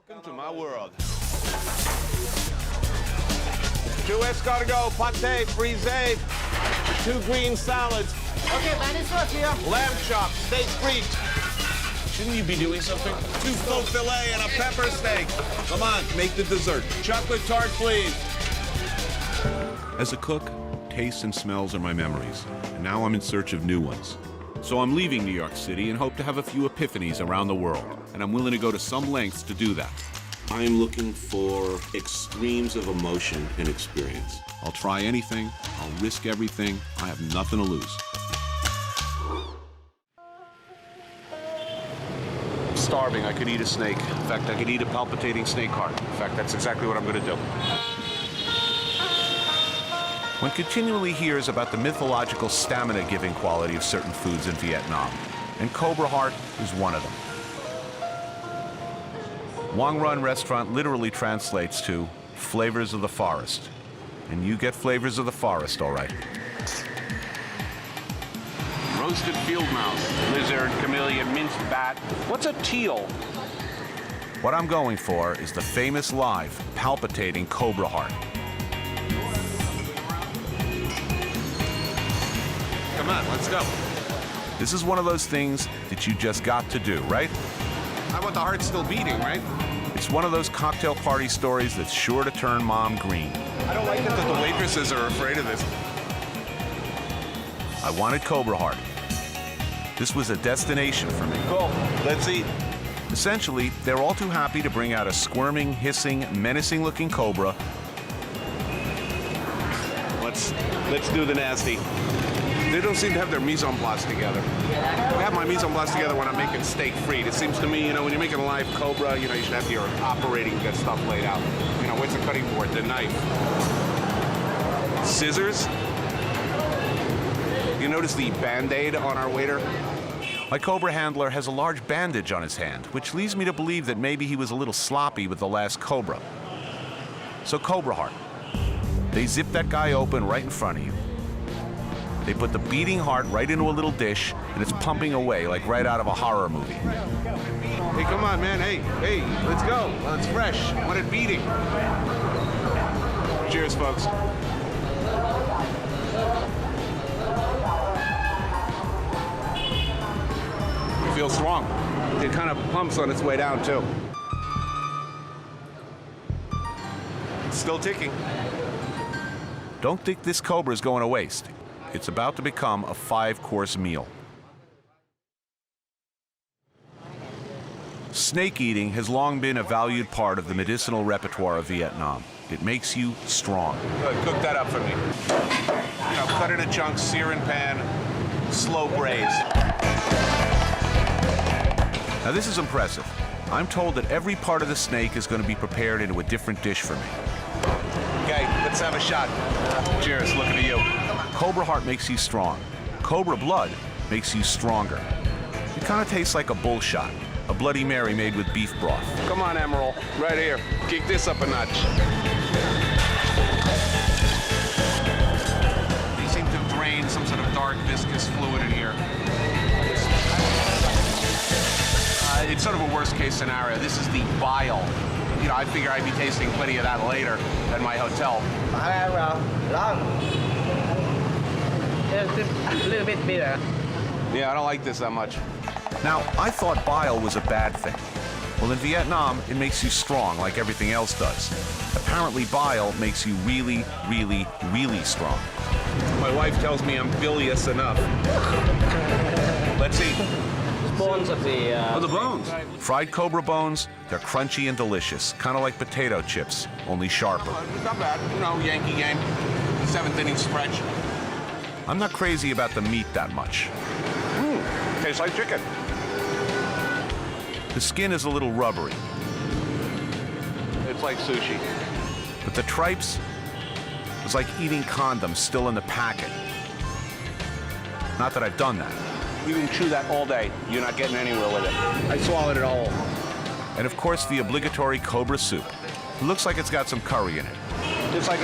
Welcome to my world. 2 escargot, pate, frisée, 2 green salads. Okay, man, it's right here. Lamb chops, steak frites. Shouldn't you be doing something? 2 smoked filet and a pepper steak. Come on, make the dessert. Chocolate tart, please. As a cook, tastes and smells are my memories, and now I'm in search of new ones. So I'm leaving New York City and hope to have a few epiphanies around the world, and I'm willing to go to some lengths to do that. I am looking for extremes of emotion and experience. I'll try anything, I'll risk everything, I have nothing to lose. I'm starving, I could eat a snake. In fact, I could eat a palpitating snake heart. In fact, that's exactly what I'm gonna do. One continually hears about the mythological stamina-giving quality of certain foods in Vietnam, and Cobra heart is one of them. Quang Run restaurant literally translates to flavors of the forest, and you get flavors of the forest, all right. Roasted field mouse, lizard, chameleon, minced bat. What's a teal? What I'm going for is the famous live, palpitating Cobra heart. Come on, let's go. This is one of those things that you just got to do, right? I want the heart still beating, right? It's one of those cocktail party stories that's sure to turn mom green. I don't like it that the waitresses are afraid of this. I wanted Cobra heart. This was a destination for me. Cool, let's eat. Essentially, they're all too happy to bring out a squirming, hissing, menacing-looking cobra. Let's do the nasty. They don't seem to have their mise en place together. I have my mise en place together when I'm making steak frite. It seems to me, you know, when you're making a live Cobra, you know, you should have your operating stuff laid out. You know, where's the cutting board, the knife? Scissors? You notice the Band-Aid on our waiter? My Cobra handler has a large bandage on his hand, which leads me to believe that maybe he was a little sloppy with the last Cobra. So Cobra heart. They zip that guy open right in front of you. They put the beating heart right into a little dish, and it's pumping away like right out of a horror movie. Hey, come on, man. Hey, let's go. Well, it's fresh. I want it beating. Cheers, folks. It feels strong. It kind of pumps on its way down, too. It's still ticking. Don't think this Cobra is going to waste. It's about to become a 5-course meal. Snake eating has long been a valued part of the medicinal repertoire of Vietnam. It makes you strong. Good, cook that up for me. You know, cut into chunks, sear in pan, slow braise. Now this is impressive. I'm told that every part of the snake is going to be prepared into a different dish for me. Okay, let's have a shot. Cheers, looking at you. Cobra heart makes you strong. Cobra blood makes you stronger. It kind of tastes like a bull shot, a Bloody Mary made with beef broth. Come on, Emerald, right here. Kick this up a notch. They seem to have drained some sort of dark viscous fluid in here. It's sort of a worst case scenario. This is the bile. You know, I figure I'd be tasting plenty of that later at my hotel. It's a little bit bitter. Yeah, I don't like this that much. Now, I thought bile was a bad thing. Well, in Vietnam, it makes you strong like everything else does. Apparently, bile makes you really, really, really strong. My wife tells me I'm bilious enough. Let's eat. Bones of the... Oh, the bones. Fried Cobra bones, they're crunchy and delicious, kind of like potato chips, only sharper. It's not bad. You know, Yankee game. 7th inning stretch. I'm not crazy about the meat that much. Tastes like chicken. The skin is a little rubbery, It's like sushi. but the tripes is like eating condoms still in the packet. Not that I've done that. You can chew that all day. You're not getting anywhere with it. I swallowed it all. And of course, the obligatory Cobra soup. It looks like it's got some curry in it. It's like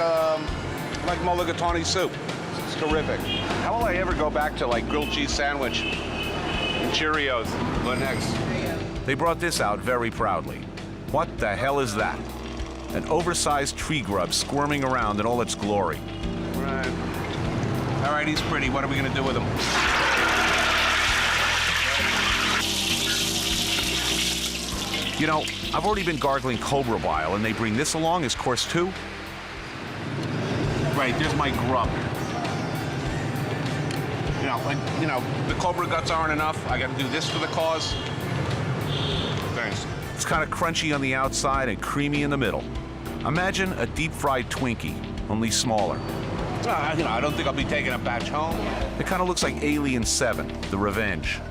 mulligatawny soup. It's terrific. How will I ever go back to like grilled cheese sandwich and Cheerios? What next? They brought this out very proudly. What the hell is that? An oversized tree grub squirming around in all its glory. Right. All right, he's pretty. What are we going to do with him? You know, I've already been gargling cobra bile, and they bring this along as course 2? Right, there's my grub. The cobra guts aren't enough. I got to do this for the cause. Thanks. It's kind of crunchy on the outside and creamy in the middle. Imagine a deep-fried Twinkie, only smaller. I don't think I'll be taking a batch home. It kind of looks like Alien 7, The Revenge.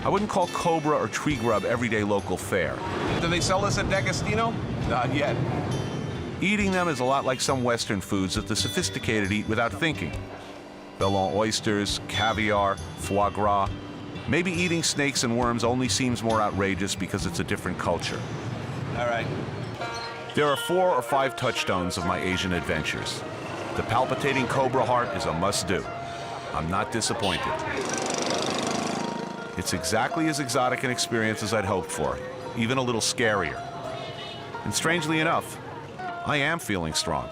I wouldn't call cobra or tree grub everyday local fare. Do they sell this at D'Agostino? Not yet. Eating them is a lot like some Western foods that the sophisticated eat without thinking. Bellon oysters, caviar, foie gras. Maybe eating snakes and worms only seems more outrageous because it's a different culture. All right. There are 4 or 5 touchstones of my Asian adventures. The palpitating cobra heart is a must-do. I'm not disappointed. It's exactly as exotic an experience as I'd hoped for, even a little scarier. And strangely enough, I am feeling strong.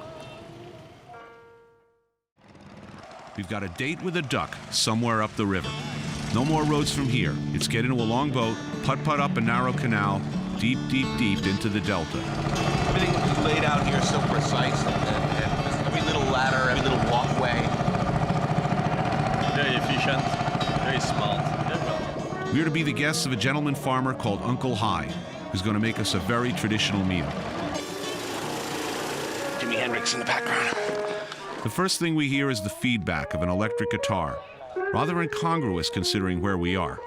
We've got a date with a duck somewhere up the river. No more roads from here. It's get into a long boat, putt-putt up a narrow canal, deep, deep, deep into the delta. Everything is laid out here so precise, and every little ladder, every little walkway. Very efficient, very smart. We're to be the guests of a gentleman farmer called Uncle Hai, who's going to make us a very traditional meal. Jimi Hendrix in the background. The first thing we hear is the feedback of an electric guitar, rather incongruous considering where we are.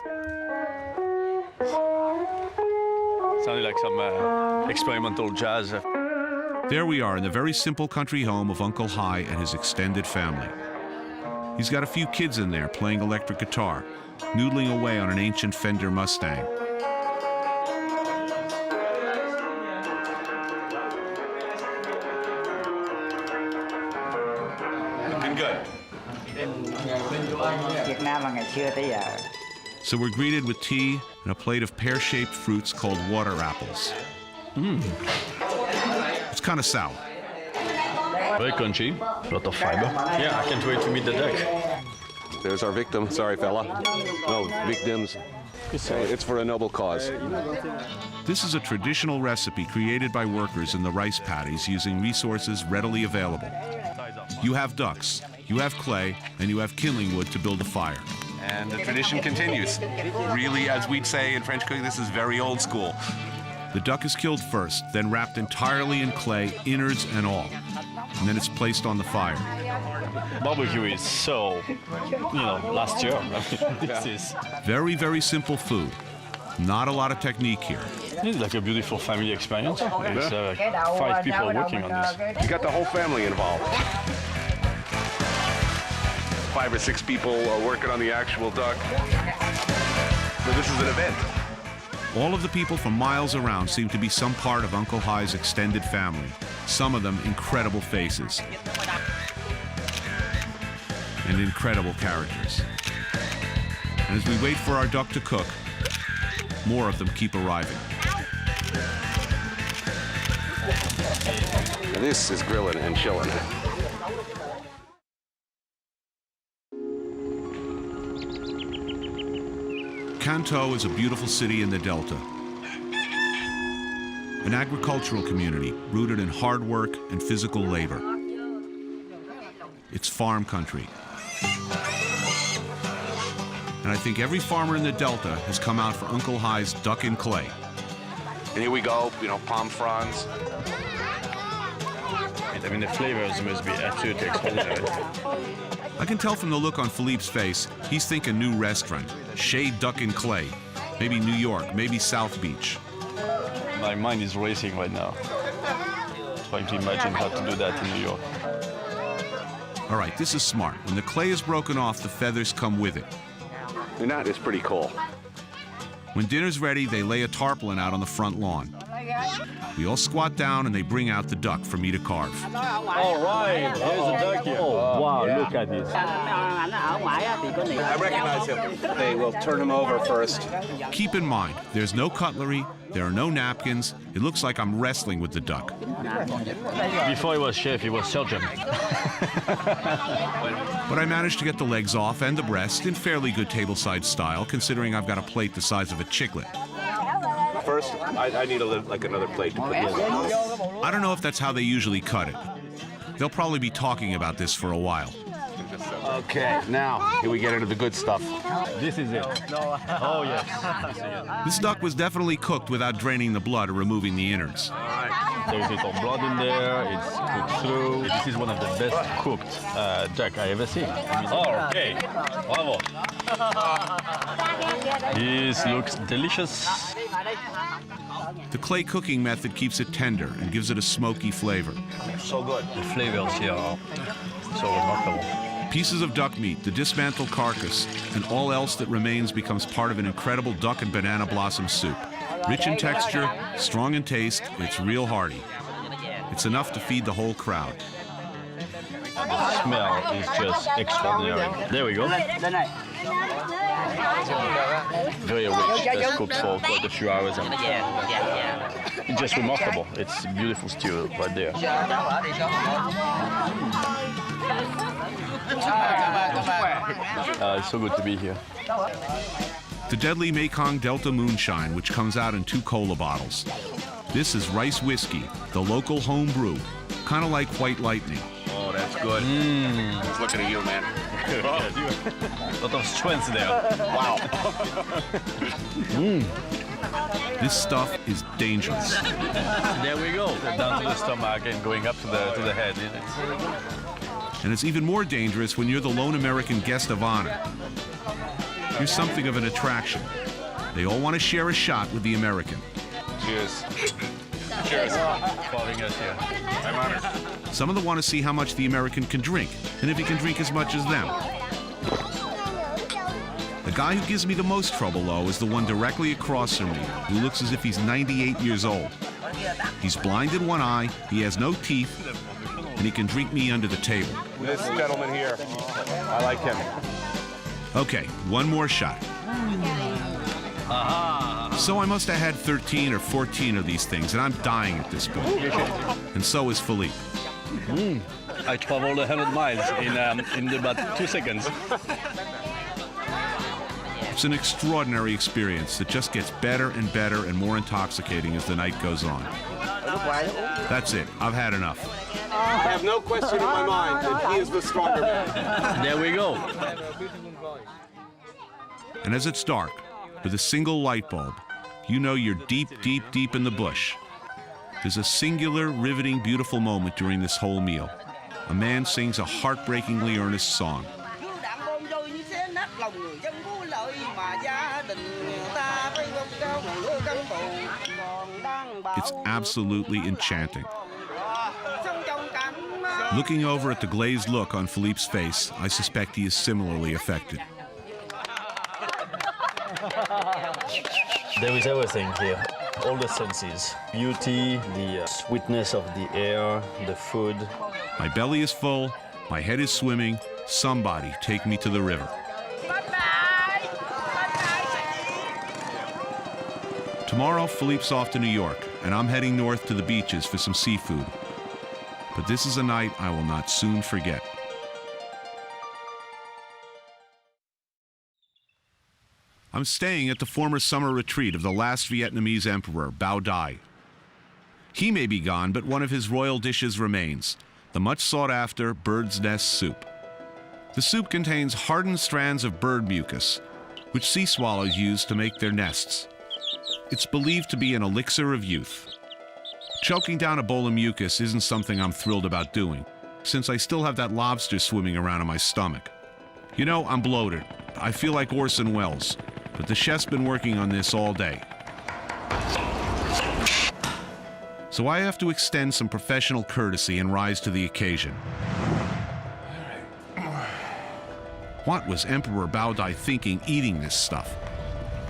Sounded like some experimental jazz. There we are in the very simple country home of Uncle Hai and his extended family. He's got a few kids in there playing electric guitar, noodling away on an ancient Fender Mustang. Looking good. Việt Nam vào ngày xưa tới giờ. So we're greeted with tea and a plate of pear-shaped fruits called water apples. It's kind of sour. Very crunchy, a lot of fiber. Yeah, I can't wait to meet the duck. There's our victim. Sorry, fella. No, victims. It's for a noble cause. This is a traditional recipe created by workers in the rice paddies using resources readily available. You have ducks, you have clay, and you have kindling wood to build a fire. And the tradition continues. Really, as we'd say in French cooking, this is very old school. The duck is killed first, then wrapped entirely in clay, innards and all. And then it's placed on the fire. Barbecue is so, last year. This is Very, very simple food. Not a lot of technique here. It's like a beautiful family experience. There's 5 people working on this. You got the whole family involved. 5 or 6 people are working on the actual duck. So this is an event. All of the people from miles around seem to be some part of Uncle Hai's extended family. Some of them incredible faces. And incredible characters. And as we wait for our duck to cook, more of them keep arriving. Now this is grilling and chilling. Kanto is a beautiful city in the Delta. An agricultural community rooted in hard work and physical labor. It's farm country. And I think every farmer in the Delta has come out for Uncle Hai's duck in clay. And here we go, palm fronds. I mean, the flavors must be absolutely extraordinary. I can tell from the look on Philippe's face, he's thinking new restaurant, Shade Duck in Clay. Maybe New York, maybe South Beach. My mind is racing right now. Trying to imagine how to do that in New York. All right, this is smart. When the clay is broken off, the feathers come with it. And that is pretty cool. When dinner's ready, they lay a tarpaulin out on the front lawn. We all squat down and they bring out the duck for me to carve. All right, there's a duck here. Oh, wow, look at this. I recognize him. They will turn him over first. Keep in mind, there's no cutlery, there are no napkins. It looks like I'm wrestling with the duck. Before he was chef, he was surgeon. But I managed to get the legs off and the breast in fairly good tableside style, considering I've got a plate the size of a chiclet. First, I need another plate to put this on. I don't know if that's how they usually cut it. They'll probably be talking about this for a while. Okay, now, here we get into the good stuff. This is it. Oh, yes. This duck was definitely cooked without draining the blood or removing the innards. There's a little blood in there. It's cooked through. This is one of the best cooked duck I ever seen. Oh, okay. Bravo. This looks delicious. The clay cooking method keeps it tender and gives it a smoky flavor. So good. The flavors here are so remarkable. Pieces of duck meat, the dismantled carcass, and all else that remains becomes part of an incredible duck and banana blossom soup. Rich in texture, strong in taste, it's real hearty. It's enough to feed the whole crowd. The smell is just extraordinary. There we go. Very rich. It's cooked for quite a few hours. And it's just remarkable. It's a beautiful stew right there. It's so good to be here. The deadly Mekong Delta Moonshine, which comes out in 2 cola bottles. This is rice whiskey, the local home brew, kind of like White Lightning. Oh, that's good. He's looking at you, man. A lot of strength there. Wow. This stuff is dangerous. There we go. Down to the stomach and going up to the head. And it's even more dangerous when you're the lone American guest of honor. You're something of an attraction. They all want to share a shot with the American. Cheers. Cheers. Calling us here. I'm honored. Some of them want to see how much the American can drink, and if he can drink as much as them. The guy who gives me the most trouble, though, is the one directly across from me, who looks as if he's 98 years old. He's blind in one eye, he has no teeth, and he can drink me under the table. This gentleman here, I like him. Okay, one more shot. So I must have had 13 or 14 of these things, and I'm dying at this point. And so is Philippe. I traveled 100 miles in about 2 seconds. It's an extraordinary experience that just gets better and better and more intoxicating as the night goes on. That's it. I've had enough. I have no question in my mind that he is the stronger man. There we go. And as it's dark, with a single light bulb, you know you're deep, deep, deep in the bush. There's a singular, riveting, beautiful moment during this whole meal. A man sings a heartbreakingly earnest song. It's absolutely enchanting. Looking over at the glazed look on Philippe's face, I suspect he is similarly affected. There is everything here. All the senses. Beauty, the sweetness of the air, the food. My belly is full, my head is swimming. Somebody take me to the river. Tomorrow, Philippe's off to New York, and I'm heading north to the beaches for some seafood. But this is a night I will not soon forget. I'm staying at the former summer retreat of the last Vietnamese emperor, Bao Dai. He may be gone, but one of his royal dishes remains, the much sought-after bird's nest soup. The soup contains hardened strands of bird mucus, which sea swallows use to make their nests. It's believed to be an elixir of youth. Choking down a bowl of mucus isn't something I'm thrilled about doing, since I still have that lobster swimming around in my stomach. You know, I'm bloated. I feel like Orson Welles, but the chef's been working on this all day. So I have to extend some professional courtesy and rise to the occasion. What was Emperor Bao Dai thinking eating this stuff?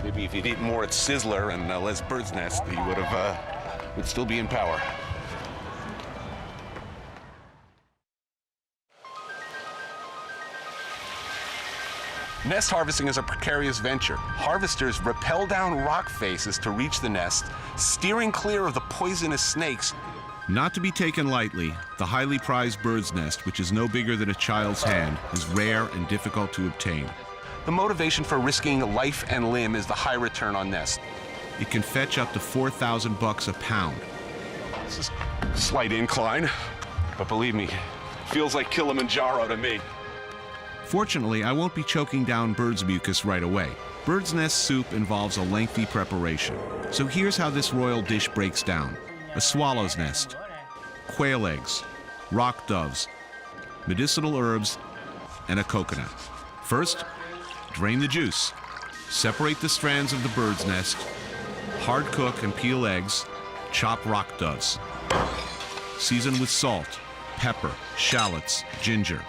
Maybe if he'd eaten more at Sizzler and less Bird's Nest, he would have would still be in power. Nest harvesting is a precarious venture. Harvesters rappel down rock faces to reach the nest, steering clear of the poisonous snakes. Not to be taken lightly, the highly prized bird's nest, which is no bigger than a child's hand, is rare and difficult to obtain. The motivation for risking life and limb is the high return on nest. It can fetch up to $4,000 a pound. This is a slight incline, but believe me, feels like Kilimanjaro to me. Fortunately, I won't be choking down bird's mucus right away. Bird's nest soup involves a lengthy preparation. So here's how this royal dish breaks down. A swallow's nest, quail eggs, rock doves, medicinal herbs, and a coconut. First, drain the juice. Separate the strands of the bird's nest. Hard cook and peel eggs. Chop rock doves. Season with salt, pepper, shallots, ginger.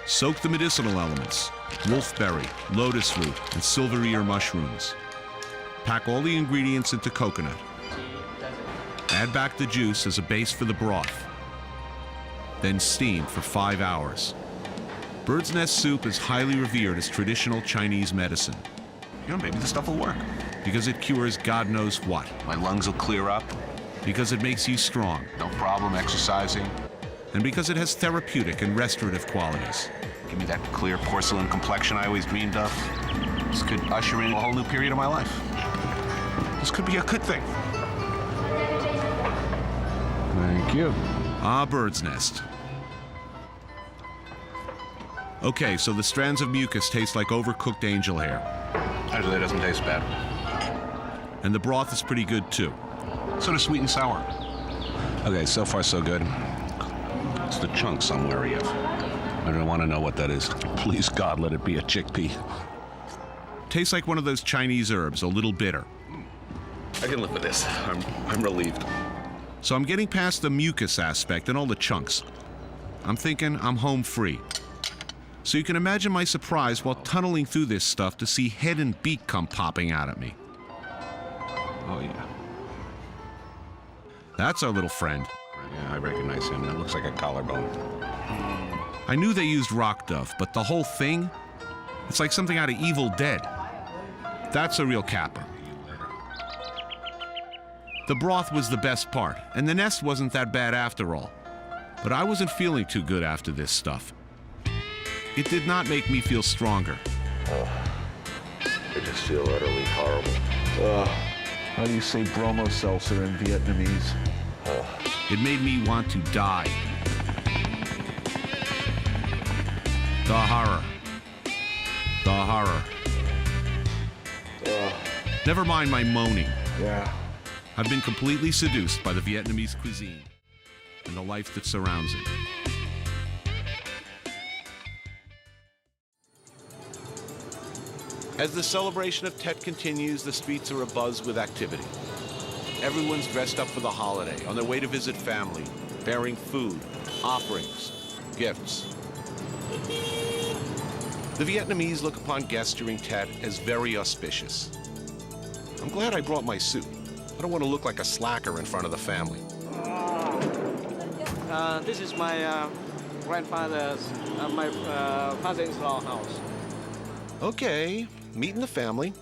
Soak the medicinal elements, wolfberry, lotus root, and silver ear mushrooms. Pack all the ingredients into coconut. Add back the juice as a base for the broth. Then steam for 5 hours. Bird's nest soup is highly revered as traditional Chinese medicine. You know, maybe this stuff will work. Because it cures God knows what. My lungs will clear up. Because it makes you strong. No problem exercising. And because it has therapeutic and restorative qualities. Give me that clear porcelain complexion I always dreamed of. This could usher in a whole new period of my life. This could be a good thing. Thank you. Ah, bird's nest. Okay, so the strands of mucus taste like overcooked angel hair. Actually, it doesn't taste bad. And the broth is pretty good, too. Sort of sweet and sour. Okay, so far so good. It's the chunks I'm wary of. I don't want to know what that is. Please, God, let it be a chickpea. Tastes like one of those Chinese herbs, a little bitter. I can live with this. I'm relieved. So I'm getting past the mucus aspect and all the chunks. I'm thinking I'm home free. So you can imagine my surprise while tunneling through this stuff to see head and beak come popping out at me. Oh, yeah. That's our little friend. Yeah, I recognize him. That looks like a collarbone. I knew they used rock dove, but the whole thing, it's like something out of Evil Dead. That's a real capper. The broth was the best part, and the nest wasn't that bad after all. But I wasn't feeling too good after this stuff. It did not make me feel stronger. I just feel utterly horrible. How do you say bromo seltzer in Vietnamese? It made me want to die. The horror. The horror. Never mind my moaning. Yeah. I've been completely seduced by the Vietnamese cuisine and the life that surrounds it. As the celebration of Tet continues, the streets are abuzz with activity. Everyone's dressed up for the holiday, on their way to visit family, bearing food, offerings, gifts. The Vietnamese look upon guests during Tet as very auspicious. I'm glad I brought my suit. I don't want to look like a slacker in front of the family. This is my grandfather's, my father-in-law house. Okay, meeting the family.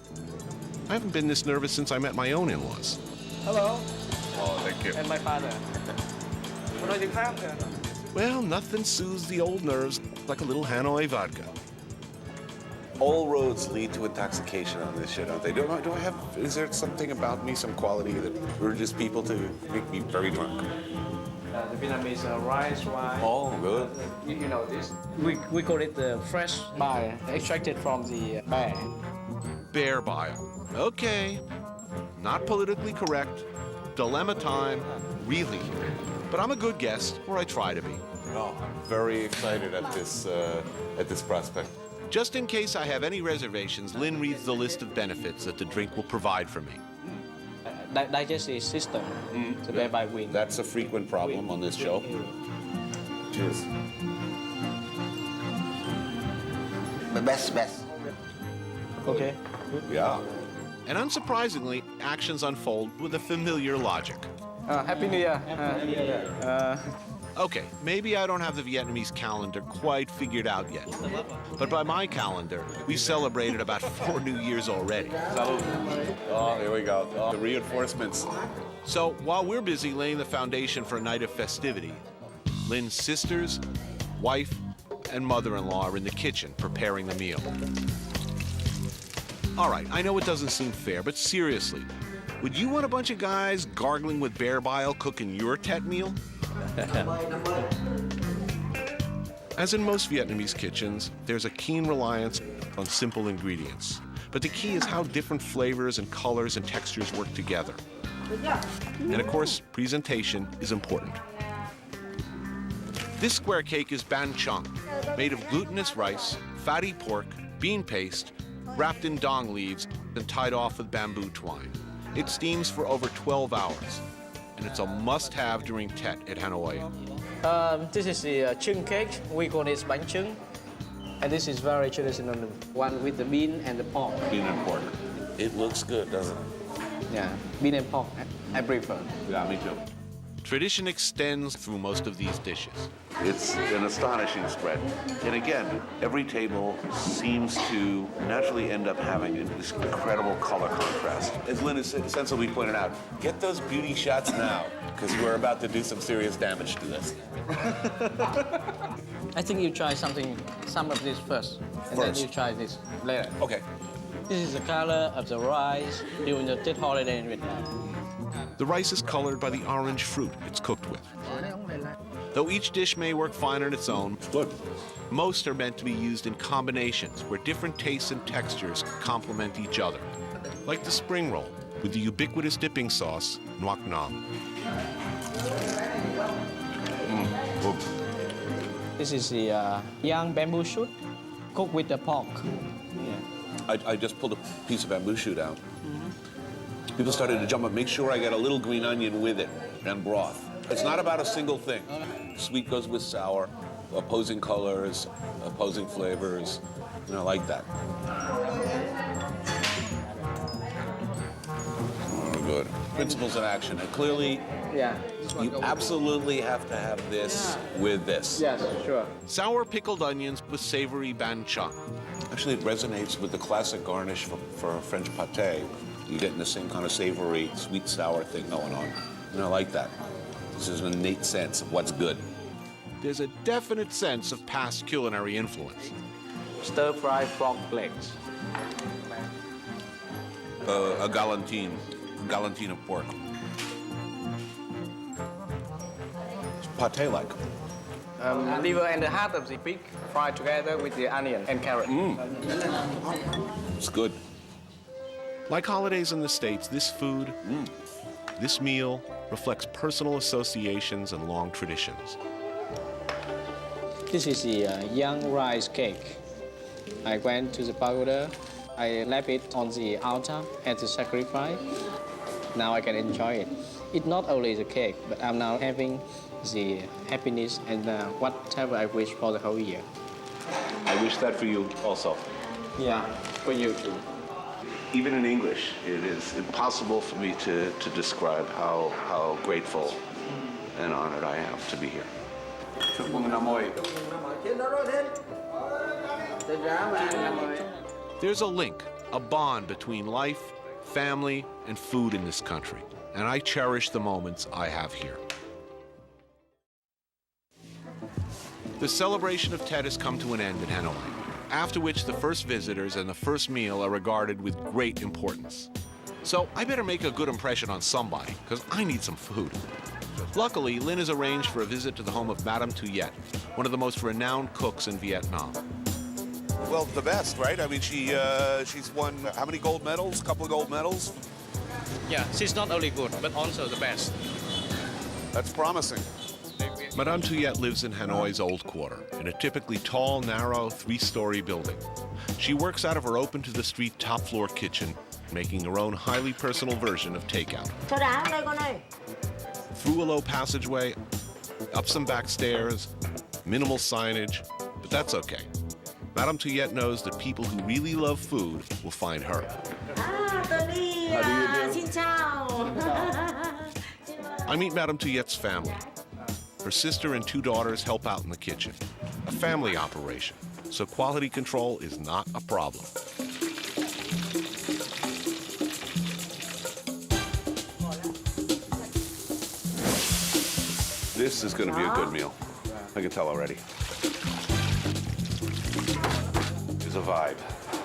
I haven't been this nervous since I met my own in-laws. Hello. Oh, thank you. And my father. Well, nothing soothes the old nerves like a little Hanoi vodka. All roads lead to intoxication on this shit, don't they? Is there something about me, some quality that urges people to make me very drunk? The Vietnamese rice wine. Oh, good. You know this. We call it the fresh bile, extracted from the bear. Bear bile. Okay. Not politically correct. Dilemma time. Really. But I'm a good guest, or I try to be. Oh, I'm very excited at this prospect. Just in case I have any reservations, Lynn reads the list of benefits that the drink will provide for me. Digestive system, the bear bile wing. That's a frequent problem on this show. Cheers. The best. Okay. Yeah. And unsurprisingly, actions unfold with a familiar logic. Happy New Year. Okay, maybe I don't have the Vietnamese calendar quite figured out yet. But by my calendar, we've celebrated about 4 New Years already. Oh, here we go. Oh, the reinforcements. So while we're busy laying the foundation for a night of festivity, Lynn's sisters, wife, and mother-in-law are in the kitchen preparing the meal. All right, I know it doesn't seem fair, but seriously, would you want a bunch of guys gargling with bear bile cooking your Tet meal? As in most Vietnamese kitchens, there's a keen reliance on simple ingredients. But the key is how different flavors and colors and textures work together. And of course, presentation is important. This square cake is ban chang, made of glutinous rice, fatty pork, bean paste, wrapped in dong leaves and tied off with bamboo twine. It steams for over 12 hours, and it's a must-have during Tet at Hanoi. This is the chung cake. We call it bánh chưng. And this is very traditional one with the bean and the pork. Bean and pork. It looks good, doesn't it? Yeah, bean and pork. I prefer. Yeah, me too. Tradition extends through most of these dishes. It's an astonishing spread. And again, every table seems to naturally end up having this incredible color contrast. As Lynn has sensibly pointed out, get those beauty shots now, because we're about to do some serious damage to this. I think you try some of this first, and then you try this later. Okay. This is the color of the rice during the Tet holiday in Vietnam. The rice is colored by the orange fruit it's cooked with. Though each dish may work fine on its own, most are meant to be used in combinations where different tastes and textures complement each other, like the spring roll with the ubiquitous dipping sauce, Ngoc Nam. This is the young bamboo shoot cooked with the pork. I just pulled a piece of bamboo shoot out. People started to jump up. Make sure I get a little green onion with it and broth. It's not about a single thing. Sweet goes with sour, opposing colors, opposing flavors, and I like that. Oh, good. Principles in action. And clearly, you absolutely have to have this with this. Yes, sure. Sour pickled onions with savory ban chang. Actually, it resonates with the classic garnish for French pâté. You're getting the same kind of savory, sweet, sour thing going on. And I like that. This is an innate sense of what's good. There's a definite sense of past culinary influence. Stir-fried frog legs. A galantine of pork. It's pâté-like. Liver and the heart of the pig fried together with the onion and carrot. It's good. Like holidays in the States, this food, this meal, reflects personal associations and long traditions. This is the young rice cake. I went to the pagoda. I left it on the altar at the sacrifice. Now I can enjoy it. It's not only the cake, but I'm now having the happiness and whatever I wish for the whole year. I wish that for you also. Yeah, for you too. Even in English, it is impossible for me to describe how grateful and honored I am to be here. There's a link, a bond between life, family, and food in this country, and I cherish the moments I have here. The celebration of Tet has come to an end in Hanoi, after which the first visitors and the first meal are regarded with great importance. So I better make a good impression on somebody, because I need some food. Luckily, Lynn has arranged for a visit to the home of Madame Tet, one of the most renowned cooks in Vietnam. Well, the best, right? I mean, she's won how many gold medals? A couple of gold medals? Yeah, she's not only good, but also the best. That's promising. Madame Tet lives in Hanoi's Old Quarter, in a typically tall, narrow, 3-story building. She works out of her open-to-the-street top-floor kitchen, making her own highly personal version of takeout. Through a low passageway, up some back stairs, minimal signage, but that's okay. Madame Tet knows that people who really love food will find her. Anthony. How do you do? Xin chào. I meet Madame Tuyet's family. Her sister and 2 daughters help out in the kitchen. A family operation, so quality control is not a problem. This is going to be a good meal. I can tell already. There's a vibe.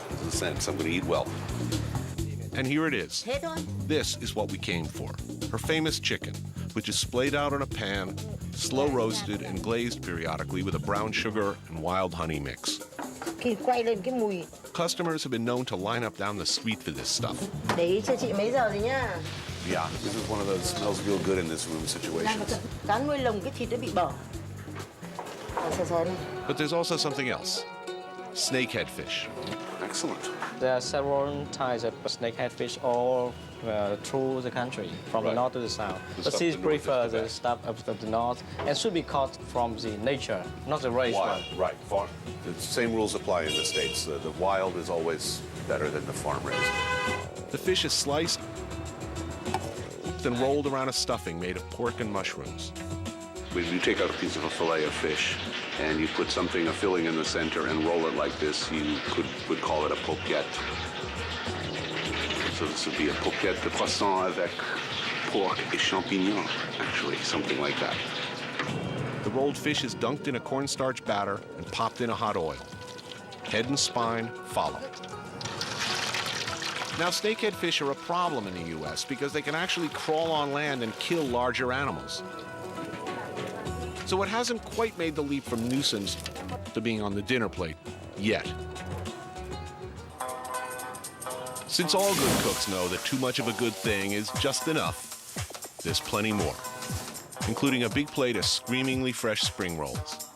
There's a sense. I'm going to eat well. And here it is. Thế thôi. This is what we came for. Her famous chicken, which is splayed out on a pan, slow roasted and glazed periodically with a brown sugar and wild honey mix. Khi quay lên cái mùi. Customers have been known to line up down the street for this stuff. Để ý cho chị mấy giờ rồi nhá. Yeah, this is one of those smells real good in this room situations. Cá nuôi lồng cái thịt nó bị bở. Sờ sờ này. But there's also something else. Snakehead fish. Excellent. There are several types of snakehead fish all through the country, from the Right. north to the south. The But stuff she in the north is prefers the the best. stuff of the north and should be caught from the nature, not the raised one. Wild, right, farm. The same rules apply in the States. The wild is always better than the farm raised. The fish is sliced, then rolled around a stuffing made of pork and mushrooms. When you take out a piece of a fillet of fish and you put something, a filling in the center, and roll it like this, you would call it a poquette. So this would be a poquette de poisson avec pork et champignons, actually, something like that. The rolled fish is dunked in a cornstarch batter and popped in a hot oil. Head and spine follow. Now, snakehead fish are a problem in the U.S. because they can actually crawl on land and kill larger animals. So it hasn't quite made the leap from nuisance to being on the dinner plate yet. Since all good cooks know that too much of a good thing is just enough, there's plenty more, including a big plate of screamingly fresh spring rolls.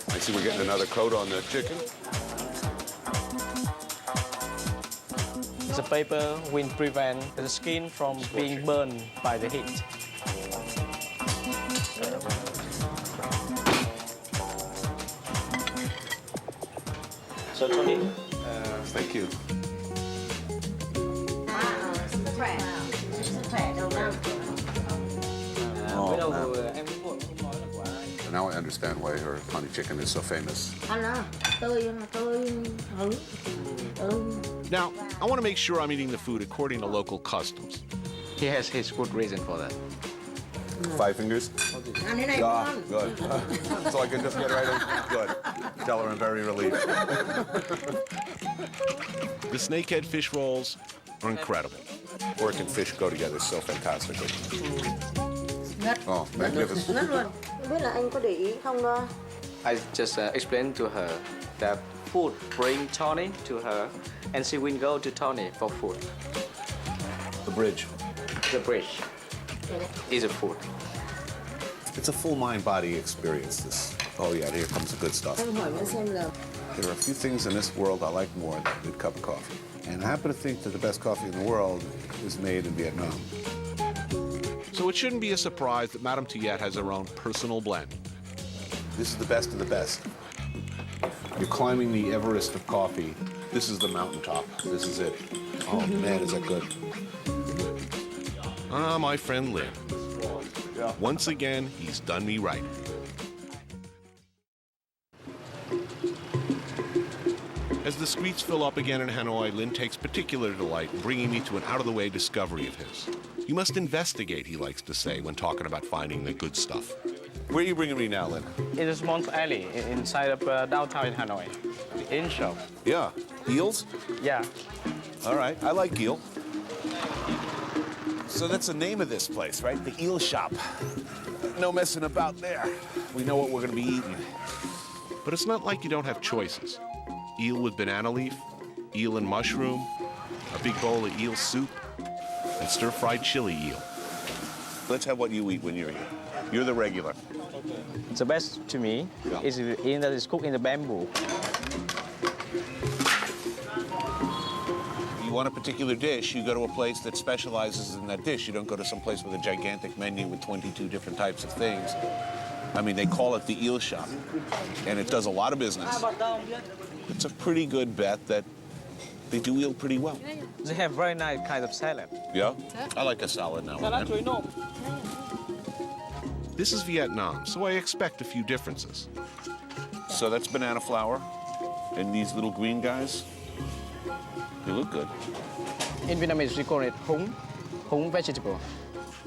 I see we're getting another coat on the chicken. The paper will prevent the skin from being burned by the heat. So, Tony, Thank you. Sức khỏe. Sức khỏe đầu năm. mới đầu em cũng vội không nói là của ai. And now I understand why her honey chicken is so famous. Ăn à? Tôi hứng. Now, I want to make sure I'm eating the food according to local customs. He has his good reason for that. 5 fingers? Ăn thế này Ah, ngon. good. So I can just get right in. Good. Tell her I'm very relieved. The snakehead fish rolls are incredible. Pork and fish go together so fantastically. Ngất. Oh, magnificent. Ngất luôn. Không biết là anh có để ý không đó. I just explained to her that food bring Tony to her, and she will go to Tony for food. The bridge. The bridge is a food. It's a full mind-body experience, this. Oh yeah, here comes the good stuff. Em hỏi nó xem là There are a few things in this world I like more than a good cup of coffee. And I happen to think that the best coffee in the world is made in Vietnam. So it shouldn't be a surprise that Madame Tuyet has her own personal blend. This is the best of the best. You're climbing the Everest of coffee. This is the mountaintop. This is it. Oh man, is that good. Ah, my friend Lin. Once again, he's done me right. As the streets fill up again in Hanoi, Lin takes particular delight in bringing me to an out-of-the-way discovery of his. You must investigate, he likes to say, when talking about finding the good stuff. Where are you bringing me now, Lynn? It is a small alley inside of downtown in Hanoi. The inn shop. Yeah. Eels? Yeah. All right. I like eel. So that's the name of this place, right? The eel shop. No messing about there. We know what we're going to be eating. But it's not like you don't have choices. Eel with banana leaf, eel and mushroom, a big bowl of eel soup, and stir-fried chili eel. Let's have what you eat when you're here. You're the regular. The best to me is the eel that is cooked in the bamboo. You want a particular dish, you go to a place that specializes in that dish. You don't go to some place with a gigantic menu with 22 different types of things. I mean, they call it the eel shop, and it does a lot of business. It's a pretty good bet that They do eel pretty well. They have very nice kind of salad. Yeah? I like a salad now and then. This is Vietnam, so I expect a few differences. So that's banana flour. And these little green guys, they look good. In Vietnamese, we call it hung vegetable.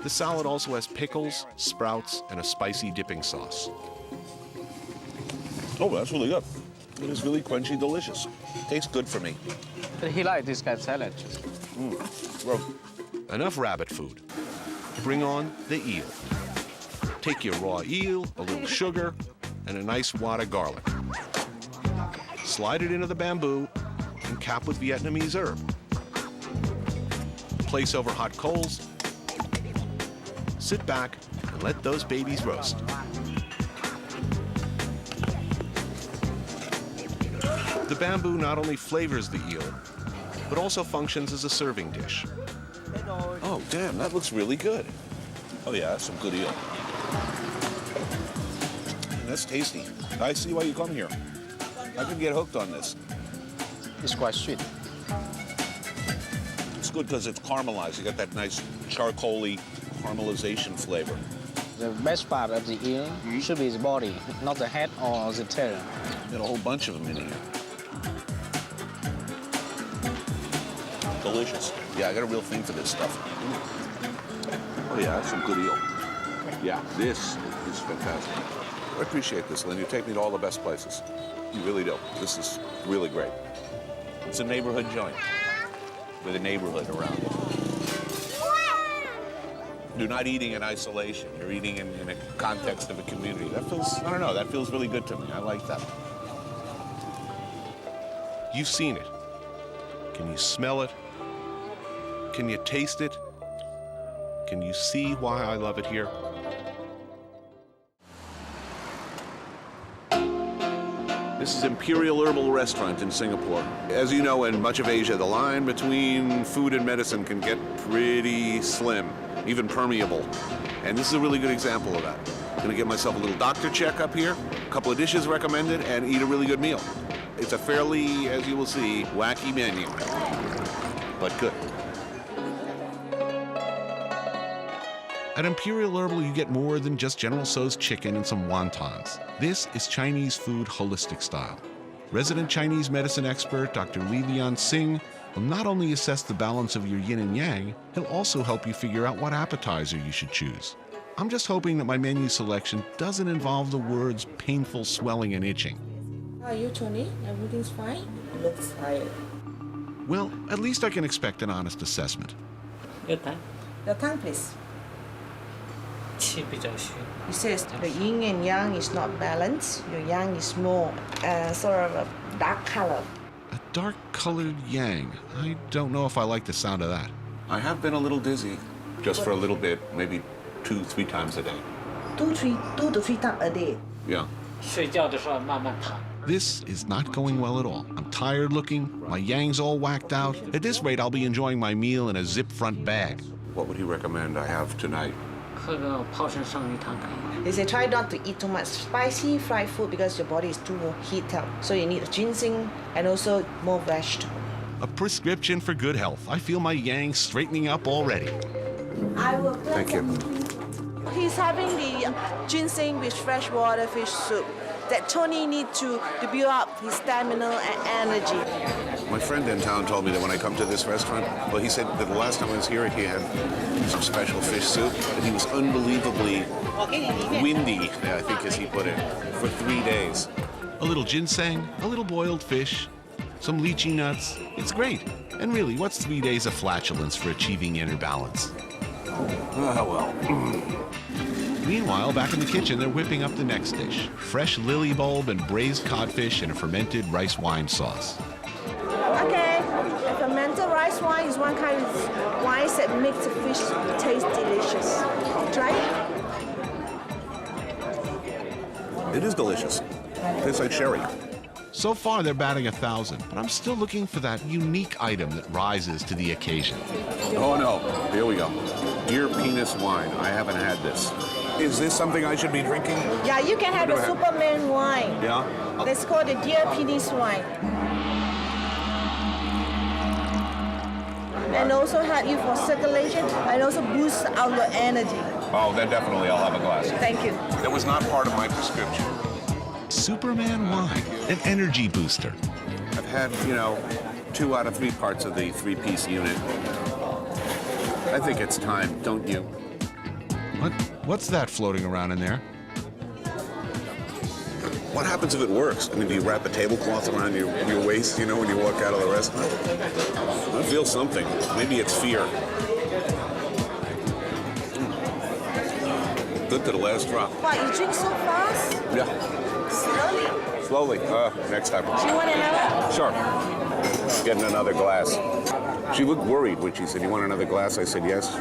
The salad also has pickles, sprouts, and a spicy dipping sauce. Oh, that's really good. It is really crunchy, delicious. Tastes good for me. But he likes this kind of salad. Well, Enough rabbit food. Bring on the eel. Take your raw eel, a little sugar, and a nice wad of garlic. Slide it into the bamboo and cap with Vietnamese herb. Place over hot coals. Sit back and let those babies roast. The bamboo not only flavors the eel, but also functions as a serving dish. oh, damn, that looks really good. Oh, yeah, that's some good eel. That's tasty. I see why you come here. I could get hooked on this. It's quite sweet. It's good because it's caramelized. You got that nice charcoaly caramelization flavor. The best part of the eel should be the body, not the head or the tail. Got a whole bunch of them in here. Delicious. Yeah, I got a real thing for this stuff. Oh yeah, that's some good eel. Yeah, this is fantastic. I appreciate this, Lynn. You take me to all the best places. You really do. This is really great. It's a neighborhood joint with a neighborhood around it. You're not eating in isolation. You're eating in a context of a community. That feels, I don't know, that feels really good to me. I like that. You've seen it. Can you smell it? Can you taste it? Can you see why I love it here? This is Imperial Herbal Restaurant in Singapore. As you know, in much of Asia, the line between food and medicine can get pretty slim, even permeable. And this is a really good example of that. I'm gonna get myself a little doctor checkup here, a couple of dishes recommended, and eat a really good meal. It's a fairly, as you will see, wacky menu, but good. At Imperial Herbal, you get more than just General Tso's chicken and some wontons. This is Chinese food holistic style. Resident Chinese medicine expert Dr. Li Lian Singh will not only assess the balance of your yin and yang, he'll also help you figure out what appetizer you should choose. I'm just hoping that my menu selection doesn't involve the words painful swelling and itching. How are you, Tony? Everything's fine? You look tired. Well, at least I can expect an honest assessment. Your tongue, please. It says the yin and yang is not balanced. Your yang is more sort of a dark color. A dark colored yang. I don't know if I like the sound of that. I have been a little dizzy, just for a little bit, maybe 2-3 times a day. 2 to 3 times a day. Yeah. This is not going well at all. I'm tired looking, my yang's all whacked out. At this rate, I'll be enjoying my meal in a zip front bag. What would you recommend I have tonight? They say try not to eat too much spicy fried food because your body is too heat up. So you need ginseng and also more vegetable. A prescription for good health. I feel my yang straightening up already. I will. Thank you. He's having the ginseng with freshwater fish soup that Tony needs to build up his stamina and energy. My friend in town told me that when I come to this restaurant, well, he said that the last time I was here, he had some special fish soup, and he was unbelievably windy, I think as he put it, for 3 days. A little ginseng, a little boiled fish, some lychee nuts. It's great. And really, what's 3 days of flatulence for achieving inner balance? Oh, well. Meanwhile, back in the kitchen, they're whipping up the next dish. Fresh lily bulb and braised codfish in a fermented rice wine sauce. Okay, a fermented rice wine is one kind of wine that makes the fish taste delicious. Try it. It is delicious. Tastes like sherry. So far, they're batting 1,000, but I'm still looking for that unique item that rises to the occasion. Oh, no. Here we go. Deer penis wine. I haven't had this. Is this something I should be drinking? Yeah, you can have the Superman wine. Yeah? That's called the deer penis wine. and also help you for circulation and also boost out your energy. Oh, then definitely I'll have a glass. Thank you. That was not part of my prescription. Superman wine, an energy booster. I've had, 2 out of 3 parts of the 3-piece unit. I think it's time, don't you? What's that floating around in there? What happens if it works? I mean, do you wrap a tablecloth around your waist, when you walk out of the restaurant? I feel something. Maybe it's fear. Good to the last drop. Why, you drink so fast? Yeah. Slowly. Slowly. Next time. Do you want another? Sure. Getting another glass. She looked worried when she said, "You want another glass?" I said, "Yes."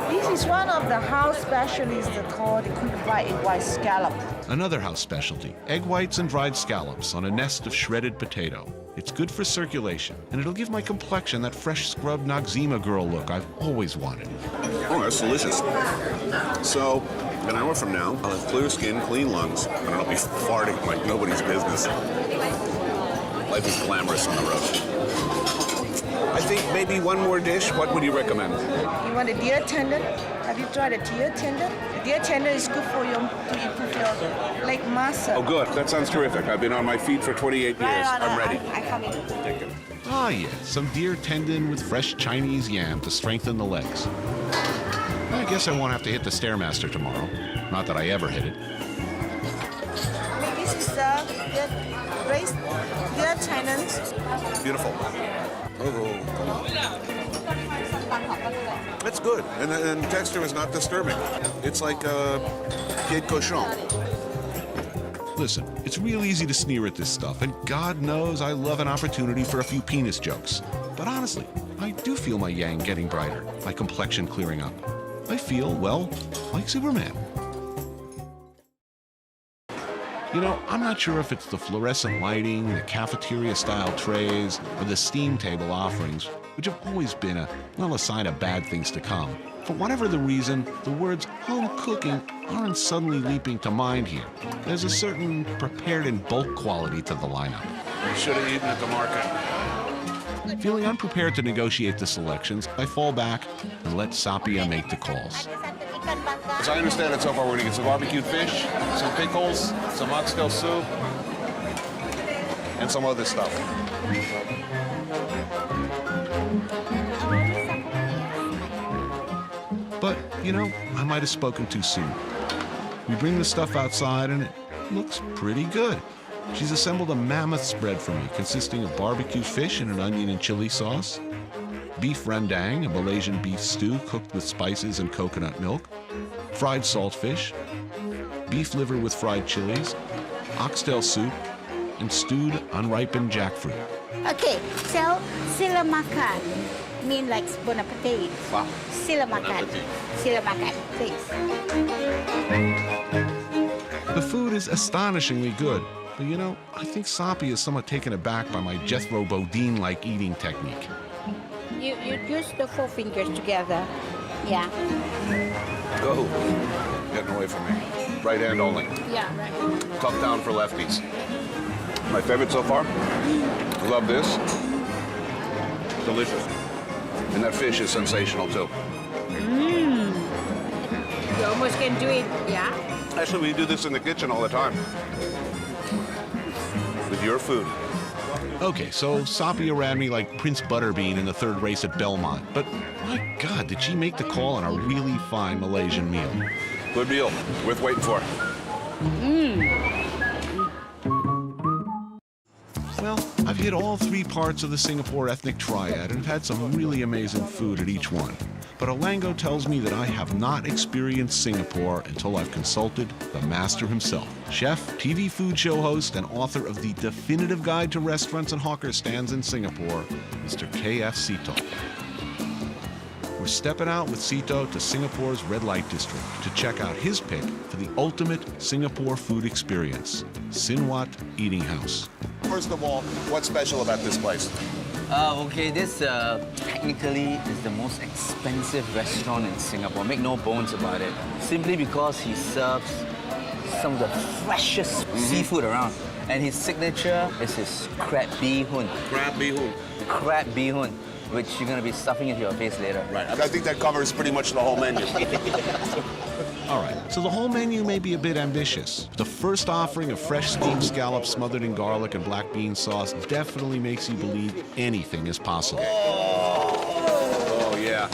This is one of the house specialties called the quick fried egg white scallop. Another house specialty, egg whites and dried scallops on a nest of shredded potato. It's good for circulation, and it'll give my complexion that fresh scrubbed Noxzema girl look I've always wanted. Oh, that's delicious. So, an hour from now, I'll have clear skin, clean lungs, and I'll be farting like nobody's business. Life is glamorous on the road. I think maybe one more dish. What would you recommend? You want a deer tendon? Have you tried a deer tendon? The deer tendon is good for you to improve your leg muscle. Oh, good. That sounds terrific. I've been on my feet for 28 years. I'm ready. I come in. Thank you. Ah, yeah, some deer tendon with fresh Chinese yam to strengthen the legs. I guess I won't have to hit the Stairmaster tomorrow. Not that I ever hit it. This is the braised deer tendon. Beautiful. Oh. It's good, and texture is not disturbing. It's like pied de cochon. Listen, it's real easy to sneer at this stuff, and God knows I love an opportunity for a few penis jokes. But honestly, I do feel my yang getting brighter, my complexion clearing up. I feel, well, like Superman. I'm not sure if it's the fluorescent lighting, the cafeteria-style trays, or the steam table offerings, which have always been a sign of bad things to come. For whatever the reason, the words home cooking aren't suddenly leaping to mind here. There's a certain prepared in bulk quality to the lineup. You should have eaten at the market. Feeling unprepared to negotiate the selections, I fall back and let Sapia make the calls. As I understand it so far, we're going to get some barbecued fish, some pickles, some oxtail soup, and some other stuff. But, I might have spoken too soon. We bring the stuff outside and it looks pretty good. She's assembled a mammoth spread for me, consisting of barbecue fish in an onion and chili sauce, beef rendang, a Malaysian beef stew cooked with spices and coconut milk, fried saltfish, beef liver with fried chilies, oxtail soup, and stewed unripened jackfruit. Okay, so sila makan mean like bon appetit. Wow. Sila makan. Sila makan, please. The food is astonishingly good, but I think Sapi is somewhat taken aback by my Jethro Bodine-like eating technique. You use the 4 fingers together. Yeah. Go. Getting away from me. Right hand only. Yeah, right. Tuck down for lefties. My favorite so far. Love this. Delicious. And that fish is sensational too. You almost can do it, yeah? Actually, we do this in the kitchen all the time. With your food. Okay, so Sapia ran me like Prince Butterbean in the 3rd race at Belmont, but my God, did she make the call on a really fine Malaysian meal. Good meal. Worth waiting for. Well, I've hit all 3 parts of the Singapore ethnic triad and have had some really amazing food at each one. But Olango tells me that I have not experienced Singapore until I've consulted the master himself. Chef, TV food show host, and author of the definitive guide to restaurants and hawker stands in Singapore, Mr. K.F. Sito. We're stepping out with Sito to Singapore's red light district to check out his pick for the ultimate Singapore food experience, Sin Wat Eating House. First of all, what's special about this place? Okay, this technically is the most expensive restaurant in Singapore. Make no bones about it. Simply because he serves some of the freshest seafood around. And his signature is his crab bee hoon. Crab bee hoon. Crab bee hoon. which you're going to be stuffing into your face later. Right. I think that covers pretty much the whole menu. All right, so the whole menu may be a bit ambitious. The first offering of fresh steamed scallops smothered in garlic and black bean sauce definitely makes you believe anything is possible. Oh, yeah.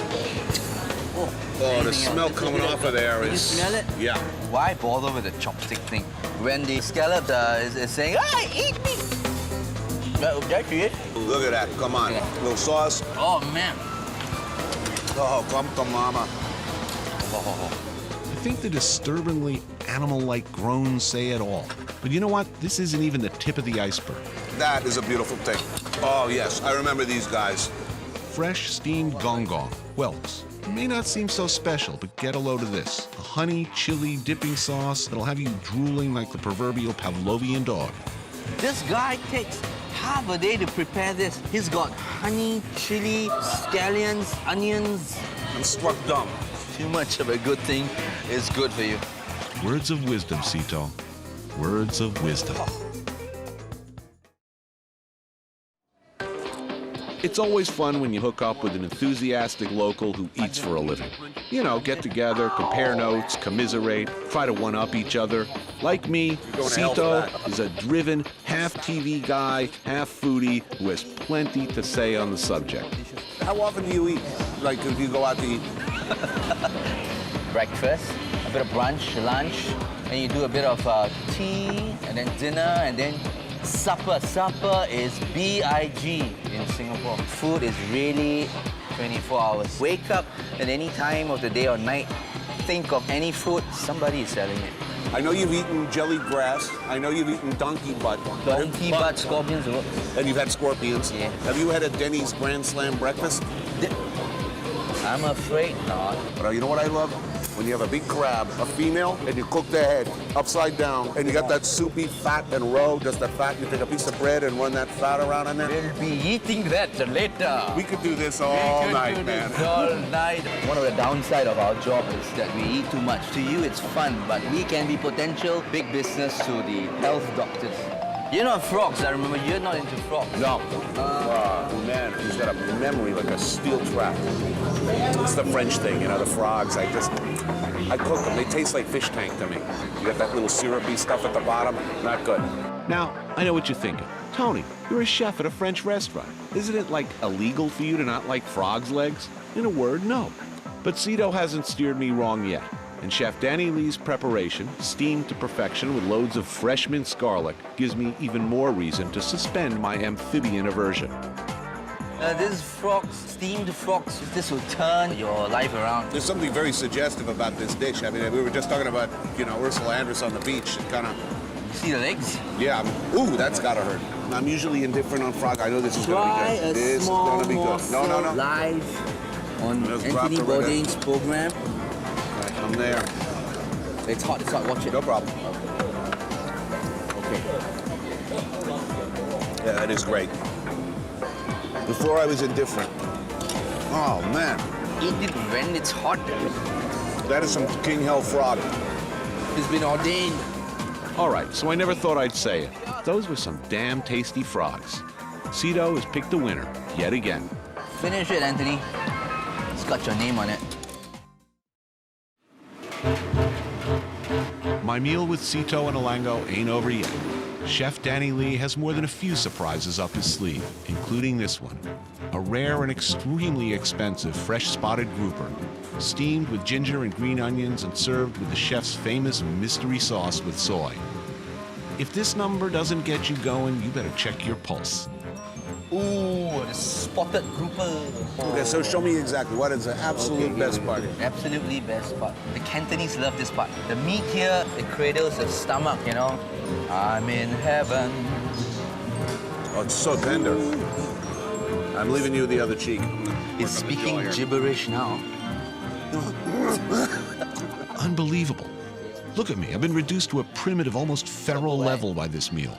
Oh, the smell coming off of there is... Can you smell it? Yeah. Why bother with the chopstick thing? When the scallop is saying, "Ah, eat me!" That's it. Look at that. Come on. Yeah. Little sauce. Oh, man. Oh, come to mama. I think the disturbingly animal-like groans say it all. But you know what? This isn't even the tip of the iceberg. That is a beautiful thing. Oh, yes. I remember these guys. Fresh steamed gong gong. Well, it may not seem so special, but get a load of this. A honey chili dipping sauce that'll have you drooling like the proverbial Pavlovian dog. This guy takes half a day to prepare this. He's got honey, chili, scallions, onions. I'm struck dumb. Too much of a good thing is good for you. Words of wisdom, Sito. Words of wisdom. It's always fun when you hook up with an enthusiastic local who eats for a living. You know, get together, compare notes, commiserate, try to one-up each other. Like me, Sito is a driven, half-TV guy, half-foodie who has plenty to say on the subject. How often do you eat? Like, if you go out to eat? Breakfast, a bit of brunch, lunch, and you do a bit of tea, and then dinner, and then supper. Supper is B.I.G. in Singapore. Food is really 24 hours. Wake up at any time of the day or night, think of any food, somebody is selling it. I know you've eaten jelly grass. I know you've eaten donkey butt. Donkey butt, scorpions. And you've had scorpions. Yeah. Have you had a Denny's Grand Slam breakfast? I'm afraid not. But you know what I love? When you have a big crab, a female, and you cook the head upside down, and you got that soupy fat and roe, just the fat, you take a piece of bread and run that fat around in there. We'll be eating that later. We could do this all night, man. All night. One of the downside of our job is that we eat too much. To you, it's fun, but we can be potential big business to the health doctors. You're not frogs, I remember. You're not into frogs. No. Man, he's got a memory like a steel trap. It's the French thing, you know, the frogs. I cook them. They taste like fish tank to me. You got that little syrupy stuff at the bottom. Not good. Now, I know what you're thinking. Tony, you're a chef at a French restaurant. Isn't it, like, illegal for you to not like frog's legs? In a word, no. But Sito hasn't steered me wrong yet. And Chef Danny Lee's preparation, steamed to perfection with loads of fresh minced garlic, gives me even more reason to suspend my amphibian aversion. This frogs, steamed frogs, this will turn your life around. There's something very suggestive about this dish. I mean, we were just talking about, you know, Ursula Andress on the beach. It kind of... You see the legs? Yeah. Ooh, that's gotta hurt. I'm usually indifferent on frog. I know this is gonna be good. This is gonna be good. No. Live on Just Anthony drop it right Bourdain's program. I'm there. It's hot, watch it. No problem. Okay. Yeah, that is great. Before I was indifferent. Oh, man. Eat it when it's hot. That is some king hell frog. It's been ordained. All right, so I never thought I'd say it. Those were some damn tasty frogs. Sito has picked the winner, yet again. Finish it, Anthony. It's got your name on it. My meal with Sito and Alango ain't over yet. Chef Danny Lee has more than a few surprises up his sleeve, including this one. A rare and extremely expensive fresh spotted grouper, steamed with ginger and green onions and served with the chef's famous mystery sauce with soy. If this number doesn't get you going, you better check your pulse. Ooh, the spotted grouper. Okay, so show me exactly what is the absolute best part. Absolutely best part. The Cantonese love this part. The meat here, it cradles the stomach, you know. I'm in heaven. Oh, it's so tender. I'm leaving you the other cheek. It's speaking gibberish now. Unbelievable. Look at me, I've been reduced to a primitive, almost feral level by this meal.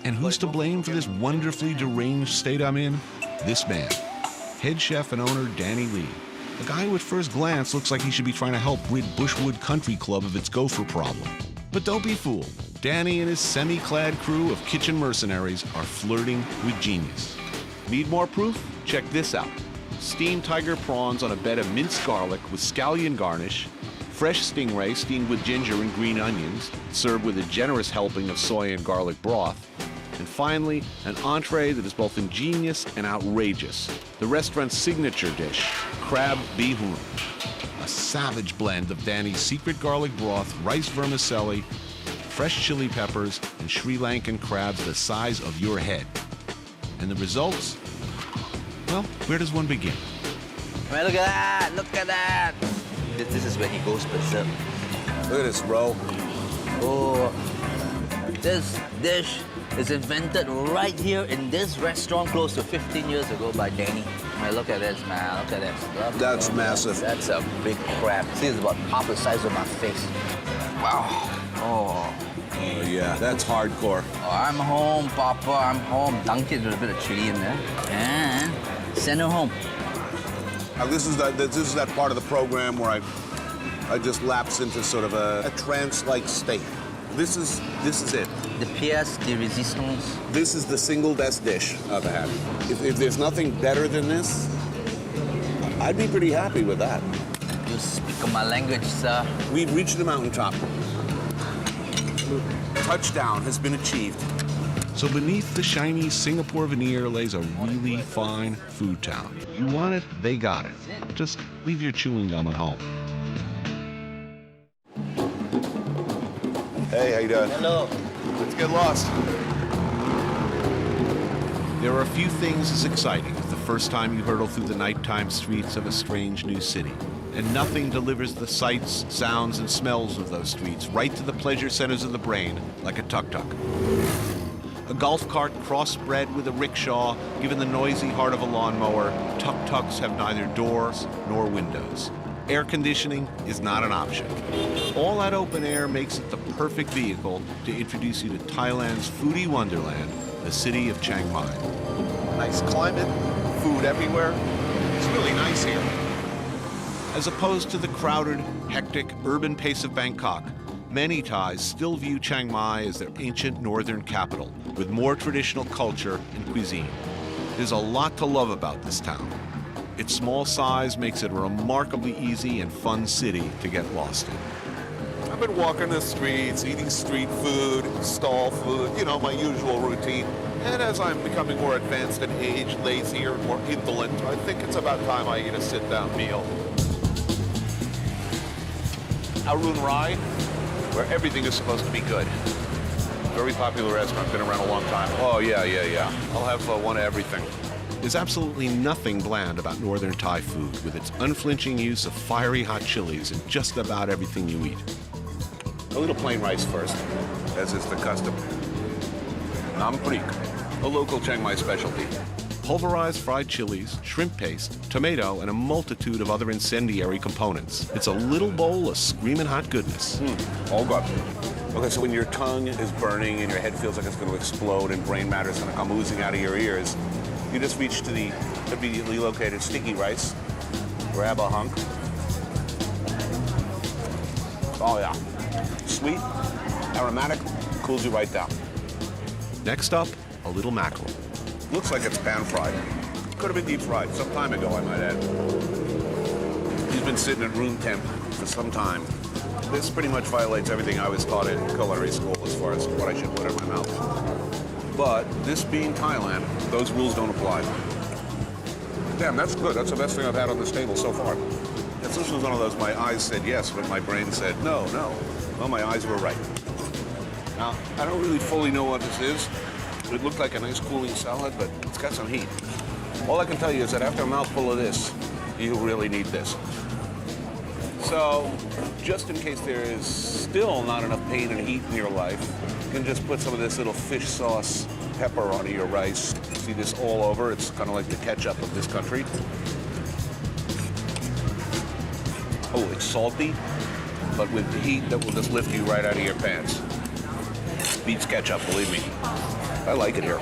And who's to blame for this wonderfully deranged state I'm in? This man, head chef and owner Danny Lee. A guy who at first glance looks like he should be trying to help rid Bushwood Country Club of its gopher problem. But don't be fooled. Danny and his semi-clad crew of kitchen mercenaries are flirting with genius. Need more proof? Check this out. steamed tiger prawns on a bed of minced garlic with scallion garnish, fresh stingray steamed with ginger and green onions, served with a generous helping of soy and garlic broth, and finally, an entree that is both ingenious and outrageous, the restaurant's signature dish, crab bihun, a savage blend of Danny's secret garlic broth, rice vermicelli, fresh chili peppers, and Sri Lankan crabs the size of your head. And the results? Well, where does one begin? Man, look at that! Look at that! This is where he goes berserk. Look at this roe. Oh, this dish is invented right here in this restaurant close to 15 years ago by Danny. Man, look at this, man. Look at this. Look. That's massive. That's a big crab. See, it's about half the size of my face. Wow. Oh. Oh, yeah, that's hardcore. Oh, I'm home, Papa. I'm home. Dunk it with a bit of chili in there. And send her home. Now, this is that part of the program where I just lapse into sort of a trance-like state. This is it. The pièce de résistance. This is the single best dish I've had. If there's nothing better than this, I'd be pretty happy with that. You speak my language, sir. We've reached the mountaintop. Touchdown has been achieved. So beneath the shiny Singapore veneer lays a really fine food town. You want it, they got it. Just leave your chewing gum at home. Hey, how you doing? Hello. Let's get lost. There are a few things as exciting as the first time you hurtle through the nighttime streets of a strange new city. And nothing delivers the sights, sounds, and smells of those streets right to the pleasure centers of the brain like a tuk-tuk. A golf cart crossbred with a rickshaw, given the noisy heart of a lawnmower, tuk-tuks have neither doors nor windows. Air conditioning is not an option. All that open air makes it the perfect vehicle to introduce you to Thailand's foodie wonderland, the city of Chiang Mai. Nice climate, food everywhere. It's really nice here. As opposed to the crowded, hectic, urban pace of Bangkok, many Thais still view Chiang Mai as their ancient northern capital, with more traditional culture and cuisine. There's a lot to love about this town. Its small size makes it a remarkably easy and fun city to get lost in. I've been walking the streets, eating street food, stall food, you know, my usual routine. And as I'm becoming more advanced in age, lazier, and more indolent, I think it's about time I eat a sit-down meal. Arun Rai, where everything is supposed to be good. Very popular restaurant, been around a long time. Oh, yeah. I'll have one of everything. There's absolutely nothing bland about northern Thai food, with its unflinching use of fiery hot chilies in just about everything you eat. A little plain rice first, as is the custom. Nam Prik, a local Chiang Mai specialty. Pulverized fried chilies, shrimp paste, tomato, and a multitude of other incendiary components. It's a little bowl of screaming hot goodness. All good. Okay, so when your tongue is burning and your head feels like it's going to explode and brain matter is going to come oozing out of your ears, you just reach to the conveniently located sticky rice, grab a hunk. Oh yeah, sweet, aromatic, cools you right down. Next up, a little mackerel. Looks like it's pan-fried. Could have been deep-fried some time ago, I might add. He's been sitting at room temp for some time. This pretty much violates everything I was taught in culinary school as far as what I should put in my mouth. But this being Thailand, those rules don't apply. Damn, that's good. That's the best thing I've had on this table so far. Yes, this was one of those, my eyes said yes, but my brain said no. Well, my eyes were right. Now, I don't really fully know what this is. It looked like a nice cooling salad, but it's got some heat. All I can tell you is that after a mouthful of this, you really need this. So, just in case there is still not enough pain and heat in your life, you can just put some of this little fish sauce pepper onto your rice. See this all over? It's kind of like the ketchup of this country. Oh, it's salty, but with the heat that will just lift you right out of your pants. Beats ketchup, believe me. I like it here.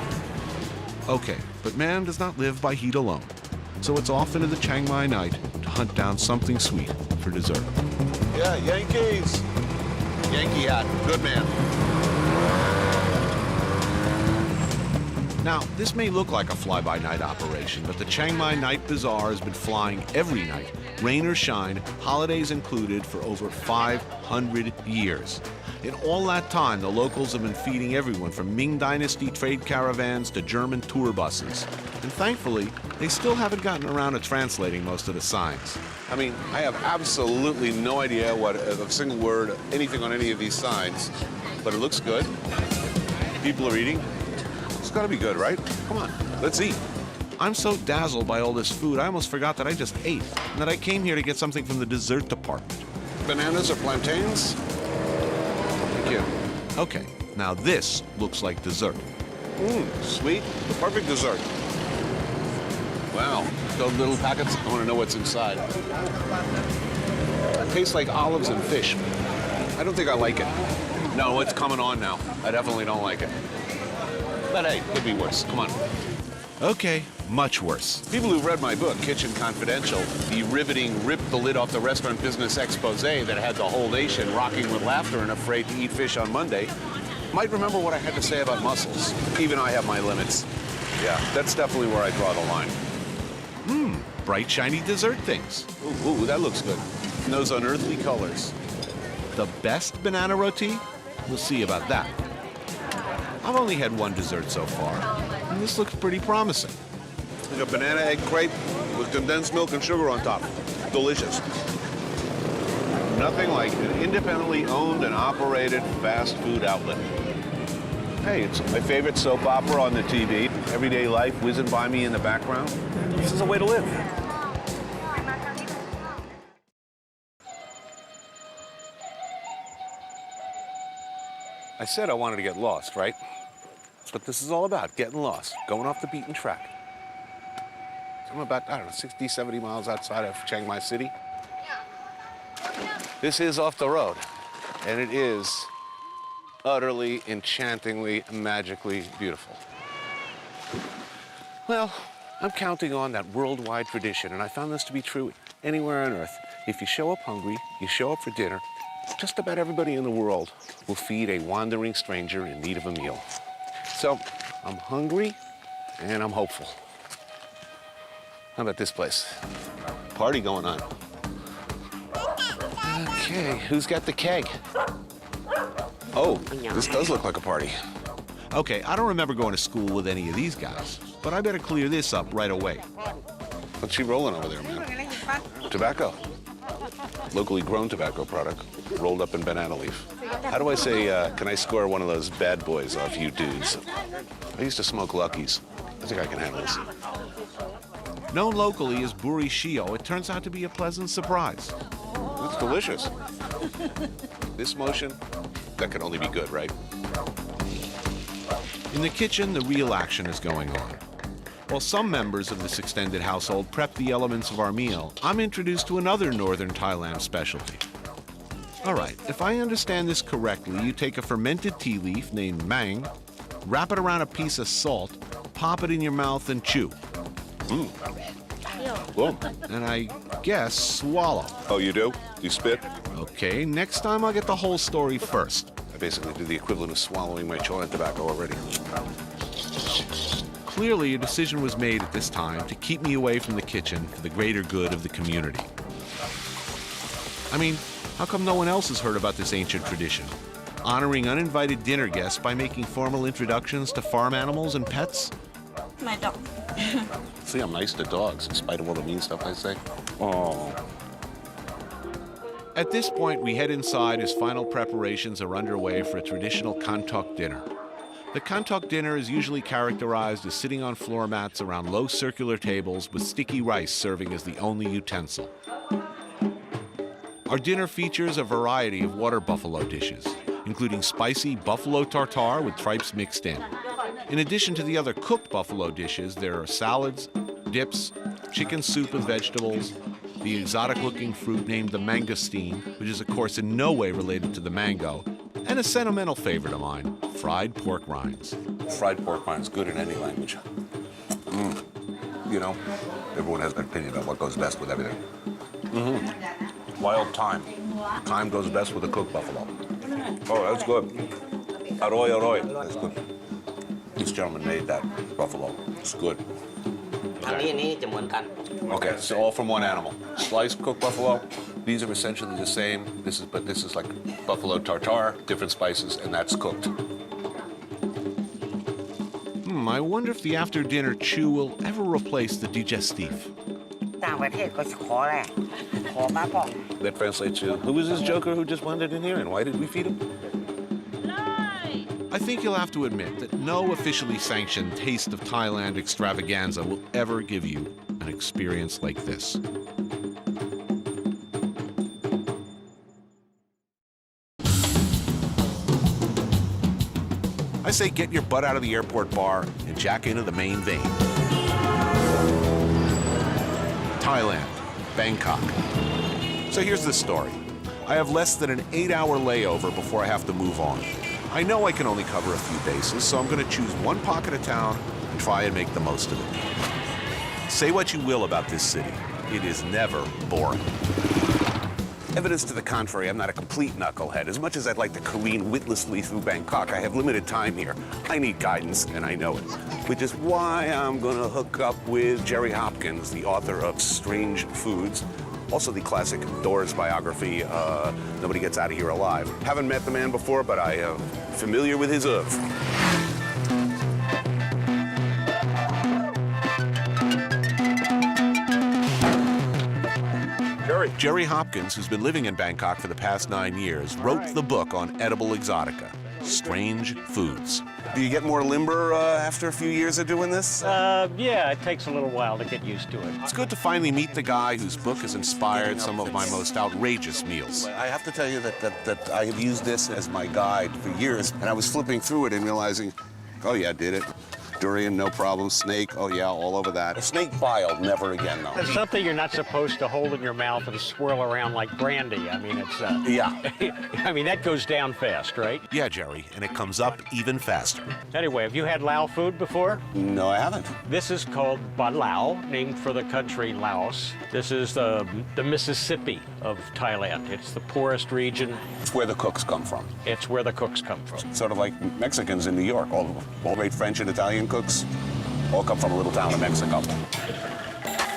Okay, but man does not live by heat alone. So it's off into the Chiang Mai night to hunt down something sweet for dessert. Yeah, Yankees. Yankee hat. Good man. Now, this may look like a fly-by-night operation, but the Chiang Mai Night Bazaar has been flying every night, rain or shine, holidays included, for over 500 years. In all that time, the locals have been feeding everyone from Ming Dynasty trade caravans to German tour buses. And thankfully, they still haven't gotten around to translating most of the signs. I mean, I have absolutely no idea what a single word, anything on any of these signs, but it looks good. People are eating. It's gotta be good, right? Come on, let's eat. I'm so dazzled by all this food, I almost forgot that I just ate, and that I came here to get something from the dessert department. Bananas or plantains? Thank you. Okay, now this looks like dessert. Sweet, the perfect dessert. Wow, those little packets, I wanna know what's inside. It tastes like olives and fish. I don't think I like it. No, it's coming on now. I definitely don't like it. But hey, could be worse. Come on. Okay, much worse. People who've read my book, Kitchen Confidential, the riveting rip the lid off the restaurant business expose that had the whole nation rocking with laughter and afraid to eat fish on Monday, might remember what I had to say about mussels. Even I have my limits. Yeah, that's definitely where I draw the line. Bright, shiny dessert things. Ooh, that looks good. And those unearthly colors. The best banana roti? We'll see about that. I've only had one dessert so far, and this looks pretty promising. Like a banana egg crepe with condensed milk and sugar on top. Delicious. Nothing like an independently owned and operated fast food outlet. Hey, it's my favorite soap opera on the TV. Everyday life whizzing by me in the background. This is a way to live. I said I wanted to get lost, right? That's what this is all about, getting lost, going off the beaten track. So I'm about, I don't know, 60, 70 miles outside of Chiang Mai City. This is off the road, and it is utterly, enchantingly, magically beautiful. Well, I'm counting on that worldwide tradition, and I found this to be true anywhere on Earth. If you show up hungry, you show up for dinner, just about everybody in the world will feed a wandering stranger in need of a meal. So, I'm hungry and I'm hopeful. How about this place? Party going on. Okay, who's got the keg? Oh, this does look like a party. Okay, I don't remember going to school with any of these guys, but I better clear this up right away. What's she rolling over there, man? Tobacco. Locally grown tobacco product, rolled up in banana leaf. How do I say, can I score one of those bad boys off you dudes? I used to smoke Luckies. I think I can handle this. Known locally as Buri Shio, it turns out to be a pleasant surprise. It's delicious. This motion, that can only be good, right? In the kitchen, the real action is going on. While some members of this extended household prep the elements of our meal, I'm introduced to another northern Thailand specialty. All right, if I understand this correctly, you take a fermented tea leaf named mang, wrap it around a piece of salt, pop it in your mouth, and chew. Boom. And I guess swallow. Oh, you do? You spit? Okay, next time I'll get the whole story first. I basically do the equivalent of swallowing my chewing tobacco already. Clearly, a decision was made at this time to keep me away from the kitchen for the greater good of the community. I mean, how come no one else has heard about this ancient tradition? Honoring uninvited dinner guests by making formal introductions to farm animals and pets? My dog. See, I'm nice to dogs, in spite of all the mean stuff I say. Oh. At this point, we head inside as final preparations are underway for a traditional Kantok dinner. The Kantok dinner is usually characterized as sitting on floor mats around low circular tables with sticky rice serving as the only utensil. Our dinner features a variety of water buffalo dishes, including spicy buffalo tartare with tripes mixed in. In addition to the other cooked buffalo dishes, there are salads, dips, chicken soup and vegetables, the exotic-looking fruit named the mangosteen, which is of course in no way related to the mango, and a sentimental favorite of mine, fried pork rinds. Fried pork rinds, good in any language. You know, everyone has an opinion about what goes best with everything. Wild thyme. Thyme goes best with a cooked buffalo. Oh, that's good. Aroy, aroy. That's good. This gentleman made that buffalo. It's good. Okay, so all from one animal. Sliced cooked buffalo. These are essentially the same. This is like buffalo tartare, different spices, and that's cooked. I wonder if the after-dinner chew will ever replace the digestif. That translates to, who is this joker who just wandered in here and why did we feed him? I think you'll have to admit that no officially sanctioned Taste of Thailand extravaganza will ever give you an experience like this. I say get your butt out of the airport bar and jack into the main vein. Thailand, Bangkok. So here's the story. I have less than an 8-hour layover before I have to move on. I know I can only cover a few bases, so I'm going to choose one pocket of town and try and make the most of it. Say what you will about this city, it is never boring. Evidence to the contrary, I'm not a complete knucklehead. As much as I'd like to careen witlessly through Bangkok, I have limited time here. I need guidance, and I know it. Which is why I'm gonna hook up with Jerry Hopkins, the author of Strange Foods, also the classic Doors biography, Nobody Gets Out of Here Alive. Haven't met the man before, but I am familiar with his oeuvre. Jerry Hopkins, who's been living in Bangkok for the past 9 years, wrote the book on edible exotica, Strange Foods. Do you get more limber after a few years of doing this? Yeah, it takes a little while to get used to it. It's good to finally meet the guy whose book has inspired some of my most outrageous meals. I have to tell you that I have used this as my guide for years, and I was flipping through it and realizing, oh yeah, did it. Durian, no problem. Snake, oh yeah, all over that. A snake bile, never again, though. It's something you're not supposed to hold in your mouth and swirl around like brandy. I mean, it's... Yeah. I mean, that goes down fast, right? Yeah, Jerry, and it comes up even faster. Anyway, have you had Lao food before? No, I haven't. This is called Ba Lao, named for the country Laos. This is the Mississippi of Thailand. It's the poorest region. It's where the cooks come from. It's where the cooks come from. Sort of like Mexicans in New York. All great French and Italian cooks all come from a little town in Mexico.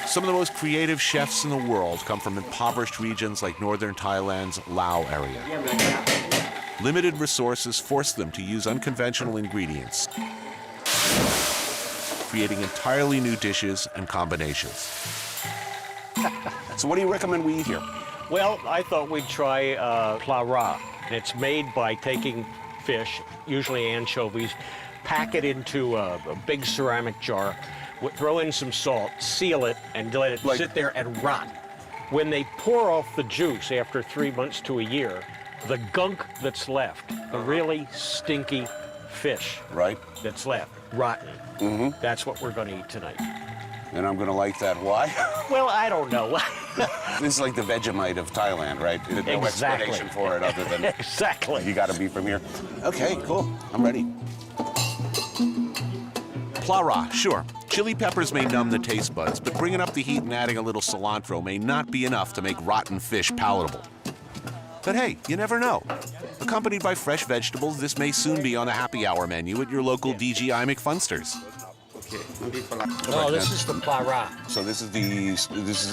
Some of the most creative chefs in the world come from impoverished regions like northern Thailand's Lao area. Limited resources force them to use unconventional ingredients, creating entirely new dishes and combinations. So what do you recommend we eat here? Well, I thought we'd try pla ra. It's made by taking fish, usually anchovies, pack it into a big ceramic jar, throw in some salt, seal it, and let it sit there and rot. When they pour off the juice after 3 months to a year, the gunk that's left, the really stinky fish that's left, rotten, that's what we're going to eat tonight. And I'm going to like that. Why? Well, I don't know. This is like the Vegemite of Thailand, right? There's no explanation for it other than exactly. You got to be from here. Okay, cool. I'm ready. Pla ra, sure. Chili peppers may numb the taste buds, but bringing up the heat and adding a little cilantro may not be enough to make rotten fish palatable. But hey, you never know. Accompanied by fresh vegetables, this may soon be on the happy hour menu at your local DGI McFunsters. Oh, this is the pla ra. So this is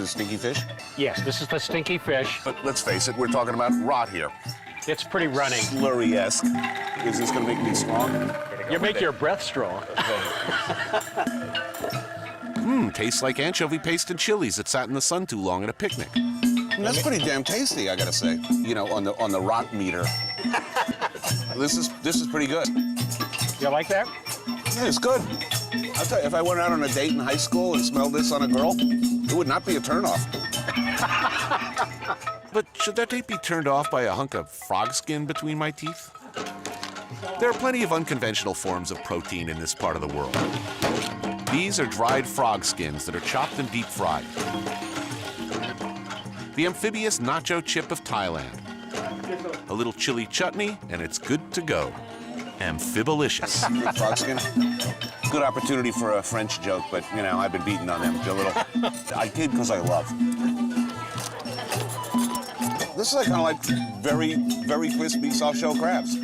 a stinky fish? Yes, this is the stinky fish. But let's face it, we're talking about rot here. It's pretty runny. Slurry-esque. Is this going to make me strong? You make your breath strong. Tastes like anchovy paste and chilies that sat in the sun too long at a picnic. That's pretty damn tasty, I gotta say. You know, on the rot meter. This is pretty good. You like that? Yeah, it's good. I'll tell you, if I went out on a date in high school and smelled this on a girl, it would not be a turnoff. But should that date be turned off by a hunk of frog skin between my teeth? There are plenty of unconventional forms of protein in this part of the world. These are dried frog skins that are chopped and deep fried. The amphibious nacho chip of Thailand. A little chili chutney, and it's good to go. Amphibilicious. Frog skin. Good opportunity for a French joke, but, you know, I've been beaten on them. A little. I did because I love. This is like kind of like very, very crispy soft-shell crabs.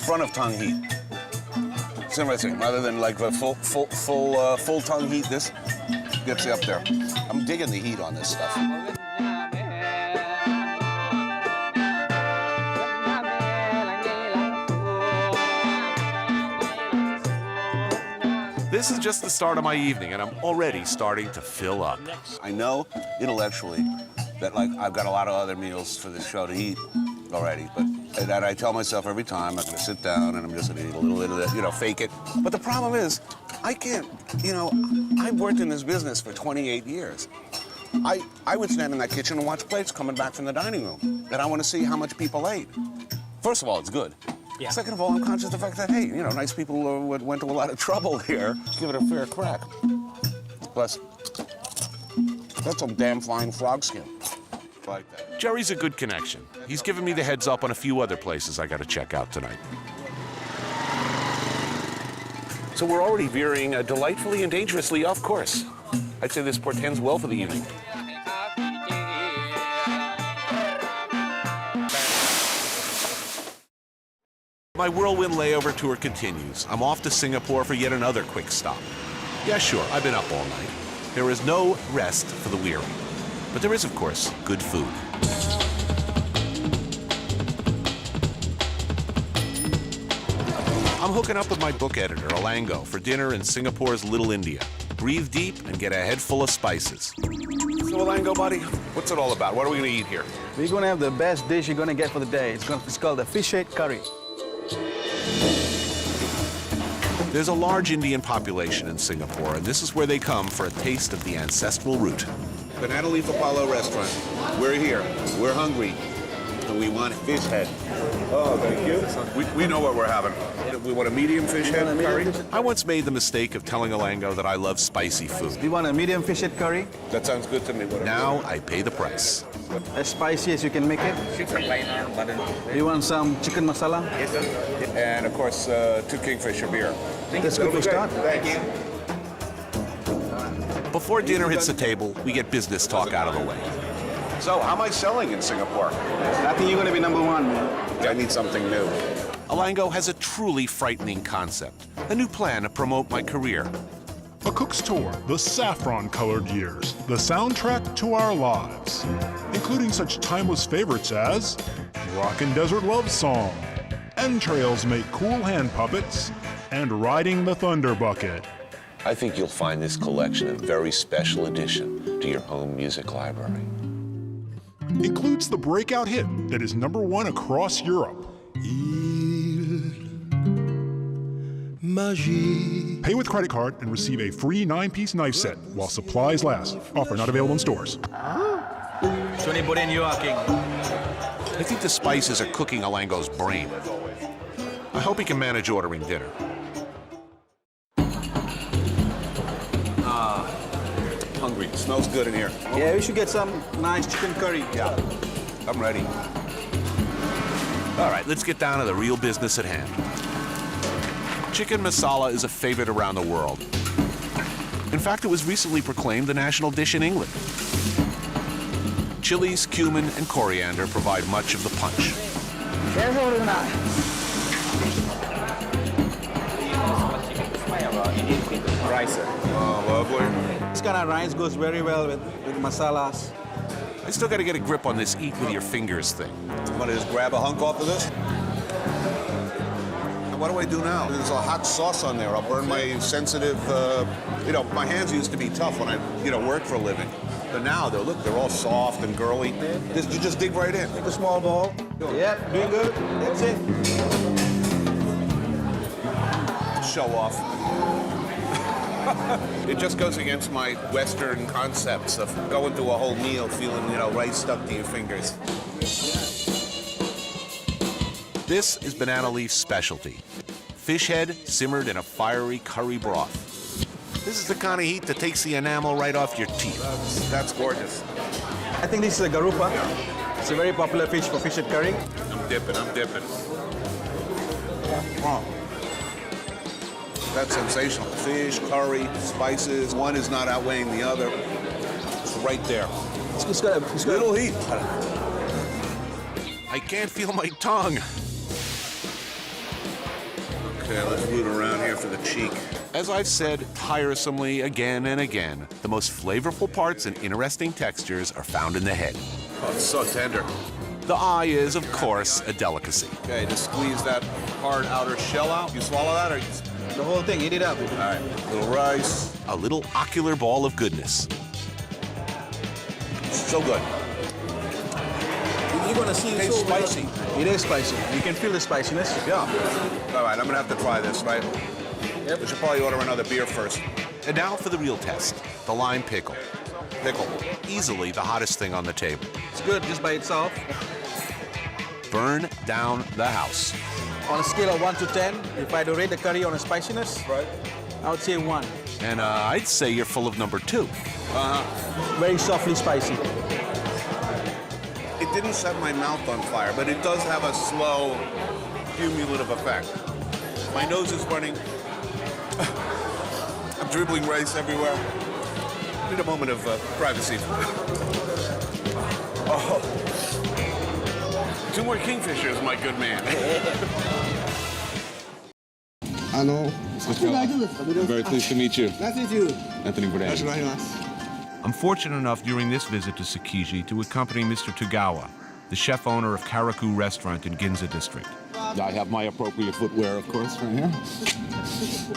front of tongue heat. See what I'm saying? Rather than like the full tongue heat, this gets you up there. I'm digging the heat on this stuff. This is just the start of my evening, and I'm already starting to fill up. I know intellectually that like I've got a lot of other meals for this show to eat already, but that I tell myself every time I'm gonna sit down and I'm just gonna eat a little bit of that, you know, fake it. But the problem is, I can't, you know, I've worked in this business for 28 years. I would stand in that kitchen and watch plates coming back from the dining room, and I want to see how much people ate. First of all, it's good. Yeah. Second of all, I'm conscious of the fact that, hey, you know, nice people went to a lot of trouble here. Give it a fair crack. Plus, that's some damn fine frog skin. Like that. Jerry's a good connection. He's given me the heads up on a few other places I gotta check out tonight. So we're already veering delightfully and dangerously off course. I'd say this portends well for the evening. My whirlwind layover tour continues. I'm off to Singapore for yet another quick stop. Yeah, sure, I've been up all night. There is no rest for the weary. But there is, of course, good food. I'm hooking up with my book editor, Alango, for dinner in Singapore's Little India. Breathe deep and get a head full of spices. So, Alango, buddy, what's it all about? What are we going to eat here? We're going to have the best dish you're going to get for the day. It's called the fish head curry. There's a large Indian population in Singapore, and this is where they come for a taste of the ancestral root. Banana Leaf Apollo restaurant. We're here. We're hungry. And we want fish head. Oh, thank you. We know what we're having. We want a medium fish head curry. I once made the mistake of telling Alango that I love spicy food. Do you want a medium fish head curry? That sounds good to me. Now I pay the price. As spicy as you can make it. Do you want some chicken masala? Yes, sir. And of course, 2 Kingfisher beer. That's good for start. Thank you. Before dinner hits the table, we get business talk out of the way. So, how am I selling in Singapore? I think you're going to be number 1, man. I need something new. Alango has a truly frightening concept, a new plan to promote my career. A Cook's Tour, the saffron-colored years, the soundtrack to our lives, including such timeless favorites as Rockin' Desert Love Song, Entrails Make Cool Hand Puppets, and Riding the Thunder Bucket. I think you'll find this collection a very special addition to your home music library. Includes the breakout hit that is number 1 across Europe. Pay with credit card and receive a free 9-piece knife set while supplies last. Offer not available in stores. Anthony Bourdain, you are king. I think the spices are cooking Alango's brain. I hope he can manage ordering dinner. Hungry. It smells good in here. Yeah, we should get some nice chicken curry. Yeah, I'm ready. All right, let's get down to the real business at hand. Chicken masala is a favorite around the world. In fact, it was recently proclaimed the national dish in England. Chilies, cumin, and coriander provide much of the punch. Rice. Oh, lovely. This kind of rice goes very well with masalas. I still got to get a grip on this eat with your fingers thing. I'm gonna just grab a hunk off of this. What do I do now? There's a hot sauce on there. I'll burn my sensitive, you know, my hands used to be tough when I, you know, worked for a living. But now, they're all soft and girly. You just dig right in. Take a small bowl. Yep, doing good. That's it. Show off. It just goes against my Western concepts of going through a whole meal feeling, you know, rice stuck to your fingers. This is Banana Leaf's specialty. Fish head simmered in a fiery curry broth. This is the kind of heat that takes the enamel right off your teeth. That's gorgeous. I think this is a garupa. It's a very popular fish for fish head curry. I'm dipping. Oh. That's sensational. Fish, curry, spices. One is not outweighing the other. It's right there. It's got a little heat. I can't feel my tongue. Okay, let's root around here for the cheek. As I've said tiresomely again and again, the most flavorful parts and interesting textures are found in the head. Oh, it's so tender. The eye is, of course, a delicacy. Okay, just squeeze that hard outer shell out. You swallow that, or you... The whole thing, eat it up. All right, little rice. A little ocular ball of goodness. So good. You're gonna see it Tastes so spicy. It is spicy. You can feel the spiciness. Yeah. All right, I'm gonna have to try this, right? Yep. We should probably order another beer first. And now for the real test, the lime pickle. Pickle. Easily the hottest thing on the table. It's good just by itself. Burn down the house. On a scale of 1 to 10, if I had to rate the curry on a spiciness, right, I would say 1. And I'd say you're full of number 2. Very softly spicy. It didn't set my mouth on fire, but it does have a slow, cumulative effect. My nose is running. I'm dribbling rice everywhere. I need a moment of privacy. Oh. 2 more kingfishers, my good man. Very pleased to meet you. Nice to meet you. Anthony Bourdain. I'm fortunate enough during this visit to Tsukiji to accompany Mr. Tagawa, the chef owner of Karaku restaurant in Ginza district. I have my appropriate footwear, of course, right here.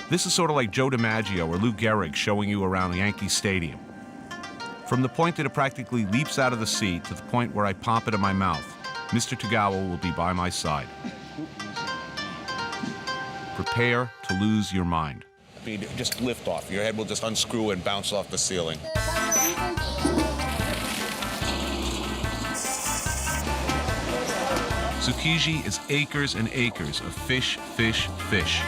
This is sort of like Joe DiMaggio or Lou Gehrig showing you around Yankee Stadium. From the point that it practically leaps out of the sea to the point where I pop it in my mouth, Mr. Tagawa will be by my side. Prepare to lose your mind. Just lift off. Your head will just unscrew and bounce off the ceiling. Tsukiji is acres and acres of fish, fish, fish.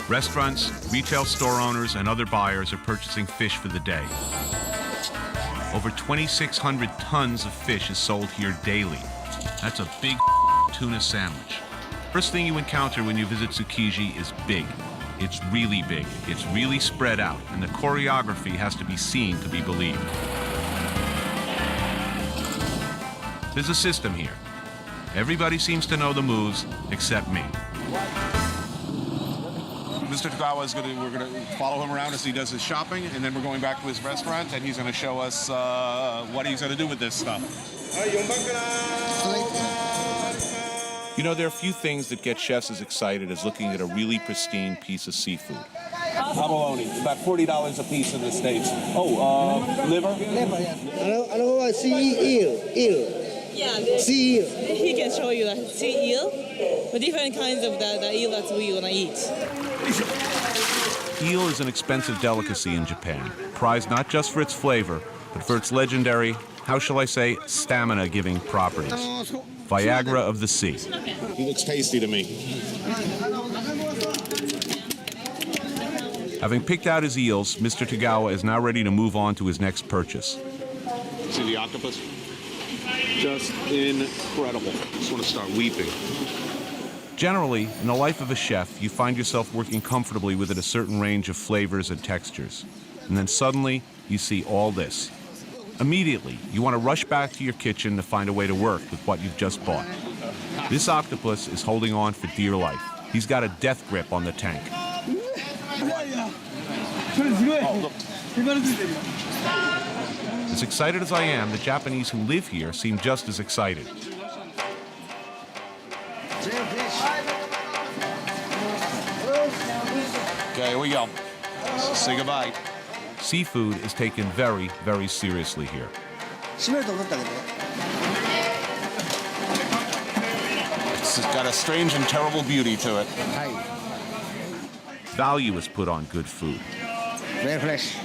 Restaurants, retail store owners, and other buyers are purchasing fish for the day. Over 2,600 tons of fish is sold here daily. That's a big tuna sandwich. First thing you encounter when you visit Tsukiji is big. It's really big, it's really spread out, and the choreography has to be seen to be believed. There's a system here. Everybody seems to know the moves except me. Mr. Tagawa is we're gonna follow him around as he does his shopping, and then we're going back to his restaurant, and he's gonna show us what he's gonna do with this stuff. You know, there are few things that get chefs as excited as looking at a really pristine piece of seafood. Abalone, about $40 a piece in the States. Oh, liver? Liver, yes. I know what sea eel. Yeah, sea eel. He can show you the sea eel, the different kinds of the eel that we wanna eat. Eel is an expensive delicacy in Japan, prized not just for its flavor, but for its legendary, how shall I say, stamina-giving properties. Viagra of the sea. He looks tasty to me. Having picked out his eels, Mr. Tagawa is now ready to move on to his next purchase. See the octopus? Just incredible. Just want to start weeping. Generally, in the life of a chef, you find yourself working comfortably within a certain range of flavors and textures. And then suddenly, you see all this. Immediately, you want to rush back to your kitchen to find a way to work with what you've just bought. This octopus is holding on for dear life. He's got a death grip on the tank. As excited as I am, the Japanese who live here seem just as excited. Okay, here we go. Say goodbye. Seafood is taken very, very seriously here. It's got a strange and terrible beauty to it. Value is put on good food. Very fresh.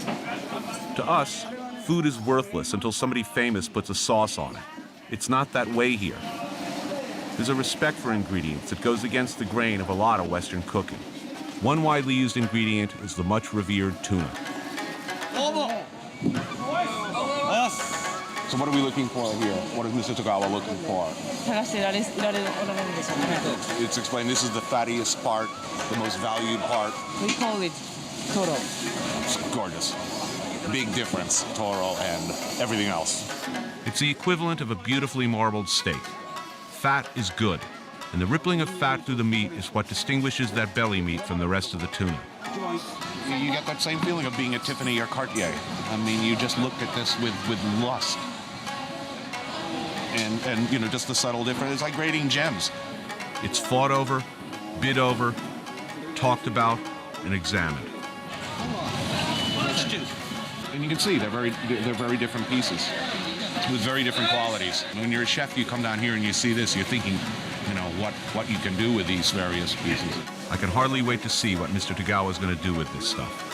To us, food is worthless until somebody famous puts a sauce on it. It's not that way here. There's a respect for ingredients that goes against the grain of a lot of Western cooking. One widely used ingredient is the much revered tuna. So what are we looking for here? What is Mr. Tagawa looking for? It's explained this is the fattiest part, the most valued part. We call it toro. It's gorgeous. Big difference, toro and everything else. It's the equivalent of a beautifully marbled steak. Fat is good. And the rippling of fat through the meat is what distinguishes that belly meat from the rest of the tuna. You get that same feeling of being at Tiffany or Cartier. I mean, you just look at this with lust. And you know, just the subtle difference. It's like grading gems. It's fought over, bid over, talked about, and examined. And you can see they're very different pieces with very different qualities. When you're a chef, you come down here and you see this, you're thinking, you know, what you can do with these various pieces. I can hardly wait to see what Mr. Tagawa is going to do with this stuff.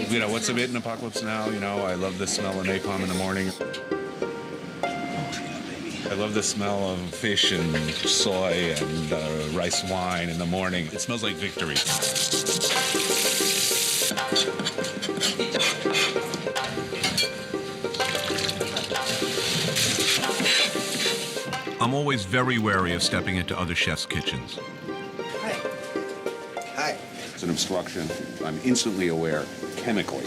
You know, what's a bit in Apocalypse Now? You know, I love the smell of napalm in the morning. I love the smell of fish and soy and rice wine in the morning. It smells like victory. I'm always very wary of stepping into other chefs' kitchens. Hi. It's an obstruction. I'm instantly aware, chemically,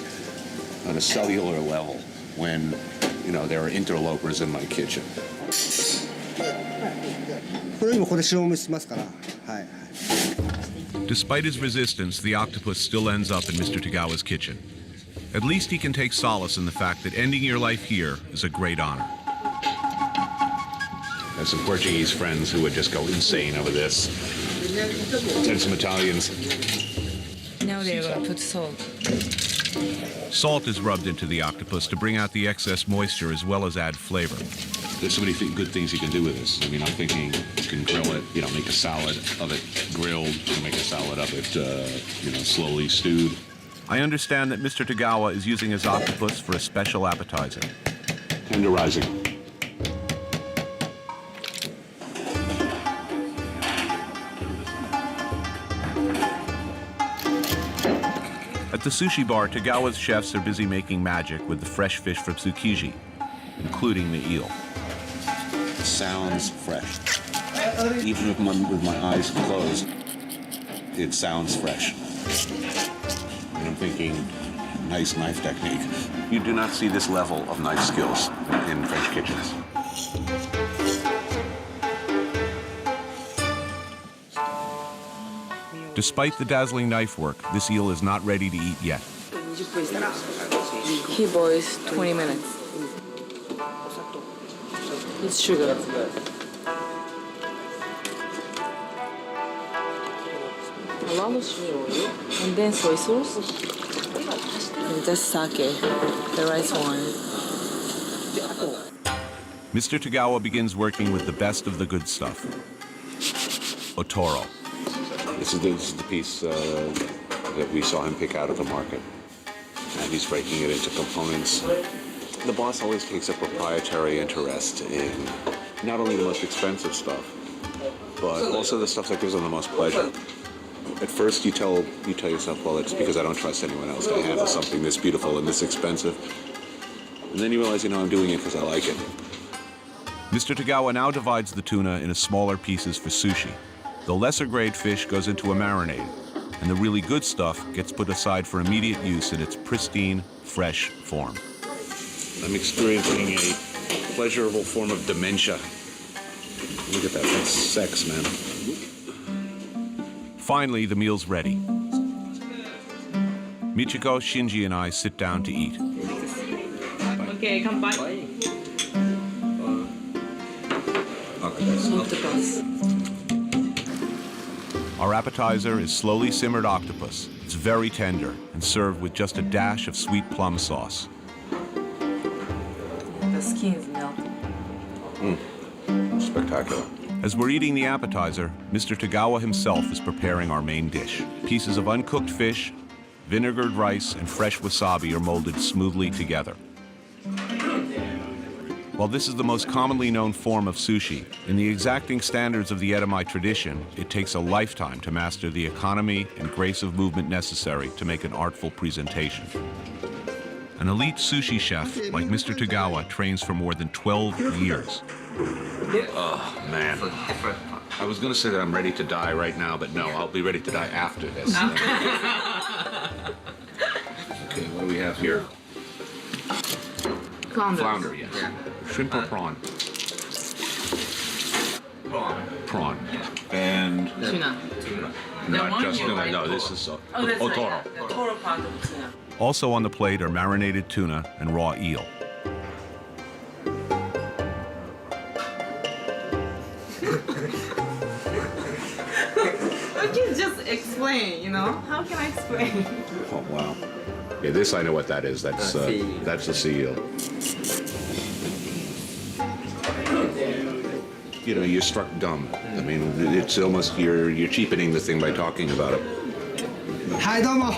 on a cellular level, when, you know, there are interlopers in my kitchen. Despite his resistance, the octopus still ends up in Mr. Tagawa's kitchen. At least he can take solace in the fact that ending your life here is a great honor. I have some Portuguese friends who would just go insane over this. And some Italians. Now they're going to put salt. Salt is rubbed into the octopus to bring out the excess moisture as well as add flavor. There's so many good things you can do with this. I mean, I'm thinking you can grill it, you know, make a salad of it grilled, you can make a salad of it, you know, slowly stewed. I understand that Mr. Tagawa is using his octopus for a special appetizer. Tenderizing. At the sushi bar, Tagawa's chefs are busy making magic with the fresh fish from Tsukiji, including the eel. It sounds fresh. Even with my eyes closed, it sounds fresh. And I'm thinking, nice knife technique. You do not see this level of knife skills in French kitchens. Despite the dazzling knife work, this eel is not ready to eat yet. He boils 20 minutes. It's sugar. A lot of sugar. And then soy sauce. And just sake, the rice wine. Mr. Tagawa begins working with the best of the good stuff. Otoro. This is the piece that we saw him pick out of the market. And he's breaking it into components. The boss always takes a proprietary interest in not only the most expensive stuff, but also the stuff that gives him the most pleasure. At first you tell yourself, well, it's because I don't trust anyone else to handle something this beautiful and this expensive. And then you realize, you know, I'm doing it because I like it. Mr. Tagawa now divides the tuna into smaller pieces for sushi. The lesser grade fish goes into a marinade, and the really good stuff gets put aside for immediate use in its pristine, fresh form. I'm experiencing a pleasurable form of dementia. Look at that, that's sex, man. Finally, the meal's ready. Michiko, Shinji, and I sit down to eat. Okay, come back. Octopus. Our appetizer is slowly simmered octopus. It's very tender and served with just a dash of sweet plum sauce. The skin is melting. Spectacular. As we're eating the appetizer, Mr. Tagawa himself is preparing our main dish. Pieces of uncooked fish, vinegared rice, and fresh wasabi are molded smoothly together. While this is the most commonly known form of sushi, in the exacting standards of the Atami tradition, it takes a lifetime to master the economy and grace of movement necessary to make an artful presentation. An elite sushi chef like Mr. Tagawa trains for more than 12 years. Oh, man. I was going to say that I'm ready to die right now, but no, I'll be ready to die after this. do we have here? Flounder. Flounder, yes. Shrimp or prawn? Prawn. And Tuna. not just tuna. No, this is otoro. The Toro part of tuna. Also on the plate are marinated tuna and raw eel. I can just explain, you know? How can I explain? Oh wow. Okay, this I know what that is. That's the sea eel. You know, you're struck dumb. I mean, it's almost you're cheapening the thing by talking about it. Hi, domo.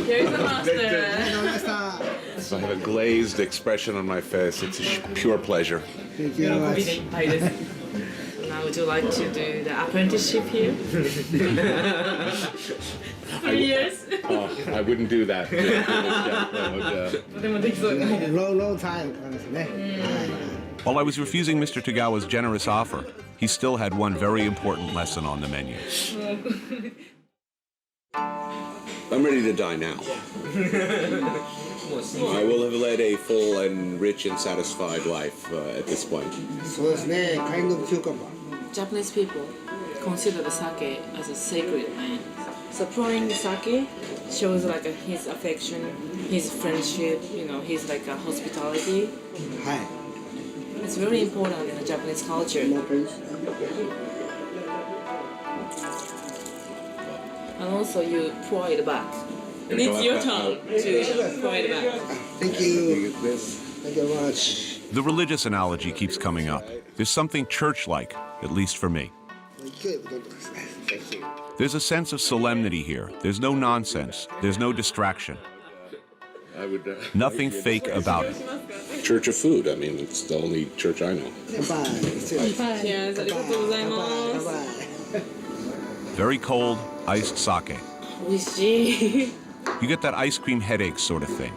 Here's the master. So I have a glazed expression on my face. It's a pure pleasure. Thank you very much. Now, would you like to do the apprenticeship here? 3 years. Oh, I wouldn't do that. Long time. While I was refusing Mr. Tagawa's generous offer, he still had one very important lesson on the menu. I'm ready to die now. I will have led a full and rich and satisfied life at this point. Kind of cucumber. Japanese people consider the sake as a sacred man. So pouring the sake shows like his affection, his friendship, you know, his like a hospitality. Hi. It's very important in the Japanese culture. And also you pour it back. It's your turn to pour it back. Thank you. Thank you very much. The religious analogy keeps coming up. There's something church-like, at least for me. Thank you. There's a sense of solemnity here. There's no nonsense. There's no distraction. Nothing fake about it. Church of food. I mean, it's the only church I know. Yes, arigatou gozaimasu. Very cold, iced sake. Oishii. You get that ice cream headache sort of thing.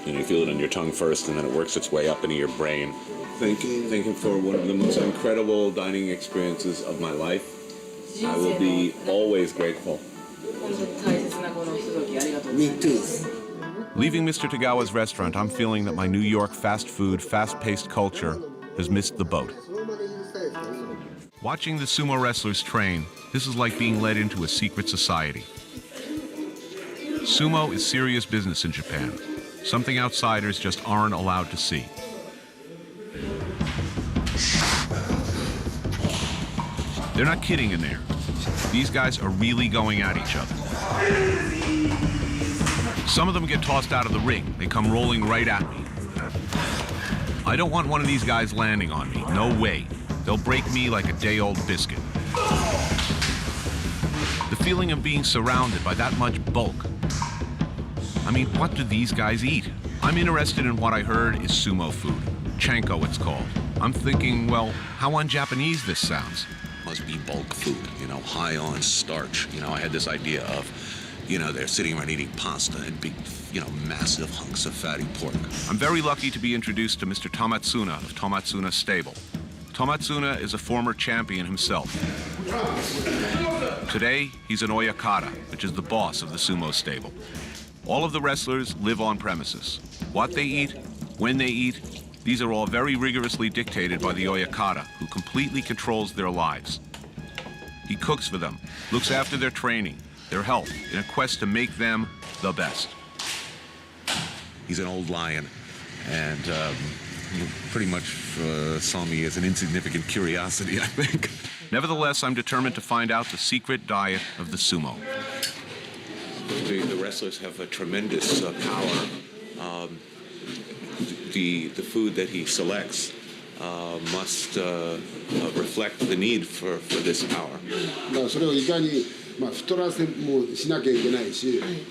And you feel it on your tongue first, and then it works its way up into your brain. Thinking for one of the most incredible dining experiences of my life. I will be always grateful. Me too. Leaving Mr. Tagawa's restaurant, I'm feeling that my New York fast food, fast-paced culture has missed the boat. Watching the sumo wrestlers train, this is like being led into a secret society. Sumo is serious business in Japan, something outsiders just aren't allowed to see. They're not kidding in there. These guys are really going at each other. Some of them get tossed out of the ring. They come rolling right at me. I don't want one of these guys landing on me. No way. They'll break me like a day-old biscuit. The feeling of being surrounded by that much bulk. I mean, what do these guys eat? I'm interested in what I heard is sumo food. Chanko, it's called. I'm thinking, well, how un-Japanese this sounds. Must be bulk food, you know, high on starch. You know, I had this idea of, you know, they're sitting around eating pasta and big, you know, massive hunks of fatty pork. I'm very lucky to be introduced to Mr. Tomatsuna of Tomatsuna Stable. Tomatsuna is a former champion himself. Today, he's an Oyakata, which is the boss of the sumo stable. All of the wrestlers live on premises. What they eat, when they eat, these are all very rigorously dictated by the Oyakata, who completely controls their lives. He cooks for them, looks after their training, their health, in a quest to make them the best. He's an old lion, and pretty much saw me as an insignificant curiosity, I think. Nevertheless, I'm determined to find out the secret diet of the sumo. The wrestlers have a tremendous power. The food that he selects must reflect the need for this power.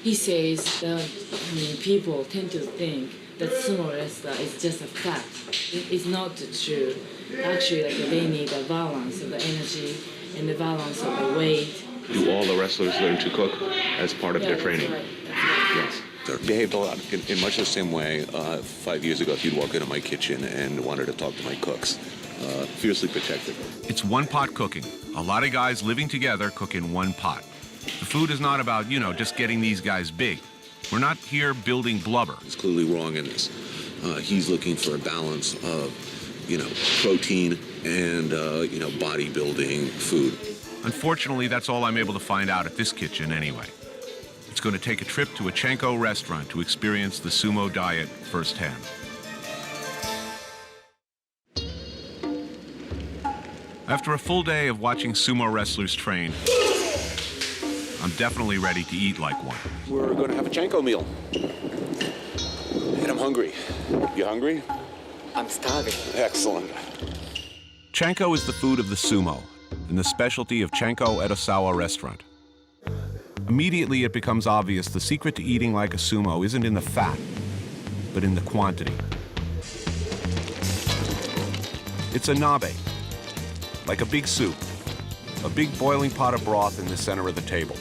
He says that people tend to think that sumo wrestler is just a fat. It's not true. Actually, like they need a balance of the energy and the balance of the weight. Do all the wrestlers learn to cook as part of their training? That's right. Yes. They're behaved a lot in much the same way 5 years ago if you'd walk into my kitchen and wanted to talk to my cooks. Fiercely protected. It's one-pot cooking. A lot of guys living together cook in one pot. The food is not about, you know, just getting these guys big. We're not here building blubber. It's clearly wrong in this. He's looking for a balance of, protein and, bodybuilding food. Unfortunately, that's all I'm able to find out at this kitchen anyway. It's going to take a trip to a Chanko restaurant to experience the sumo diet firsthand. After a full day of watching sumo wrestlers train, I'm definitely ready to eat like one. We're going to have a Chanko meal. And I'm hungry. You hungry? I'm starving. Excellent. Chanko is the food of the sumo and the specialty of Chanko Edosawa restaurant. Immediately it becomes obvious the secret to eating like a sumo isn't in the fat, but in the quantity. It's a nabe, like a big soup, a big boiling pot of broth in the center of the table.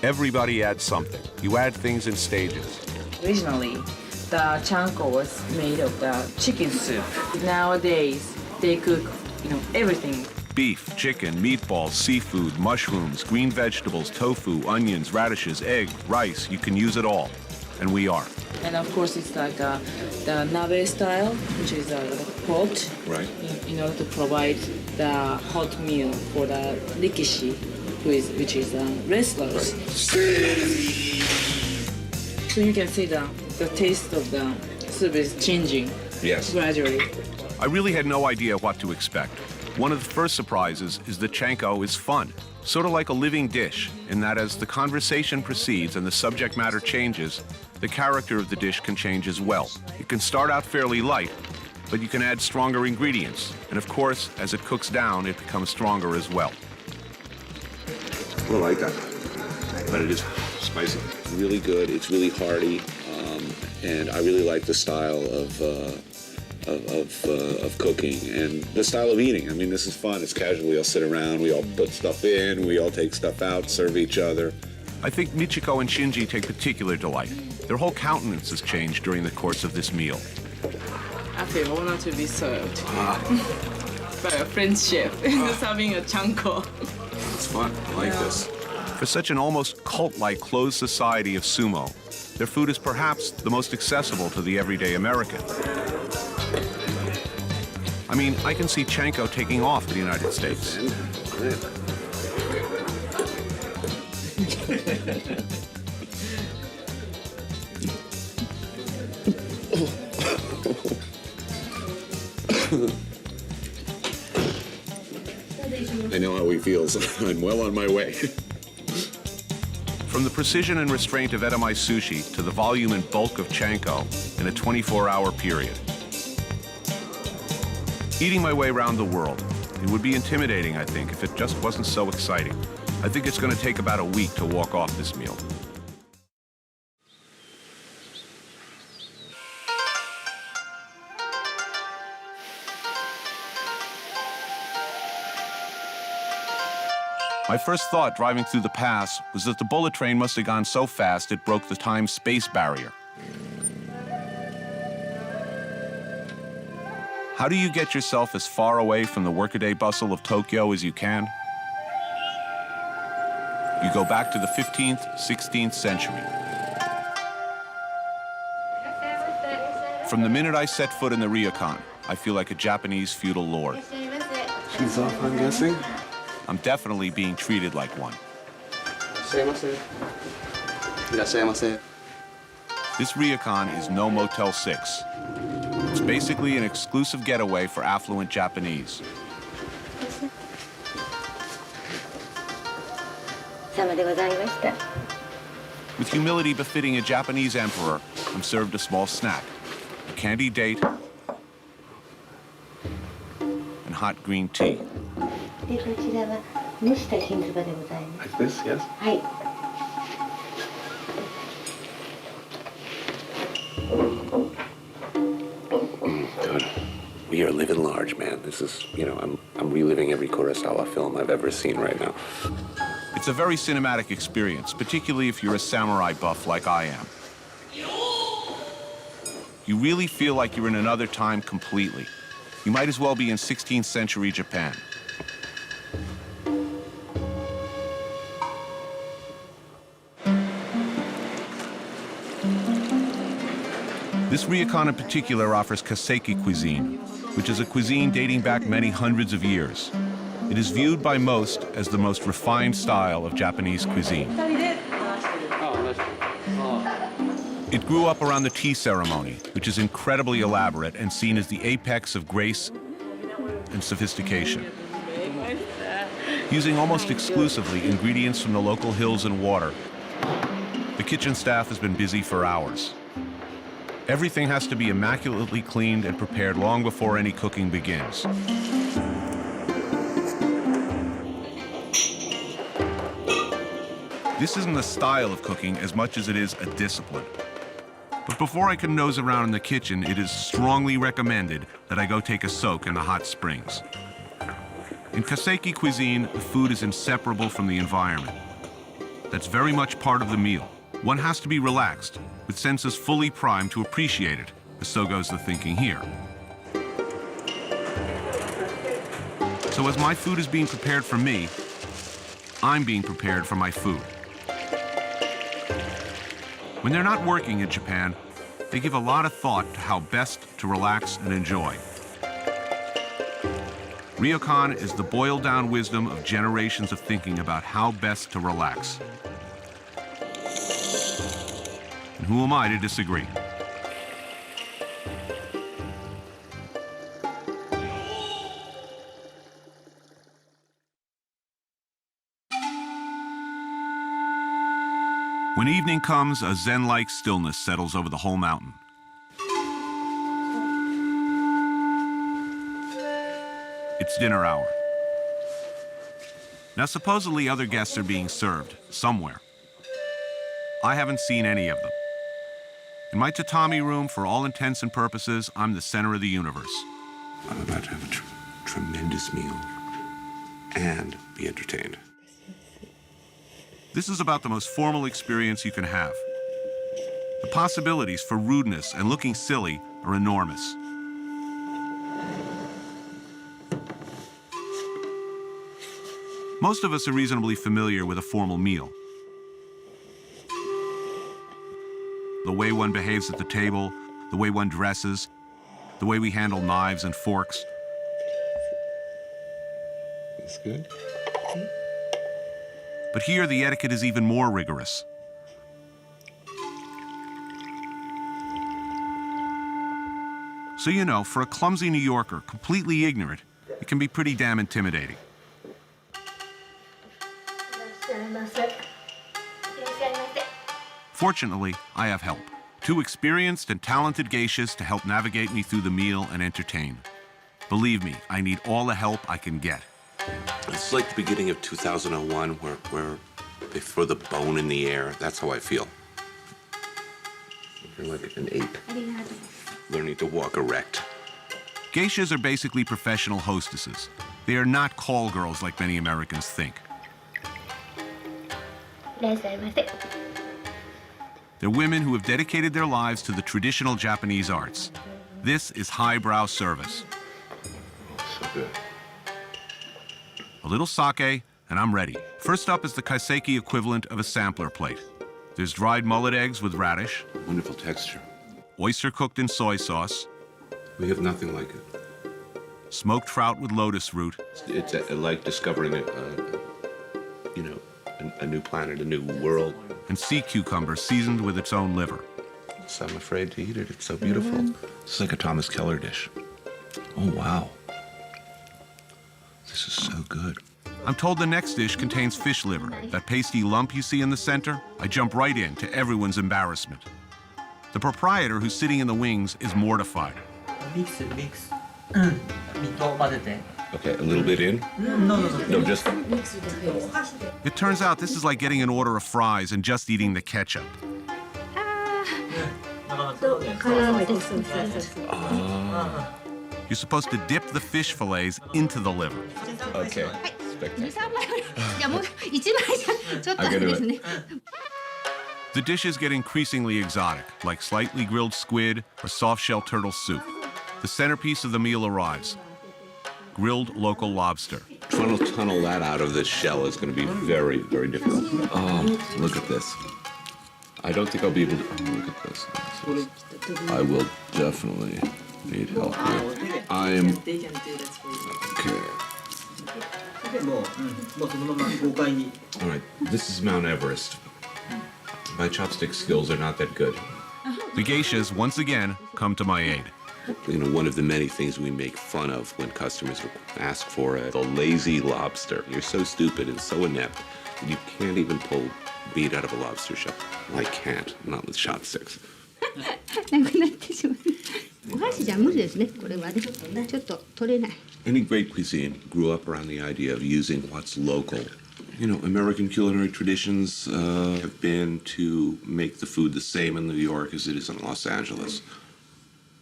Everybody adds something. You add things in stages. Originally, the chanko was made of the chicken soup. Nowadays, they cook, everything. Beef, chicken, meatballs, seafood, mushrooms, green vegetables, tofu, onions, radishes, egg, rice. You can use it all. And we are. And of course, it's like the nabe style, which is pot. Right. In order to provide the hot meal for the rikishi, which is wrestlers. So you can see the taste of the soup is changing. Yes. Gradually. I really had no idea what to expect. One of the first surprises is that Chanko is fun, sort of like a living dish, in that as the conversation proceeds and the subject matter changes, the character of the dish can change as well. It can start out fairly light, but you can add stronger ingredients. And of course, as it cooks down, it becomes stronger as well. I like that. But it is spicy. It's really good. It's really hearty. And I really like the style of cooking and the style of eating. I mean, this is fun. It's casual. We all sit around. We all put stuff in. We all take stuff out, serve each other. I think Michiko and Shinji take particular delight. Their whole countenance has changed during the course of this meal. I feel honored to be served by a French chef serving a chanko. It's fun. I like this. For such an almost cult-like closed society of sumo, their food is perhaps the most accessible to the everyday American. I mean, I can see Chanko taking off in the United States. I know how he feels. I'm well on my way. From the precision and restraint of Atami sushi to the volume and bulk of Chanko in a 24-hour period. Eating my way around the world, it would be intimidating, I think, if it just wasn't so exciting. I think it's going to take about a week to walk off this meal. My first thought driving through the pass was that the bullet train must have gone so fast it broke the time-space barrier. How do you get yourself as far away from the workaday bustle of Tokyo as you can? You go back to the 15th, 16th century. From the minute I set foot in the ryokan, I feel like a Japanese feudal lord. She's off, I'm guessing? I'm definitely being treated like one. This ryokan is no Motel 6. It's basically an exclusive getaway for affluent Japanese. With humility befitting a Japanese emperor, I'm served a small snack, a candy date, and hot green tea. Like this, yes? Good. We are living large, man. This is, I'm reliving every Kurosawa film I've ever seen right now. It's a very cinematic experience, particularly if you're a samurai buff like I am. You really feel like you're in another time completely. You might as well be in 16th century Japan. This ryokan in particular offers Kaiseki cuisine, which is a cuisine dating back many hundreds of years. It is viewed by most as the most refined style of Japanese cuisine. It grew up around the tea ceremony, which is incredibly elaborate and seen as the apex of grace and sophistication. Using almost exclusively ingredients from the local hills and water, the kitchen staff has been busy for hours. Everything has to be immaculately cleaned and prepared long before any cooking begins. This isn't a style of cooking as much as it is a discipline. But before I can nose around in the kitchen, it is strongly recommended that I go take a soak in the hot springs. In Kaiseki cuisine, the food is inseparable from the environment. That's very much part of the meal. One has to be relaxed, with senses fully primed to appreciate it, as so goes the thinking here. So as my food is being prepared for me, I'm being prepared for my food. When they're not working in Japan, they give a lot of thought to how best to relax and enjoy. Ryokan is the boiled-down wisdom of generations of thinking about how best to relax. And who am I to disagree? When evening comes, a zen-like stillness settles over the whole mountain. It's dinner hour. Now, supposedly other guests are being served somewhere. I haven't seen any of them. In my tatami room, for all intents and purposes, I'm the center of the universe. I'm about to have a tremendous meal and be entertained. This is about the most formal experience you can have. The possibilities for rudeness and looking silly are enormous. Most of us are reasonably familiar with a formal meal. The way one behaves at the table, the way one dresses, the way we handle knives and forks. That's good. But here, the etiquette is even more rigorous. So, you know, for a clumsy New Yorker, completely ignorant, it can be pretty damn intimidating. Fortunately, I have help. 2 experienced and talented geishas to help navigate me through the meal and entertain. Believe me, I need all the help I can get. It's like the beginning of 2001 where they throw the bone in the air. That's how I feel. You're like an ape, learning to walk erect. Geishas are basically professional hostesses. They are not call girls like many Americans think. They're women who have dedicated their lives to the traditional Japanese arts. This is highbrow service. So good. A little sake, and I'm ready. First up is the Kaiseki equivalent of a sampler plate. There's dried mullet eggs with radish. Wonderful texture. Oyster cooked in soy sauce. We have nothing like it. Smoked trout with lotus root. It's like discovering a new planet, a new world. And sea cucumber seasoned with its own liver. So I'm afraid to eat it. It's so beautiful. It's like a Thomas Keller dish. Oh, wow. This is so good. I'm told the next dish contains fish liver. That pasty lump you see in the center, I jump right in to everyone's embarrassment. The proprietor, who's sitting in the wings, is mortified. Mix. Okay, a little bit in? No, just... It turns out this is like getting an order of fries and just eating the ketchup. You're supposed to dip the fish fillets into the liver. Okay. The dishes get increasingly exotic, like slightly grilled squid or soft-shell turtle soup. The centerpiece of the meal arrives. Grilled local lobster. Trying to tunnel that out of this shell is going to be very, very difficult. Oh, look at this. I don't think I'll be able to. Oh, look at this. I will definitely need help here. I am. They can do that for you. Okay. All right, this is Mount Everest. My chopstick skills are not that good. The geishas, once again, come to my aid. You know, one of the many things we make fun of when customers ask for the lazy lobster. You're so stupid and so inept that you can't even pull meat out of a lobster shell. I can't, not with chopsticks. なくなってしまう。お箸じゃ無理ですね。これはね、ちょっと取れない。 Any great cuisine grew up around the idea of using what's local. You know, American culinary traditions have been to make the food the same in New York as it is in Los Angeles.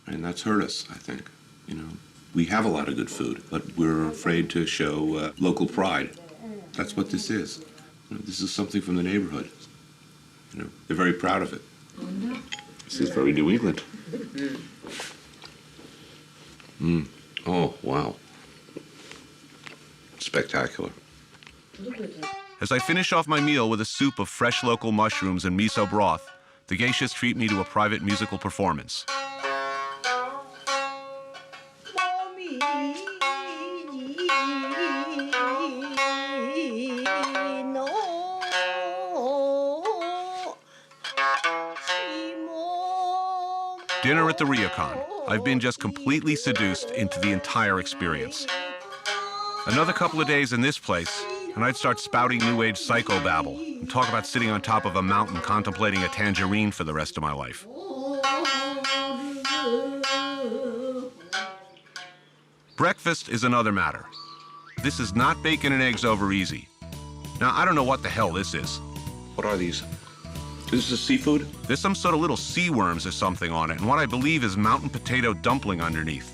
And that's hurt us, I think. You know, we have a lot of good food, but we're afraid to show local pride. That's what this is. You know, this is something from the neighborhood. You know, they're very proud of it. This is very New England. Oh, wow. Spectacular. As I finish off my meal with a soup of fresh local mushrooms and miso broth, the geishas treat me to a private musical performance. Dinner at the Ryokan. I've been just completely seduced into the entire experience. Another couple of days in this place, and I'd start spouting New Age psychobabble and talk about sitting on top of a mountain contemplating a tangerine for the rest of my life. Breakfast is another matter. This is not bacon and eggs over easy. Now, I don't know what the hell this is. What are these? Is this seafood? There's some sort of little sea worms or something on it, and what I believe is mountain potato dumpling underneath.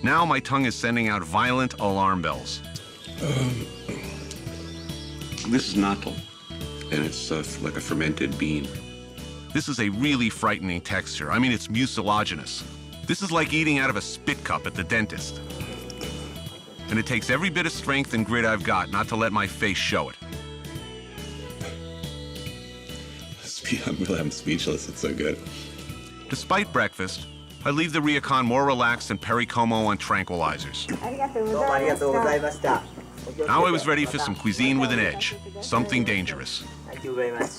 Now my tongue is sending out violent alarm bells. This is natto, and it's like a fermented bean. This is a really frightening texture. I mean, it's mucilaginous. This is like eating out of a spit cup at the dentist. And it takes every bit of strength and grit I've got not to let my face show it. I'm speechless. It's so good. Despite breakfast, I leave the Ryokan more relaxed than Perry Como on tranquilizers. Now I was ready for some cuisine with an edge, something dangerous. Thank you very much.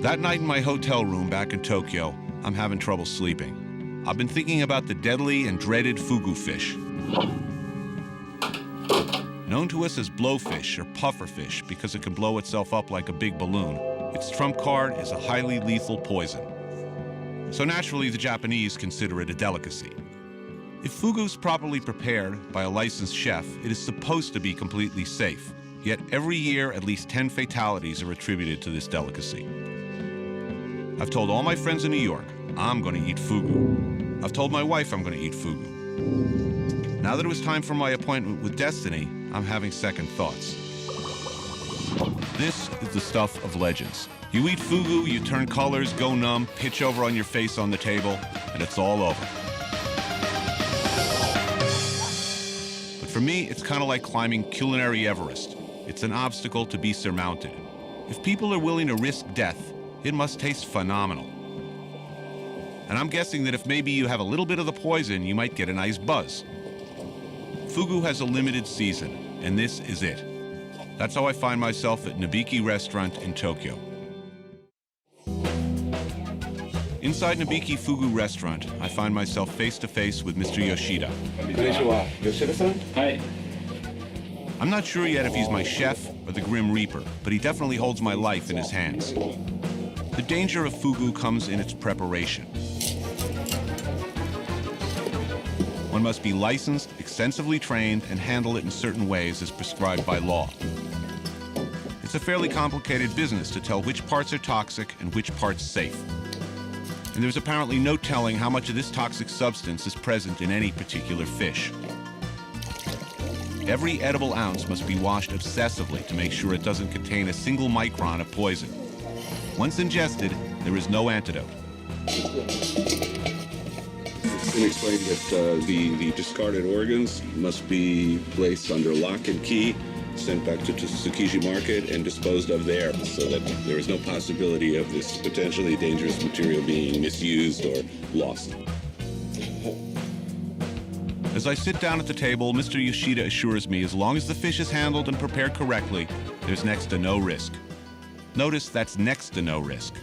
That night in my hotel room back in Tokyo, I'm having trouble sleeping. I've been thinking about the deadly and dreaded fugu fish. Known to us as blowfish or pufferfish because it can blow itself up like a big balloon, its trump card is a highly lethal poison. So naturally, the Japanese consider it a delicacy. If fugu's properly prepared by a licensed chef, it is supposed to be completely safe. Yet every year, at least 10 fatalities are attributed to this delicacy. I've told all my friends in New York, I'm going to eat fugu. I've told my wife I'm going to eat fugu. Now that it was time for my appointment with Destiny, I'm having second thoughts. This is the stuff of legends. You eat fugu, you turn colors, go numb, pitch over on your face on the table, and it's all over. But for me, it's kind of like climbing culinary Everest. It's an obstacle to be surmounted. If people are willing to risk death, it must taste phenomenal. And I'm guessing that if maybe you have a little bit of the poison, you might get a nice buzz. Fugu has a limited season, and this is it. That's how I find myself at Nabiki Restaurant in Tokyo. Inside Nabiki Fugu Restaurant, I find myself face to face with Mr. Yoshida. Hi. I'm not sure yet if he's my chef or the Grim Reaper, but he definitely holds my life in his hands. The danger of fugu comes in its preparation. One must be licensed, extensively trained, and handle it in certain ways as prescribed by law. It's a fairly complicated business to tell which parts are toxic and which parts safe. And there's apparently no telling how much of this toxic substance is present in any particular fish. Every edible ounce must be washed obsessively to make sure it doesn't contain a single micron of poison. Once ingested, there is no antidote. And explain that the discarded organs must be placed under lock and key sent back to Tsukiji Market and disposed of there so that there is no possibility of this potentially dangerous material being misused or lost. As I sit down at the table, Mr. Yoshida assures me as long as the fish is handled and prepared correctly, there's next to no risk. Notice that's next to no risk.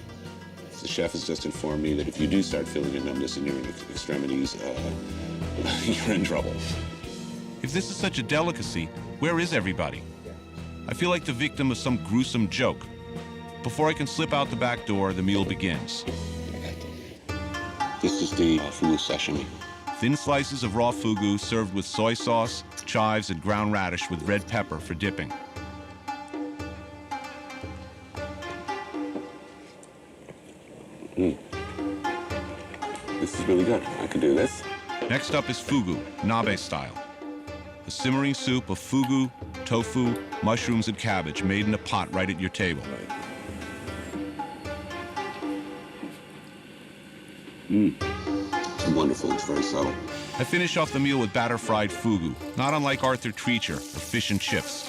The chef has just informed me that if you do start feeling a numbness in your extremities, you're in trouble. If this is such a delicacy, where is everybody? I feel like the victim of some gruesome joke. Before I can slip out the back door, the meal begins. This is the fugu sashimi. Thin slices of raw fugu served with soy sauce, chives, and ground radish with red pepper for dipping. This is really good. I could do this. Next up is fugu, nabe style. A simmering soup of fugu, tofu, mushrooms, and cabbage made in a pot right at your table. It's wonderful. It's very subtle. I finish off the meal with batter-fried fugu, not unlike Arthur Treacher, or fish and chips.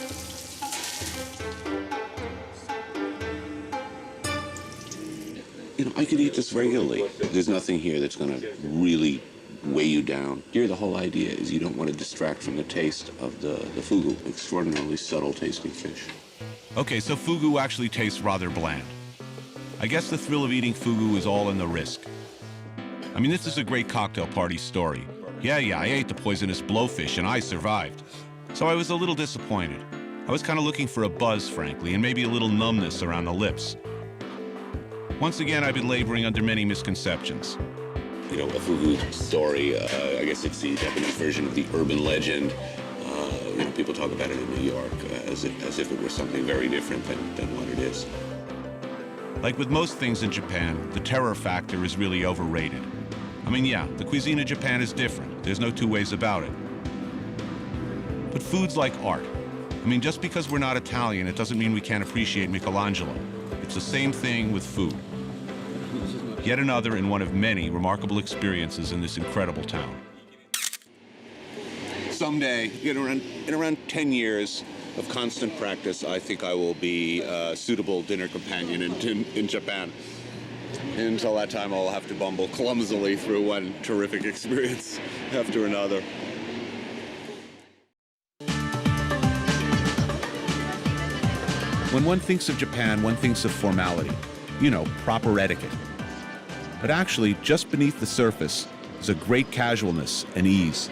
You know, I could eat this regularly. There's nothing here that's going to really weigh you down. Here, the whole idea is you don't want to distract from the taste of the fugu, extraordinarily subtle tasting fish. Okay, so fugu actually tastes rather bland. I guess the thrill of eating fugu is all in the risk. I mean, this is a great cocktail party story. Yeah, I ate the poisonous blowfish and I survived. So I was a little disappointed. I was kind of looking for a buzz, frankly, and maybe a little numbness around the lips. Once again, I've been laboring under many misconceptions. You know, a fugu story, I guess it's the Japanese version of the urban legend. You know, people talk about it in New York as if it were something very different than what it is. Like with most things in Japan, the terror factor is really overrated. I mean, yeah, the cuisine of Japan is different. There's no two ways about it. But food's like art. I mean, just because we're not Italian, it doesn't mean we can't appreciate Michelangelo. It's the same thing with food. Yet another in one of many remarkable experiences in this incredible town. Someday, in around 10 years of constant practice, I think I will be a suitable dinner companion in Japan. Until that time, I'll have to bumble clumsily through one terrific experience after another. When one thinks of Japan, one thinks of formality. You know, proper etiquette. But actually, just beneath the surface is a great casualness and ease.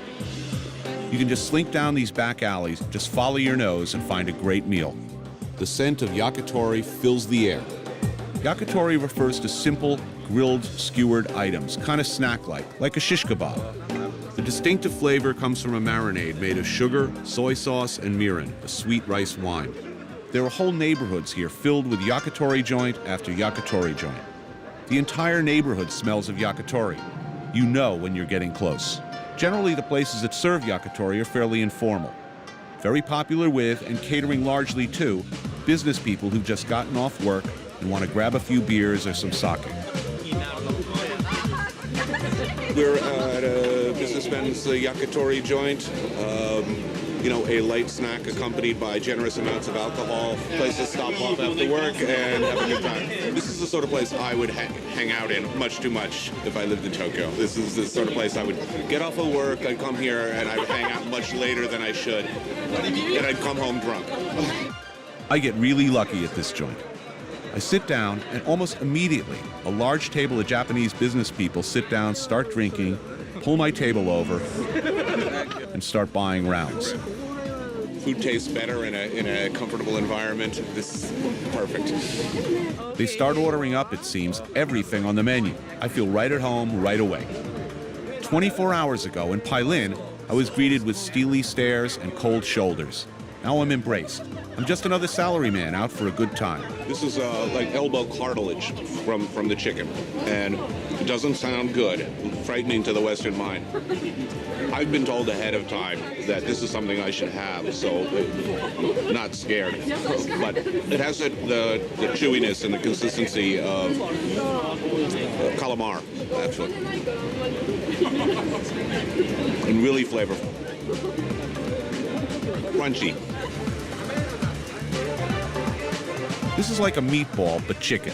You can just slink down these back alleys, just follow your nose and find a great meal. The scent of yakitori fills the air. Yakitori refers to simple, grilled, skewered items, kind of snack-like, like a shish kebab. The distinctive flavor comes from a marinade made of sugar, soy sauce, and mirin, a sweet rice wine. There are whole neighborhoods here filled with yakitori joint after yakitori joint. The entire neighborhood smells of yakitori. You know when you're getting close. Generally, the places that serve yakitori are fairly informal. Very popular with, and catering largely to, business people who've just gotten off work and want to grab a few beers or some sake. We're at a businessman's yakitori joint. You know, a light snack accompanied by generous amounts of alcohol. Places stop off after work and have a good time. This is the sort of place I would hang out in much too much if I lived in Tokyo. This is the sort of place I would get off of work, I'd come here, and I would hang out much later than I should. And I'd come home drunk. I get really lucky at this joint. I sit down, and almost immediately, a large table of Japanese business people sit down, start drinking, pull my table over, and start buying rounds. Food tastes better in a comfortable environment. This is perfect. They start ordering up, it seems, everything on the menu. I feel right at home right away. 24 hours ago in Pailin, I was greeted with steely stares and cold shoulders. Now I'm embraced. I'm just another salaryman out for a good time. This is like elbow cartilage from the chicken, and it doesn't sound good, frightening to the Western mind. I've been told ahead of time that this is something I should have, so not scared. But it has the chewiness and the consistency of calamar, actually, and really flavorful, crunchy. This is like a meatball, but chicken.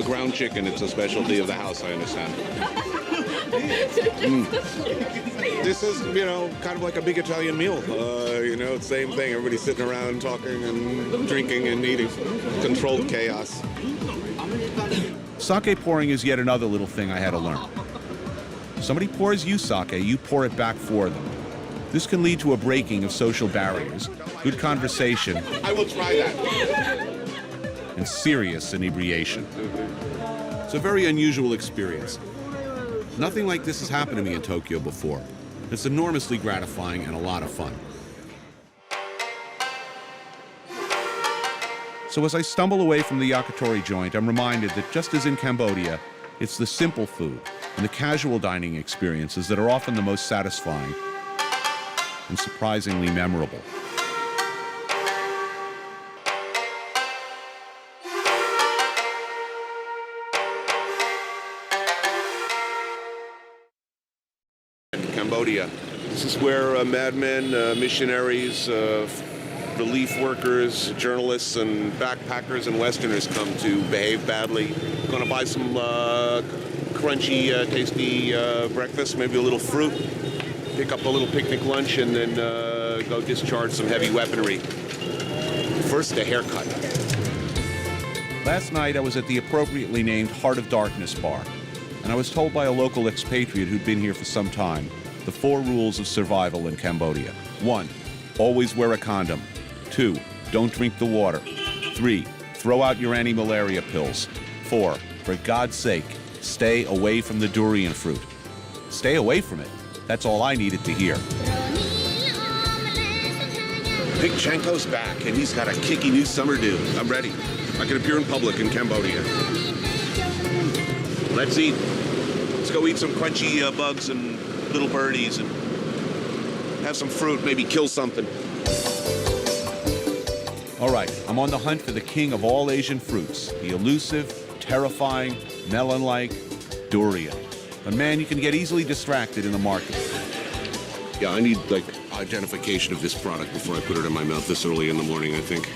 Ground chicken, it's a specialty of the house, I understand. This is, kind of like a big Italian meal. Same thing. Everybody's sitting around talking and drinking and eating. Controlled chaos. Sake pouring is yet another little thing I had to learn. Somebody pours you sake, you pour it back for them. This can lead to a breaking of social barriers, good conversation, I will try that. and serious inebriation. It's a very unusual experience. Nothing like this has happened to me in Tokyo before. It's enormously gratifying and a lot of fun. So as I stumble away from the yakitori joint, I'm reminded that just as in Cambodia, it's the simple food and the casual dining experiences that are often the most satisfying and surprisingly memorable. Cambodia. This is where madmen, missionaries, relief workers, journalists, and backpackers and Westerners come to behave badly. Going to buy some crunchy, tasty breakfast, maybe a little fruit, pick up a little picnic lunch, and then go discharge some heavy weaponry. First, a haircut. Last night I was at the appropriately named Heart of Darkness bar, and I was told by a local expatriate who'd been here for some time the 4 rules of survival in Cambodia. 1, always wear a condom. 2, don't drink the water. 3, throw out your anti-malaria pills. 4, for God's sake, stay away from the durian fruit. Stay away from it. That's all I needed to hear. Big Chanko's back, and he's got a kicky new summer do. I'm ready. I can appear in public in Cambodia. Let's eat. Let's go eat some crunchy bugs and little birdies and have some fruit, maybe kill something. All right, I'm on the hunt for the king of all Asian fruits, the elusive, terrifying, melon-like durian. But man, you can get easily distracted in the market. Yeah, I need, identification of this product before I put it in my mouth this early in the morning, I think.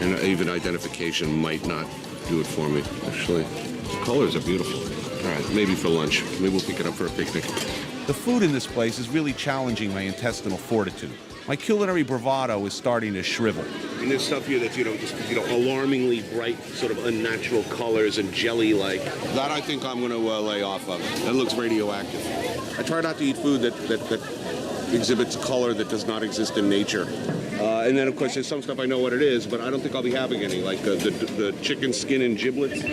And even identification might not do it for me, actually. The colors are beautiful. All right, maybe for lunch. Maybe we'll pick it up for a picnic. The food in this place is really challenging my intestinal fortitude. My culinary bravado is starting to shrivel. And there's stuff here that's, alarmingly bright, sort of unnatural colors and jelly-like. That I think I'm going to lay off of. That looks radioactive. I try not to eat food that exhibits a color that does not exist in nature. And then, of course, there's some stuff I know what it is, but I don't think I'll be having any, like the chicken skin and giblets.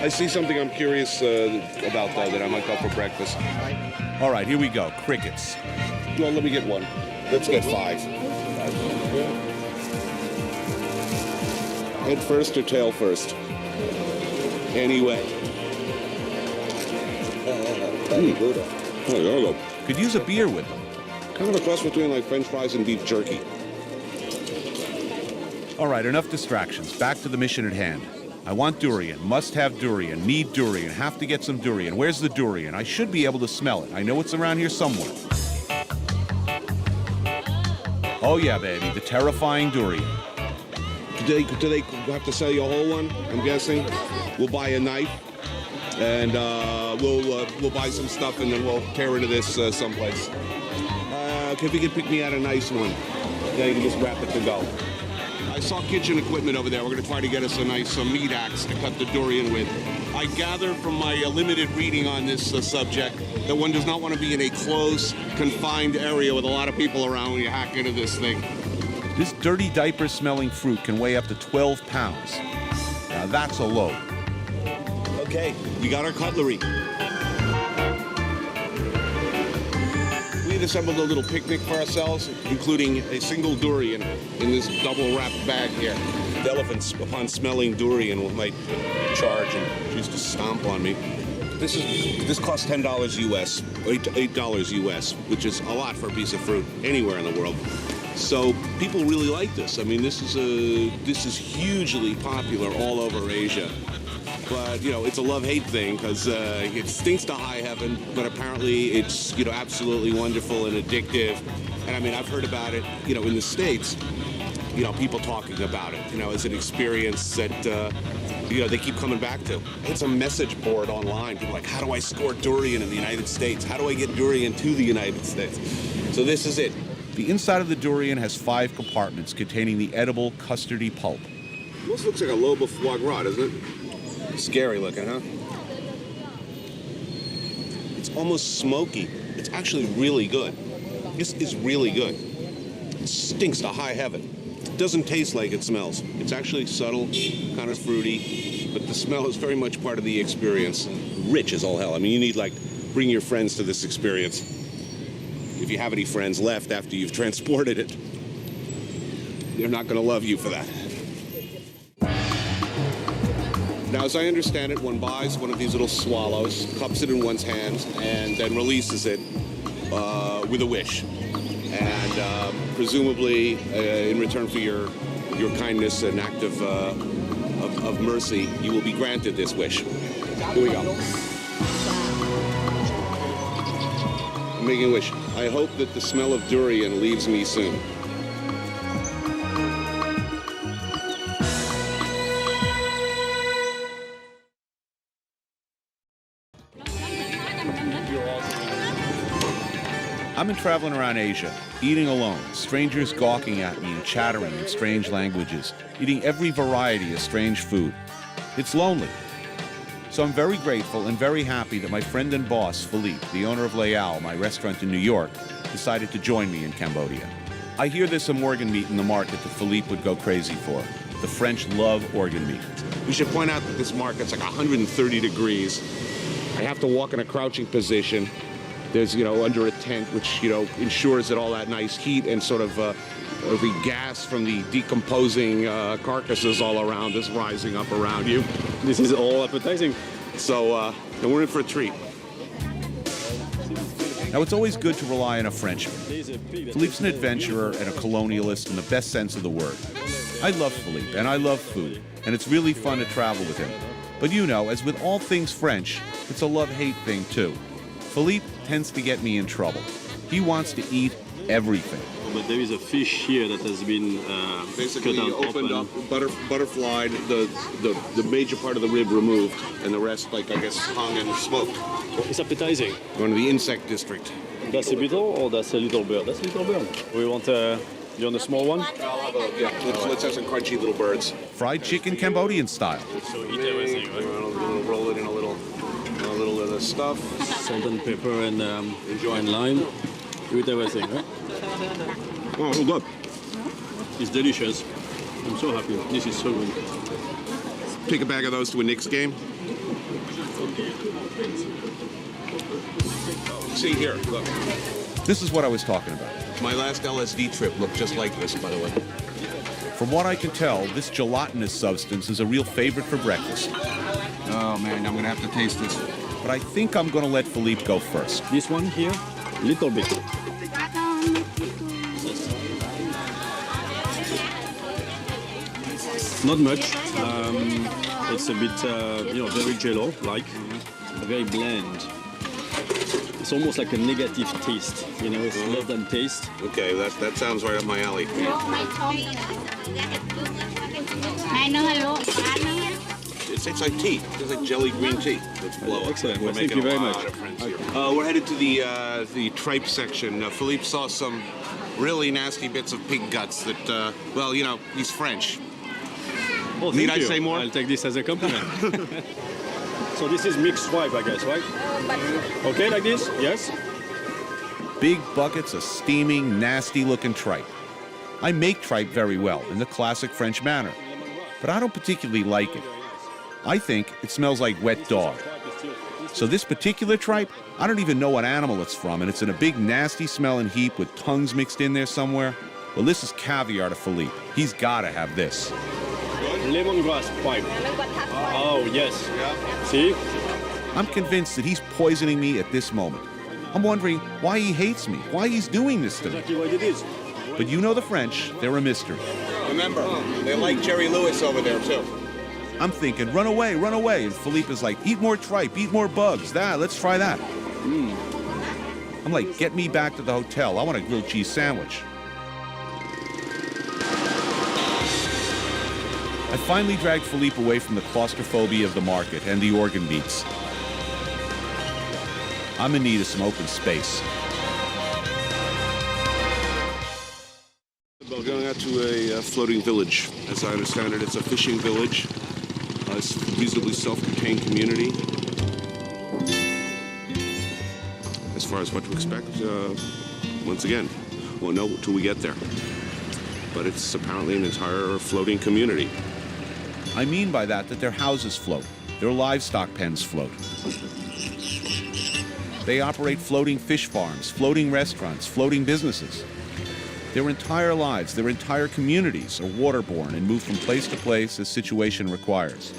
I see something I'm curious about, though, that I might go for breakfast. All right, here we go. Crickets. Well, let me get one. Let's get 5. Head first or tail first? Anyway. Oh, there we go. Could use a beer with them. Kind of a cross between French fries and beef jerky. All right, enough distractions. Back to the mission at hand. I want durian, must have durian, need durian, have to get some durian. Where's the durian? I should be able to smell it. I know it's around here somewhere. Oh yeah, baby, the terrifying durian. Do they have to sell you a whole one, I'm guessing? We'll buy a knife, and we'll buy some stuff, and then we'll tear into this someplace. Okay, if you could pick me out a nice one, then you can just wrap it to go. I saw kitchen equipment over there. We're going to try to get us a nice meat axe to cut the durian with. I gather from my limited reading on this subject that one does not want to be in a close, confined area with a lot of people around when you hack into this thing. This dirty diaper-smelling fruit can weigh up to 12 pounds. Now that's a load. Okay, we got our cutlery. We've assembled a little picnic for ourselves, including a single durian in this double-wrapped bag here. The elephants, upon smelling durian, might charge and choose to stomp on me. This costs $10 US, $8 US, which is a lot for a piece of fruit anywhere in the world. So people really like this. I mean, this is hugely popular all over Asia. but it's a love-hate thing because it stinks to high heaven, but apparently it's absolutely wonderful and addictive. And I mean, I've heard about it, in the States, people talking about it, as an experience that they keep coming back to. It's a message board online. People are like, how do I score durian in the United States? How do I get durian to the United States? So this is it. The inside of the durian has 5 compartments containing the edible custardy pulp. Almost looks like a lobe of foie gras, doesn't it? Scary looking, huh? It's almost smoky. It's actually really good. This is really good. It stinks to high heaven. It doesn't taste like it smells. It's actually subtle, kind of fruity, but the smell is very much part of the experience. Rich as all hell. I mean, you need, bring your friends to this experience. If you have any friends left after you've transported it, they're not going to love you for that. Now, as I understand it, one buys one of these little swallows, cups it in one's hands, and then releases it with a wish. And presumably, in return for your kindness, an act of mercy, you will be granted this wish. Here we go. I'm making a wish. I hope that the smell of durian leaves me soon. I've been traveling around Asia, eating alone, strangers gawking at me and chattering in strange languages, eating every variety of strange food. It's lonely. So I'm very grateful and very happy that my friend and boss, Philippe, the owner of Leao, my restaurant in New York, decided to join me in Cambodia. I hear there's some organ meat in the market that Philippe would go crazy for. The French love organ meat. We should point out that this market's like 130 degrees. I have to walk in a crouching position. There's, under a tent, which, ensures that all that nice heat and sort of the gas from the decomposing carcasses all around is rising up around you. This is all appetizing. So, we're in for a treat. Now, it's always good to rely on a Frenchman. Philippe's an adventurer and a colonialist in the best sense of the word. I love Philippe, and I love food, and it's really fun to travel with him. But as with all things French, it's a love-hate thing, too. Philippe tends to get me in trouble. He wants to eat everything. But there is a fish here that has been basically cut out opened up, butterflied, the major part of the rib removed, and the rest, I guess, hung and smoked. It's appetizing. Going to the insect district. That's a beetle or that's a little bird? That's a little bird. We want you want the small one? Yeah, let's have some crunchy little birds. Fried chicken Cambodian style. So eat everything, right? We'll roll it in a little of the stuff. Salt and pepper and lime. You eat everything, right? Oh, hold up. It's delicious. I'm so happy. This is so good. Take a bag of those to a Knicks game. See here, look. This is what I was talking about. My last LSD trip looked just like this, by the way. From what I can tell, this gelatinous substance is a real favorite for breakfast. Oh man, I'm gonna have to taste this. But I think I'm gonna let Philippe go first. This one here, little bit. Not much. It's a bit, very jello-like, very bland. It's almost like a negative taste, it's less than taste. Okay, that sounds right up my alley. It tastes like tea. It tastes like jelly green tea. Let's blow up. Excellent. We're Thank making you very a lot much. of friends here. We're headed to the tripe section. Philippe saw some really nasty bits of pig guts that, he's French. Oh, Need thank I you. say more? I'll take this as a compliment. So this is mixed tripe, I guess, right? Okay, like this? Yes? Big buckets of steaming, nasty-looking tripe. I make tripe very well in the classic French manner, but I don't particularly like it. I think it smells like wet dog. So this particular tripe, I don't even know what animal it's from, and it's in a big nasty smelling heap with tongues mixed in there somewhere. Well, this is caviar to Philippe. He's got to have this. Lemongrass tripe. Oh, yes. See? I'm convinced that he's poisoning me at this moment. I'm wondering why he hates me, why he's doing this to me. Exactly what it is. But the French, they're a mystery. Remember, they like Jerry Lewis over there, too. I'm thinking, run away, and Philippe is like, eat more tripe, eat more bugs, let's try that. I'm like, get me back to the hotel, I want a grilled cheese sandwich. I finally dragged Philippe away from the claustrophobia of the market and the organ beats. I'm in need of some open space. We're going out to a floating village. As I understand it, it's a fishing village. It's a reasonably self-contained community. As far as what to expect, once again, we'll know till we get there. But it's apparently an entire floating community. I mean by that their houses float, their livestock pens float. They operate floating fish farms, floating restaurants, floating businesses. Their entire lives, their entire communities are waterborne and move from place to place as situation requires.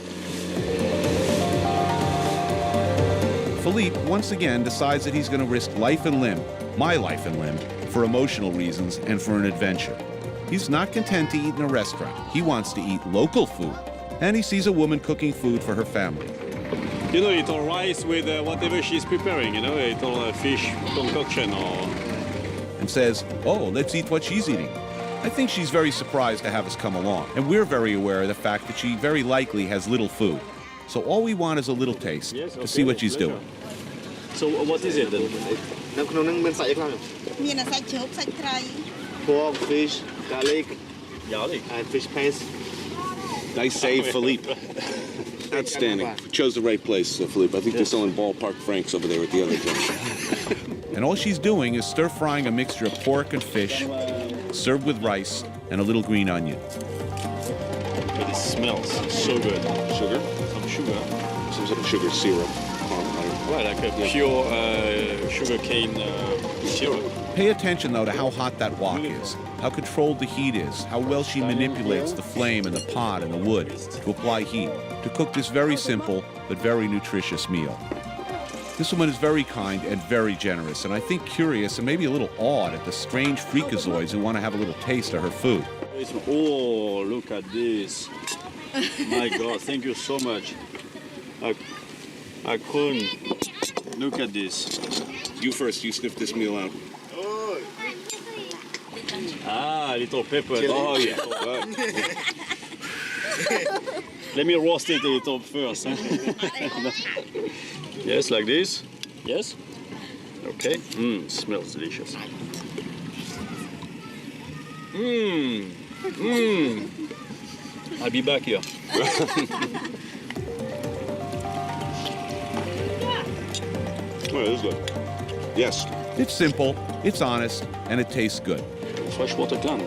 Philippe once again decides that he's going to risk life and limb, my life and limb, for emotional reasons and for an adventure. He's not content to eat in a restaurant. He wants to eat local food. And he sees a woman cooking food for her family. You know, it's all rice with whatever she's preparing, you know, it's all fish concoction or... And says, oh, let's eat what she's eating. I think she's very surprised to have us come along. And we're very aware of the fact that she very likely has little food. So all we want is a little taste to see what she's doing. So what is it then? Pork, fish, garlic, and fish paste. Nice save, Philippe. Outstanding. Chose the right place, Philippe. I think they're selling ballpark francs over there at the other junction. And all she's doing is stir-frying a mixture of pork and fish, served with rice and a little green onion. But it smells so good. Sugar? Some sugar. Some sort of sugar syrup. Right, like a pure sugar cane syrup. Pay attention, though, to how hot that wok is, how controlled the heat is, how well she manipulates the flame and the pot and the wood to apply heat, to cook this very simple but very nutritious meal. This woman is very kind and very generous, and I think curious and maybe a little awed at the strange freakazoids who want to have a little taste of her food. Oh, look at this. My God, thank you so much. I couldn't. Look at this. You first, you sniff this meal out. Ah, little pepper. Oh, yeah. Let me roast it a little first. Yes, like this. Yes. Okay. Smells delicious. I'll be back here. Oh, this is good. Yes. It's simple, it's honest, and it tastes good. Freshwater clam.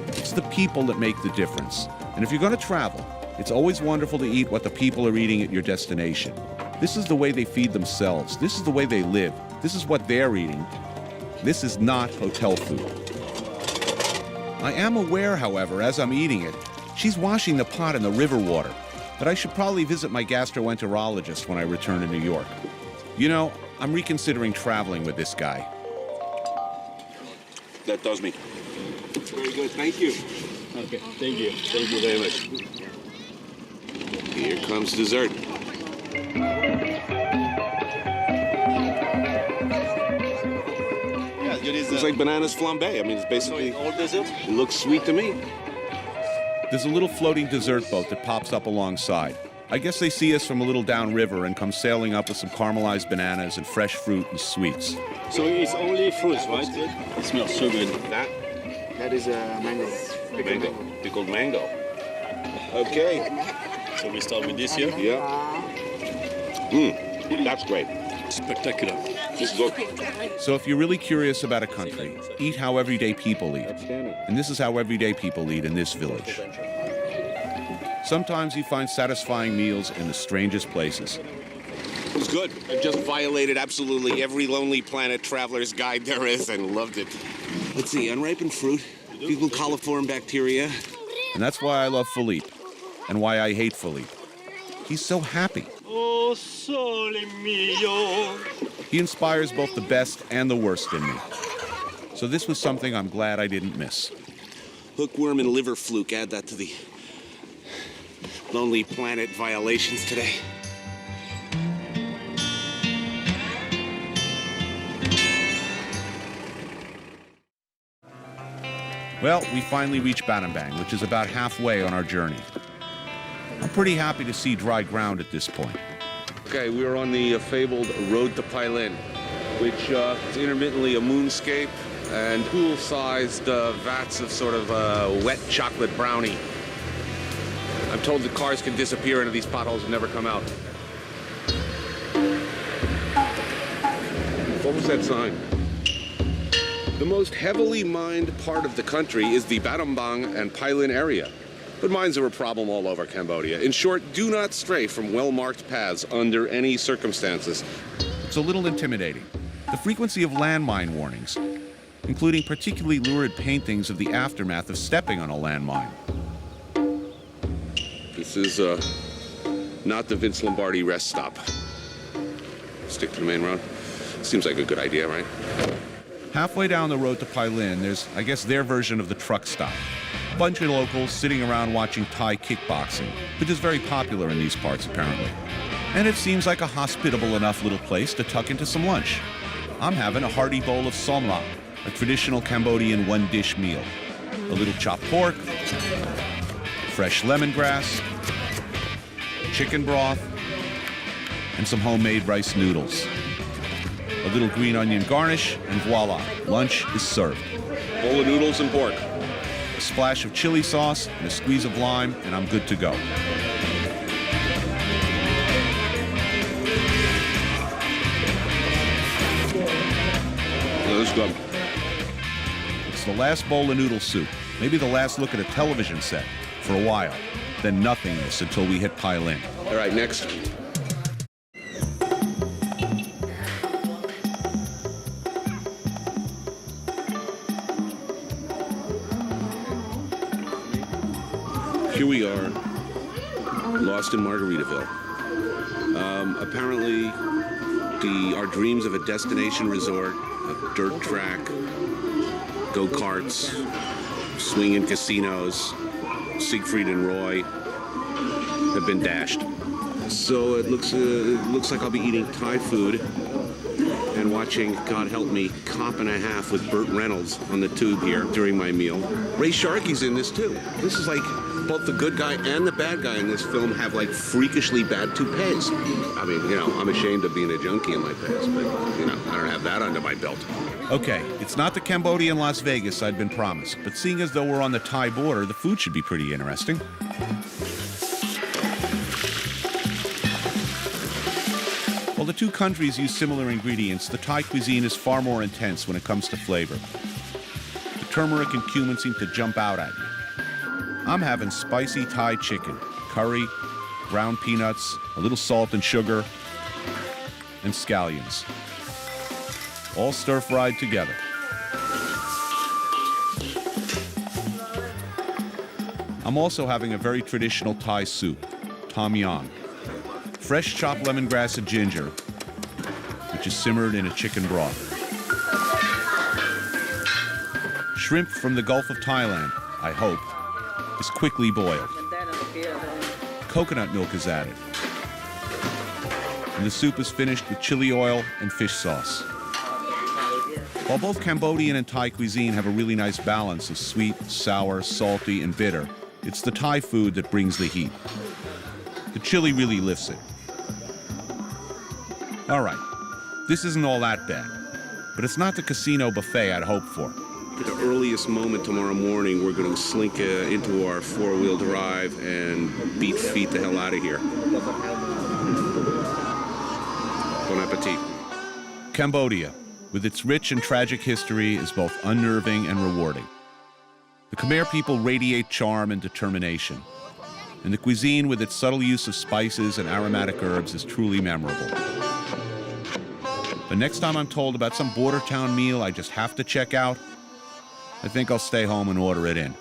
It's the people that make the difference. And if you're going to travel, it's always wonderful to eat what the people are eating at your destination. This is the way they feed themselves. This is the way they live. This is what they're eating. This is not hotel food. I am aware, however, as I'm eating it, she's washing the pot in the river water, that I should probably visit my gastroenterologist when I return to New York. You know, I'm reconsidering traveling with this guy. That does me. Very good, thank you. Okay, thank you. Thank you very much. Here comes dessert. It's like bananas flambé. I mean, it's basically all dessert. It looks sweet to me. There's a little floating dessert boat that pops up alongside. I guess they see us from a little downriver and come sailing up with some caramelized bananas and fresh fruit and sweets. So it's only fruits, right? It smells so good. That is mango. Pickled mango. Okay. So we start with this here? Yeah. That's great. Spectacular. This is good. So if you're really curious about a country, eat how everyday people eat. And this is how everyday people eat in this village. Sometimes you find satisfying meals in the strangest places. It was good. I just violated absolutely every Lonely Planet traveler's guide there is and loved it. Let's see, unripened fruit, fecal coliform bacteria. And that's why I love Philippe, and why I hate Philippe. He's so happy. Oh, sole mio. He inspires both the best and the worst in me. So this was something I'm glad I didn't miss. Hookworm and liver fluke, add that to the Lonely Planet violations today. Well, we finally reached Battambang, which is about halfway on our journey. I'm pretty happy to see dry ground at this point. Okay, we are on the fabled road to Pailin, which is intermittently a moonscape and pool-sized vats of sort of wet chocolate brownie. I'm told that cars can disappear into these potholes and never come out. What was that sign? The most heavily mined part of the country is the Battambang and Pailin area. But mines are a problem all over Cambodia. In short, do not stray from well-marked paths under any circumstances. It's a little intimidating. The frequency of landmine warnings, including particularly lurid paintings of the aftermath of stepping on a landmine. This is not the Vince Lombardi rest stop. Stick to the main road. Seems like a good idea, right? Halfway down the road to Pailin, there's, I guess, their version of the truck stop. A bunch of locals sitting around watching Thai kickboxing, which is very popular in these parts, apparently. And it seems like a hospitable enough little place to tuck into some lunch. I'm having a hearty bowl of som lam, a traditional Cambodian one-dish meal. A little chopped pork, fresh lemongrass, chicken broth, and some homemade rice noodles. A little green onion garnish, and voila, lunch is served. Bowl of noodles and pork. A splash of chili sauce and a squeeze of lime, and I'm good to go. Let's go. It's the last bowl of noodle soup, maybe the last look at a television set for a while, then nothingness until we hit Pailin. All right, next. Here we are, lost in Margaritaville. Apparently, our dreams of a destination resort, a dirt track, go-karts, swinging casinos, Siegfried and Roy, have been dashed. So it looks like I'll be eating Thai food and watching, God help me, Cop and a Half with Burt Reynolds on the tube here during my meal. Ray Sharkey's in this too. This is like both the good guy and the bad guy in this film have like freakishly bad toupees. I mean, you know, I'm ashamed of being a junkie in my past, but you know, I don't have that under my belt. Okay, it's not the Cambodian Las Vegas I'd been promised, but seeing as though we're on the Thai border, the food should be pretty interesting. While the two countries use similar ingredients, the Thai cuisine is far more intense when it comes to flavor. The turmeric and cumin seem to jump out at you. I'm having spicy Thai chicken, curry, ground peanuts, a little salt and sugar, and scallions. All stir-fried together. I'm also having a very traditional Thai soup, tom yum. Fresh chopped lemongrass and ginger, which is simmered in a chicken broth. Shrimp from the Gulf of Thailand, I hope, is quickly boiled. Coconut milk is added. And the soup is finished with chili oil and fish sauce. While both Cambodian and Thai cuisine have a really nice balance of sweet, sour, salty, and bitter, it's the Thai food that brings the heat. The chili really lifts it. All right, this isn't all that bad, but it's not the casino buffet I'd hoped for. At the earliest moment tomorrow morning, we're going to slink into our four-wheel drive and beat feet the hell out of here. Bon appetit. Cambodia, with its rich and tragic history, is both unnerving and rewarding. The Khmer people radiate charm and determination, and the cuisine with its subtle use of spices and aromatic herbs is truly memorable. But next time I'm told about some border town meal I just have to check out, I think I'll stay home and order it in.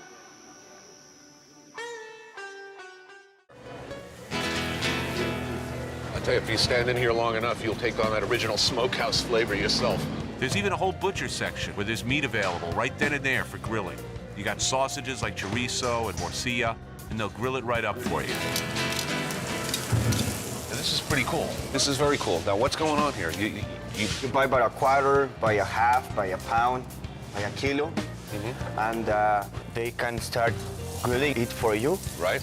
I tell you, if you stand in here long enough, you'll take on that original smokehouse flavor yourself. There's even a whole butcher section where there's meat available right then and there for grilling. You got sausages like chorizo and morcilla, and they'll grill it right up for you. And this is pretty cool. This is very cool. Now, what's going on here? You buy by a quarter, by a half, by a pound, by a kilo, and they can start grilling it for you. Right.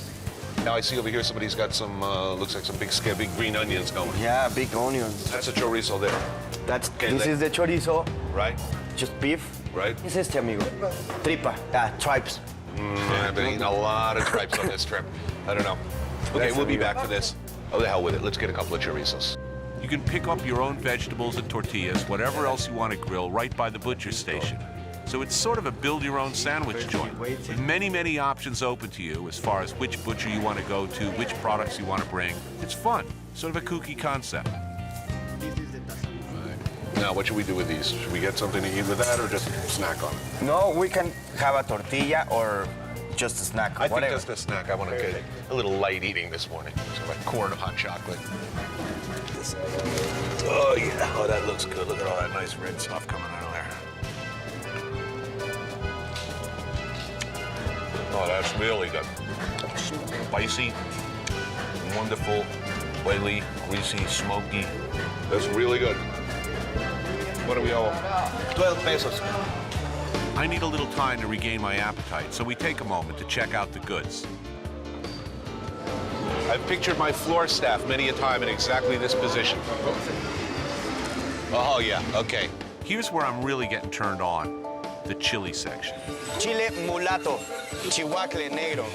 Now I see over here somebody's got some, looks like some big green onions going. Yeah, big onions. That's a chorizo there. This is the chorizo. Right. Just beef. Right. ¿Qué es este, amigo? Tripa. Tripes. I've been eating a lot of tripes on this trip. I don't know. Okay, we'll be back for this. Oh, the hell with it. Let's get a couple of chorizos. You can pick up your own vegetables and tortillas, whatever else you want to grill, right by the butcher station. So it's sort of a build-your-own sandwich joint, with many, many options open to you as far as which butcher you want to go to, which products you want to bring. It's fun, sort of a kooky concept. Now, what should we do with these? Should we get something to eat with that or just snack on it? No, we can have a tortilla or just a snack. I think just a snack. I want to get a little light eating this morning. So like a quart of hot chocolate. Oh, yeah. Oh, that looks good. Look at all that nice red stuff coming out of there. Oh, that's really good. Spicy, wonderful, oily, greasy, smoky. That's really good. What do we owe? 12 pesos. I need a little time to regain my appetite, so we take a moment to check out the goods. I've pictured my floor staff many a time in exactly this position. Oh, yeah, okay. Here's where I'm really getting turned on, the chili section. Chile mulato, chihuacle negro.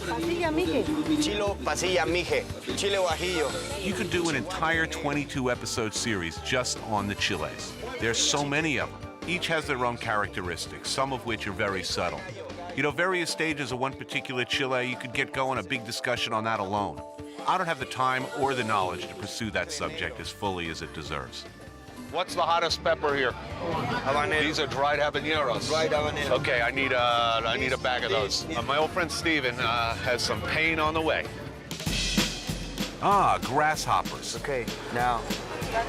Pastilla mije. Chilo pasilla mije. Chile guajillo. You could do an entire 22-episode series just on the chiles. There's so many of them. Each has their own characteristics, some of which are very subtle. You know, various stages of one particular chile, you could get going a big discussion on that alone. I don't have the time or the knowledge to pursue that subject as fully as it deserves. What's the hottest pepper here? Habanero. These are dried habaneros. Dried habanero. Okay, I need a bag of those. My old friend Steven has some pain on the way. Ah, grasshoppers. Okay, now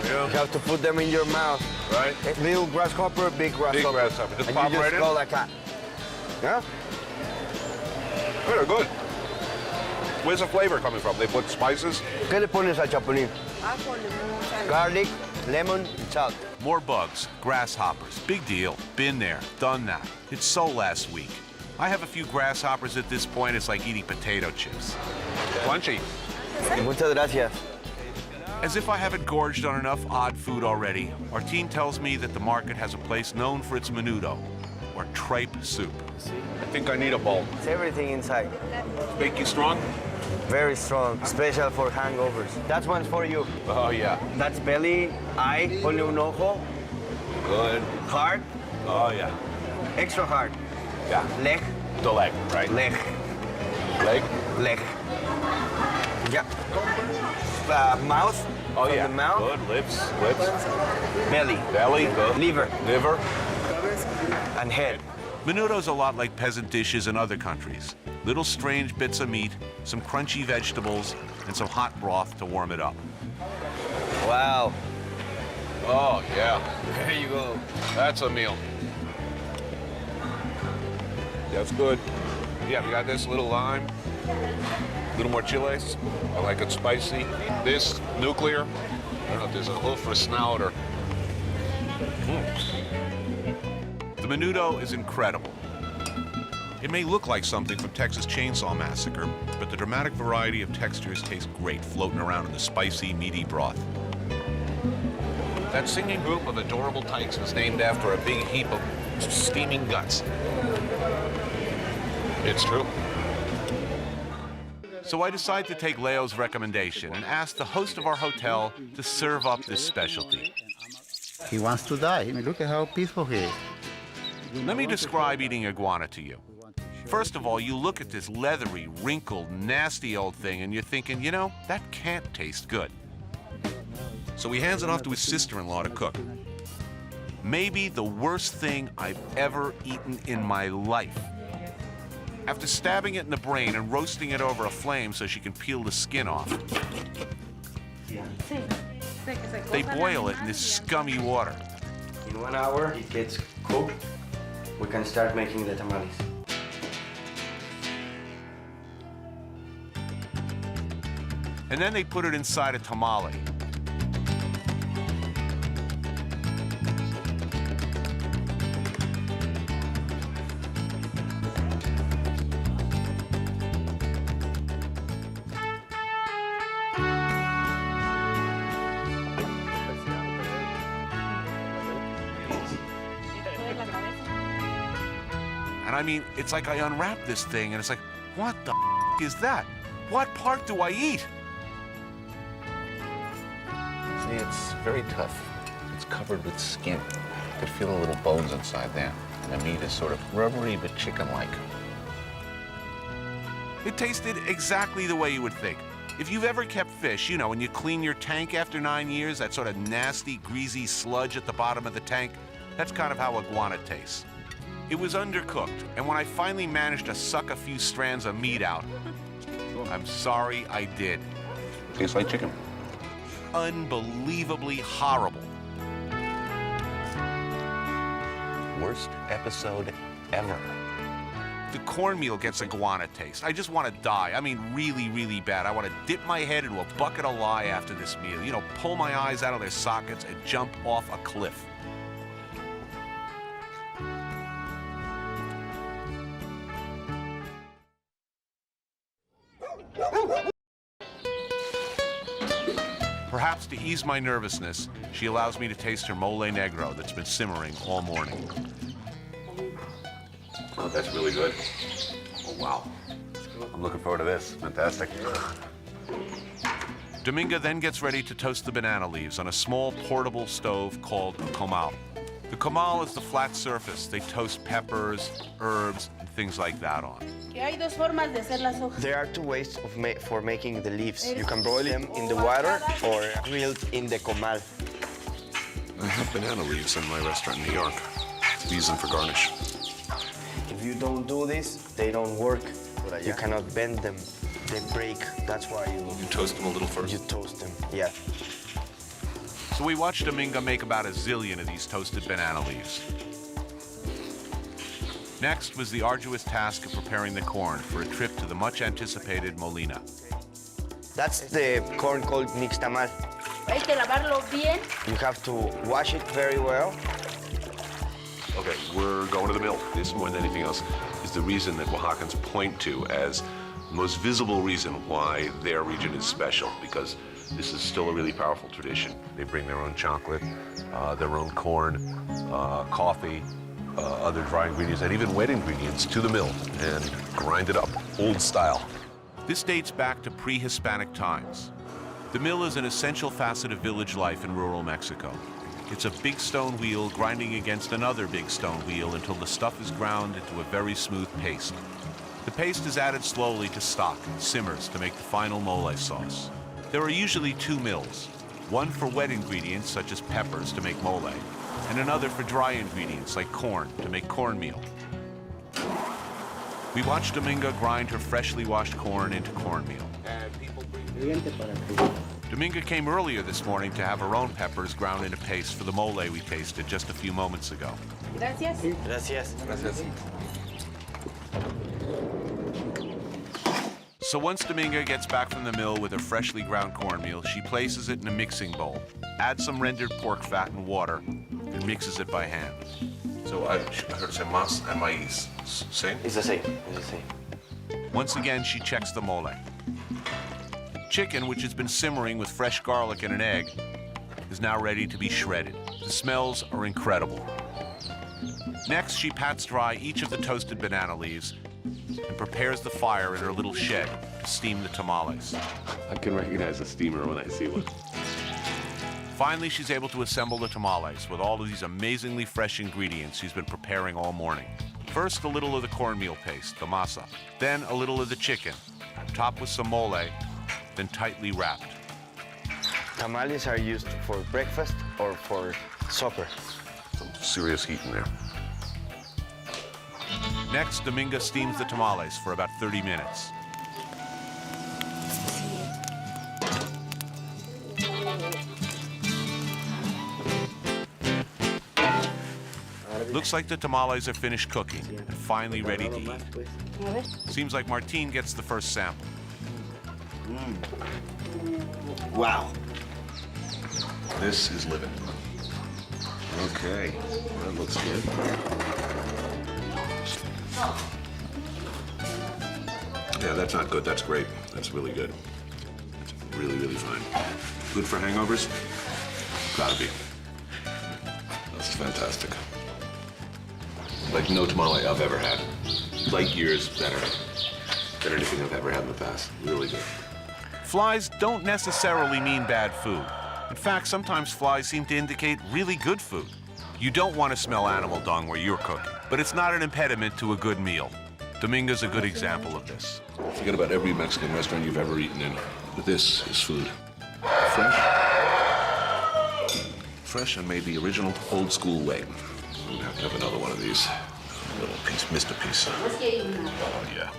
you have to put them in your mouth. Right. Little grasshopper, big grasshopper. Big grasshopper. Just and pop you just right in? go like that. Yeah? They're good. Where's the flavor coming from? They put spices? ¿Qué le pones al chapulín? Garlic, lemon, and salt. More bugs, grasshoppers, big deal. Been there, done that. It's so last week. I have a few grasshoppers at this point, it's like eating potato chips. Crunchy. Muchas gracias. As if I haven't gorged on enough odd food already, our team tells me that the market has a place known for its menudo, or tripe soup. I think I need a bowl. It's everything inside. Make you strong? Very strong, special for hangovers. That one's for you. Oh, yeah. That's belly, eye, ponle un ojo. Good. Heart. Oh, yeah. Extra hard. Yeah. Leg. The leg, right? Leg. Leg? Leg. Yeah. Mouth. Oh, From yeah. the mouth. Good. Lips. Belly. Belly. Good. Liver. Liver. And head. Menudo's a lot like peasant dishes in other countries. Little strange bits of meat, some crunchy vegetables, and some hot broth to warm it up. Wow. Oh, yeah. There you go. That's a meal. That's good. Yeah, we got this little lime, a little more chiles. I like it spicy. This, nuclear. I don't know if there's a hoof or a snout or... The menudo is incredible. It may look like something from Texas Chainsaw Massacre, but the dramatic variety of textures tastes great floating around in the spicy, meaty broth. That singing group of adorable tykes was named after a big heap of steaming guts. It's true. So I decide to take Leo's recommendation and ask the host of our hotel to serve up this specialty. He wants to die. I mean, look at how peaceful he is. Let me describe eating iguana to you. First of all, you look at this leathery, wrinkled, nasty old thing and you're thinking, you know, that can't taste good. So he hands it off to his sister-in-law to cook. Maybe the worst thing I've ever eaten in my life. After stabbing it in the brain and roasting it over a flame so she can peel the skin off, they boil it in this scummy water. In 1 hour, it gets cooked. We can start making the tamales. And then they put it inside a tamale. And I mean, it's like I unwrap this thing and it's like, what the is that? What part do I eat? See, it's very tough. It's covered with skin. You could feel the little bones inside there. And the meat is sort of rubbery but chicken-like. It tasted exactly the way you would think. If you've ever kept fish, you know, when you clean your tank after 9 years, that sort of nasty, greasy sludge at the bottom of the tank, that's kind of how iguana tastes. It was undercooked, and when I finally managed to suck a few strands of meat out, I'm sorry I did. Tastes like chicken. Unbelievably horrible. Worst episode ever. The cornmeal gets iguana taste. I just want to die. I mean, really, really bad. I want to dip my head into a bucket of lye after this meal. You know, pull my eyes out of their sockets and jump off a cliff. Perhaps to ease my nervousness, she allows me to taste her mole negro that's been simmering all morning. Oh, that's really good. Oh, wow. I'm looking forward to this. Fantastic. Dominga then gets ready to toast the banana leaves on a small portable stove called a comal. The comal is the flat surface they toast peppers, herbs, and things like that on. There are two ways for making the leaves. You can broil them in the water or grilled in the comal. I have banana leaves in my restaurant in New York. Use them for garnish. If you don't do this, they don't work. You cannot bend them. They break. That's why you toast them a little first. You toast them, yeah. So we watched Dominga make about a zillion of these toasted banana leaves. Next was the arduous task of preparing the corn for a trip to the much-anticipated Molina. That's the corn called nixtamal. You have to wash it very well. Okay, we're going to the mill. This, more than anything else, is the reason that Oaxacans point to as the most visible reason why their region is special, because this is still a really powerful tradition. They bring their own chocolate, their own corn, coffee, other dry ingredients, and even wet ingredients to the mill and grind it up, old style. This dates back to pre-Hispanic times. The mill is an essential facet of village life in rural Mexico. It's a big stone wheel grinding against another big stone wheel until the stuff is ground into a very smooth paste. The paste is added slowly to stock and simmers to make the final mole sauce. There are usually two mills, one for wet ingredients such as peppers to make mole, and another for dry ingredients like corn to make cornmeal. We watched Dominga grind her freshly washed corn into cornmeal. Dominga came earlier this morning to have her own peppers ground into paste for the mole we tasted just a few moments ago. Gracias. Gracias. Gracias. So once Dominga gets back from the mill with her freshly ground cornmeal, she places it in a mixing bowl, adds some rendered pork fat and water, and mixes it by hand. So I heard it say mas and maíz. Same? It's the same. It's the same. Once again, she checks the mole. Chicken, which has been simmering with fresh garlic and an egg, is now ready to be shredded. The smells are incredible. Next, she pats dry each of the toasted banana leaves and prepares the fire in her little shed to steam the tamales. I can recognize a steamer when I see one. Finally, she's able to assemble the tamales with all of these amazingly fresh ingredients she's been preparing all morning. First, a little of the cornmeal paste, the masa. Then, a little of the chicken, topped with some mole, then tightly wrapped. Tamales are used for breakfast or for supper. Some serious heat in there. Next, Dominga steams the tamales for about 30 minutes. Looks like the tamales are finished cooking and finally ready to eat. Seems like Martin gets the first sample. Wow. This is living. Okay, that looks good. Yeah, that's not good. That's great. That's really good. It's really, really fine. Good for hangovers? Gotta be. That's fantastic. Like no tamale I've ever had. Light years better than anything I've ever had in the past. Really good. Flies don't necessarily mean bad food. In fact, sometimes flies seem to indicate really good food. You don't want to smell animal dung where you're cooking, but it's not an impediment to a good meal. Dominga's a good example of this. Forget about every Mexican restaurant you've ever eaten in. But this is food. Fresh. Fresh and made the original old school way. I'm gonna have to have another one of these. A little piece, Mr. Piece. Oh, yeah.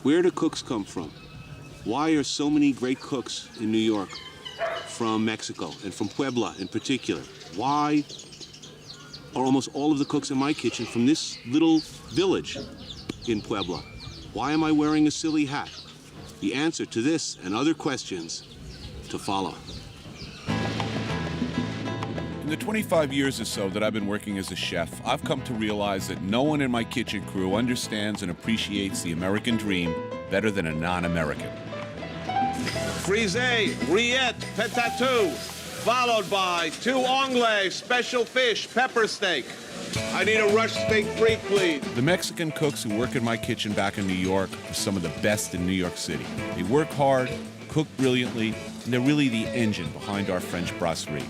Where do cooks come from? Why are so many great cooks in New York from Mexico and from Puebla in particular? Why are almost all of the cooks in my kitchen from this little village in Puebla? Why am I wearing a silly hat? The answer to this and other questions to follow. In the 25 years or so that I've been working as a chef, I've come to realize that no one in my kitchen crew understands and appreciates the American dream better than a non-American. Frise, rillette, petatou, followed by 2 anglais, special fish, pepper steak. I need a rush steak free, please. The Mexican cooks who work in my kitchen back in New York are some of the best in New York City. They work hard, cook brilliantly, and they're really the engine behind our French brasserie.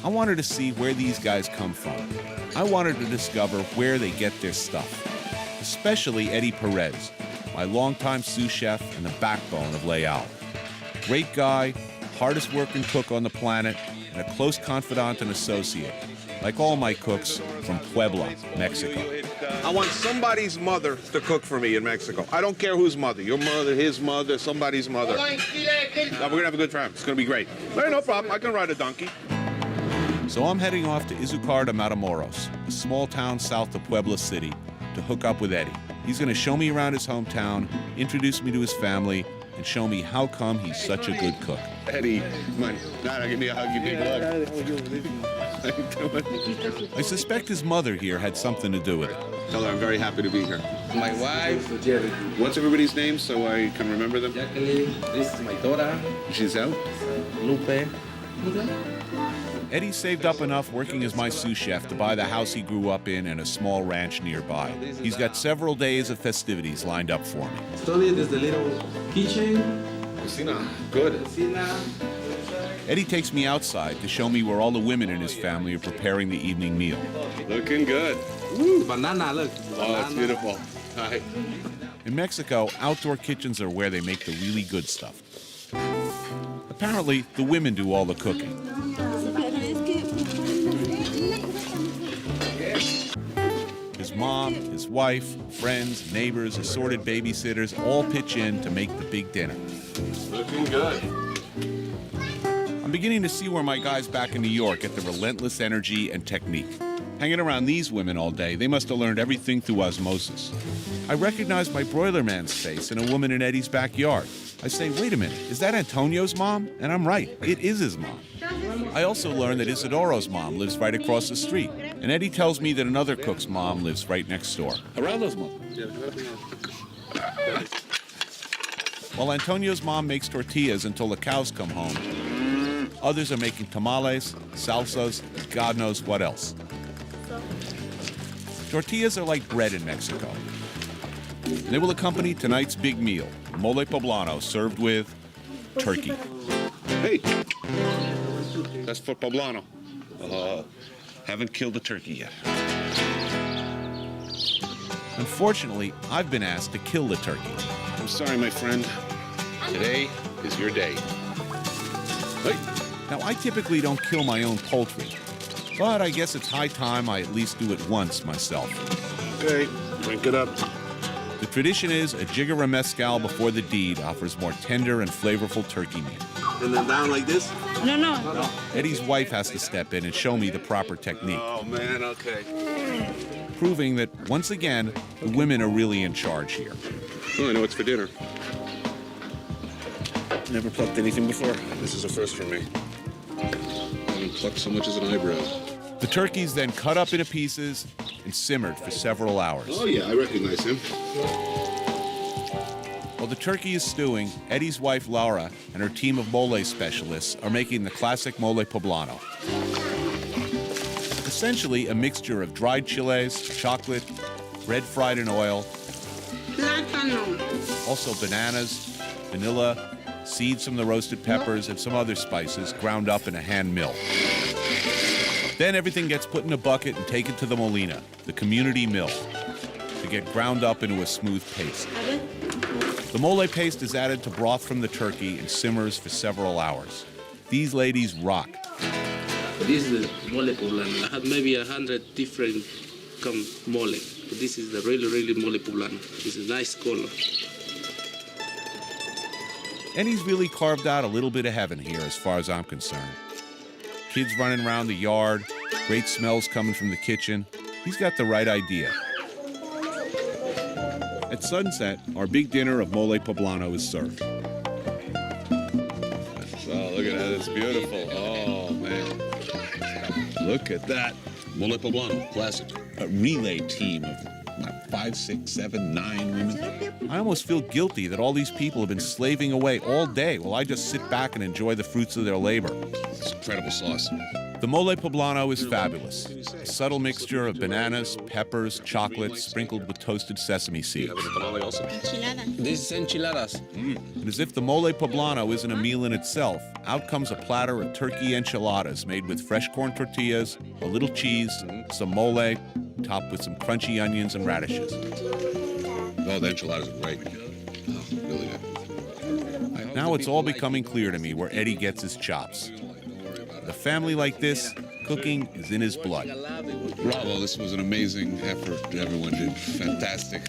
I wanted to see where these guys come from. I wanted to discover where they get their stuff, especially Eddie Perez, my longtime sous chef and the backbone of Leal. Great guy, hardest working cook on the planet, and a close confidant and associate, like all my cooks from Puebla, Mexico. I want somebody's mother to cook for me in Mexico. I don't care whose mother, your mother, his mother, somebody's mother. No, we're gonna have a good time. It's gonna be great. Hey, no problem, I can ride a donkey. So I'm heading off to Izúcar de Matamoros, a small town south of Puebla City, to hook up with Eddie. He's gonna show me around his hometown, introduce me to his family, and show me how come he's such a good cook. Eddie, come on, give me a hug, you big love. I suspect his mother here had something to do with it. Tell her I'm very happy to be here. My wife. What's everybody's name so I can remember them? Jacqueline. This is my daughter. Giselle. Lupe. Eddie saved up enough working as my sous chef to buy the house he grew up in and a small ranch nearby. He's got several days of festivities lined up for me. Slowly, there's the little kitchen. Cocina, good. Cocina. Eddie takes me outside to show me where all the women in his family are preparing the evening meal. Looking good. Woo, banana, look. Oh, it's beautiful. Hi. In Mexico, outdoor kitchens are where they make the really good stuff. Apparently, the women do all the cooking. His mom, his wife, friends, neighbors, assorted babysitters all pitch in to make the big dinner. Looking good. I'm beginning to see where my guys back in New York get the relentless energy and technique. Hanging around these women all day, they must have learned everything through osmosis. I recognize my broiler man's face in a woman in Eddie's backyard. I say, wait a minute, is that Antonio's mom? And I'm right, it is his mom. I also learned that Isidoro's mom lives right across the street. And Eddie tells me that another cook's mom lives right next door. Geraldo's mom. While Antonio's mom makes tortillas until the cows come home, others are making tamales, salsas, and God knows what else. Tortillas are like bread in Mexico. And they will accompany tonight's big meal, mole poblano served with turkey. Hey, that's for poblano. Haven't killed a turkey yet. Unfortunately, I've been asked to kill the turkey. I'm sorry, my friend. Today is your day. Hey. Now, I typically don't kill my own poultry, but I guess it's high time I at least do it once myself. Okay, drink it up. The tradition is a jig of mezcal before the deed offers more tender and flavorful turkey meat. And then down like this? No. Eddie's wife has to step in and show me the proper technique. Oh, man, okay. proving that, once again, the women are really in charge here. Oh, I know it's for dinner. Never plucked anything before. This is a first for me. I haven't plucked so much as an eyebrow. The turkey's then cut up into pieces and simmered for several hours. Oh, yeah, I recognize him. While the turkey is stewing, Eddie's wife Laura and her team of mole specialists are making the classic mole poblano. Essentially a mixture of dried chiles, chocolate, bread fried in oil, also bananas, vanilla, seeds from the roasted peppers, and some other spices ground up in a hand mill. Then everything gets put in a bucket and taken to the molina, the community mill, to get ground up into a smooth paste. The mole paste is added to broth from the turkey and simmers for several hours. These ladies rock. This is the mole poblano. I have maybe 100 different mole, but this is the really mole poblano. It's a nice color. Eddie's really carved out a little bit of heaven here as far as I'm concerned. Kids running around the yard, great smells coming from the kitchen. He's got the right idea. At sunset, our big dinner of mole poblano is served. Oh, look at that. It's beautiful. Oh, man. Look at that. Mole poblano, classic. A relay team of 5, 6, 7, 9 women. I almost feel guilty that all these people have been slaving away all day while I just sit back and enjoy the fruits of their labor. It's incredible sauce. The mole poblano is fabulous. A subtle mixture of bananas, peppers, chocolate, sprinkled with toasted sesame seeds. This is enchiladas. And as if the mole poblano isn't a meal in itself, out comes a platter of turkey enchiladas made with fresh corn tortillas, a little cheese, some mole, topped with some crunchy onions and radishes. Oh, the enchiladas are great. Oh, really good. Now it's all becoming clear to me where Eddie gets his chops. With a family like this, cooking is in his blood. Bravo, this was an amazing effort. Everyone did fantastic.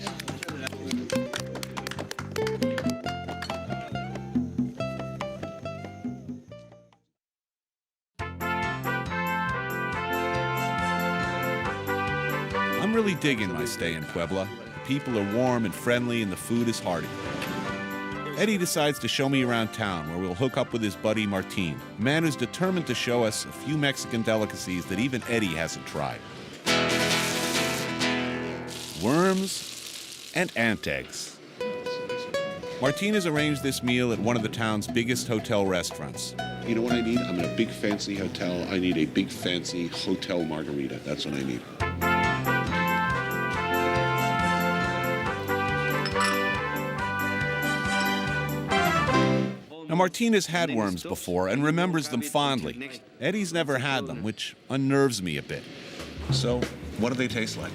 I'm really digging my stay in Puebla. The people are warm and friendly and the food is hearty. Eddie decides to show me around town where we'll hook up with his buddy Martin, a man who's determined to show us a few Mexican delicacies that even Eddie hasn't tried. Worms and ant eggs. Martin has arranged this meal at one of the town's biggest hotel restaurants. You know what I need? I'm in a big fancy hotel. I need a big fancy hotel margarita. That's what I need. Now, Martin has had worms before and remembers them fondly. Eddie's never had them, which unnerves me a bit. So, what do they taste like?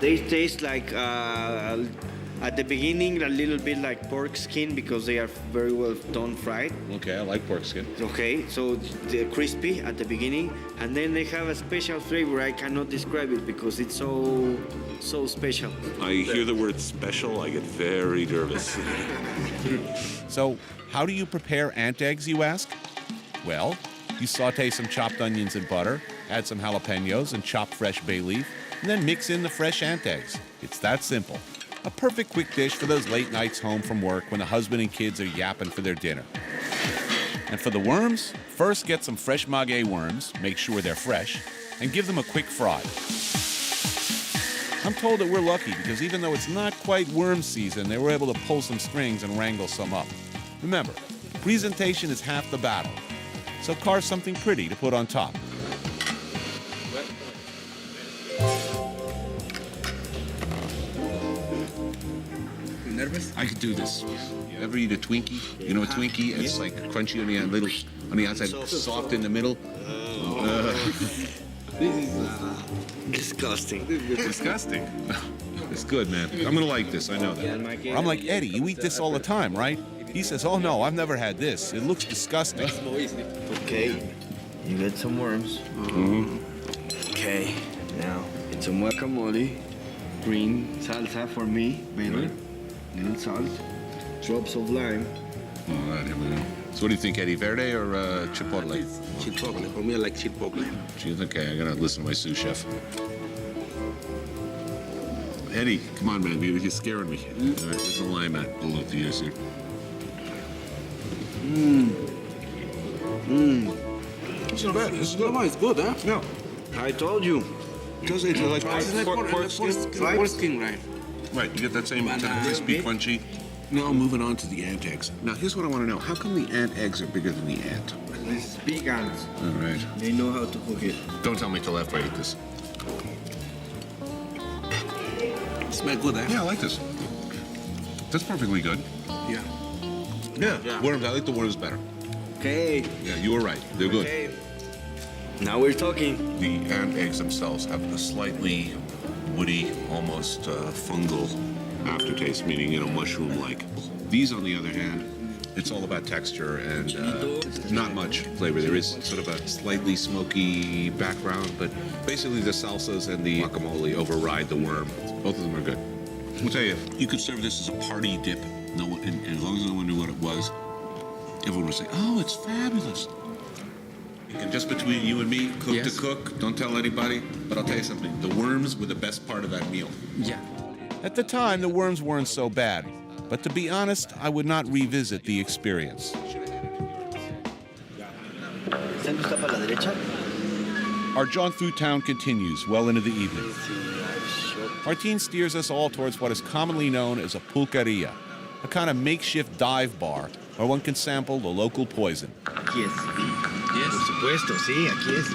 They taste like, at the beginning, a little bit like pork skin because they are very well done fried. Okay, I like pork skin. Okay, so they're crispy at the beginning, and then they have a special flavor. I cannot describe it because it's so special. I hear the word special, I get very nervous. So, how do you prepare ant eggs, you ask? Well, you saute some chopped onions in butter, add some jalapenos and chopped fresh bay leaf, and then mix in the fresh ant eggs. It's that simple. A perfect quick dish for those late nights home from work when the husband and kids are yapping for their dinner. And for the worms, first get some fresh maguey worms, make sure they're fresh, and give them a quick fry. I'm told that we're lucky because even though it's not quite worm season, they were able to pull some strings and wrangle some up. Remember, presentation is half the battle, so carve something pretty to put on top. Nervous? I could do this. Ever eat a Twinkie? You know a Twinkie? It's like crunchy on the little on the outside, soft in the middle. This is disgusting. Disgusting. It's good, man. I'm gonna like this. I know that. Or I'm like, Eddie, you eat this all the time, right? He says, oh no, I've never had this. It looks disgusting. Okay, you get some worms. Okay, now it's some guacamole, green salsa for me, better, little salt, drops of lime. All right, here we go. So what do you think, Eddie? Verde or chipotle? Chipotle. For me, I like chipotle. Geez, okay, I gotta listen to my sous chef. Eddie, come on, man. You're scaring me. All right, there's a lime at below the ears here. It's not bad. It's good. It's good, huh? No. I told you. Because it's like pork skin, right? Right, you get that same crispy, crunchy. Now moving on to the ant eggs. Now here's what I want to know. How come the ant eggs are bigger than the ant? It's big ants. All right. They know how to cook it. Don't tell me till after I eat this. Smells good, eh? Yeah, I like this. That's perfectly good. Yeah. Yeah. Worms, I like the worms better. Okay. Yeah, you were right. They're good. Okay. Now we're talking. The ant eggs themselves have a slightly woody, almost fungal aftertaste, meaning, mushroom-like. These, on the other hand, it's all about texture and not much flavor. There is sort of a slightly smoky background, but basically the salsas and the guacamole override the worm. Both of them are good. I'll tell you, you could serve this as a party dip. No one, and as long as no one knew what it was, everyone would say, "Oh, it's fabulous." And just between you and me, cook to cook, don't tell anybody, but I'll tell you something. The worms were the best part of that meal. Yeah. At the time, the worms weren't so bad. But to be honest, I would not revisit the experience. Our jaunt through town continues well into the evening. Martin steers us all towards what is commonly known as a pulqueria, a kind of makeshift dive bar where one can sample the local poison. Yes. Yes. Por supuesto, sí, aquí es.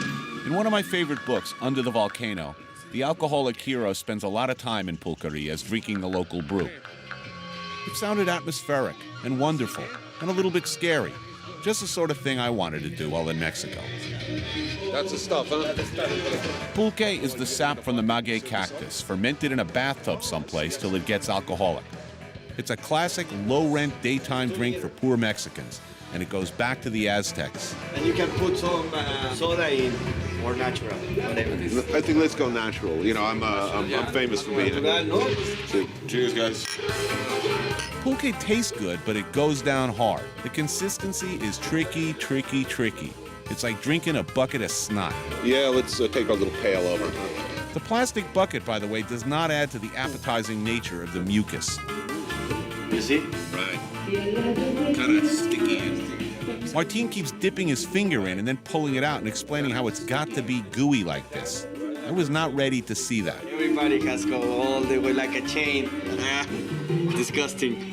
In one of my favorite books, Under the Volcano, the alcoholic hero spends a lot of time in pulquerias drinking the local brew. It sounded atmospheric and wonderful and a little bit scary. Just the sort of thing I wanted to do while in Mexico. That's the stuff, huh? Pulque is the sap from the maguey cactus, fermented in a bathtub someplace till it gets alcoholic. It's a classic low-rent daytime drink for poor Mexicans, and it goes back to the Aztecs. And you can put some soda in, or natural, whatever it is. I think let's go natural. I'm famous for being it. Cheers, guys. Pulque tastes good, but it goes down hard. The consistency is tricky. It's like drinking a bucket of snot. Yeah, let's take our little pail over. The plastic bucket, by the way, does not add to the appetizing nature of the mucus. You see? Right. Kind of sticky. Martin keeps dipping his finger in and then pulling it out and explaining how it's got to be gooey like this. I was not ready to see that. Everybody has go all the way like a chain. Disgusting.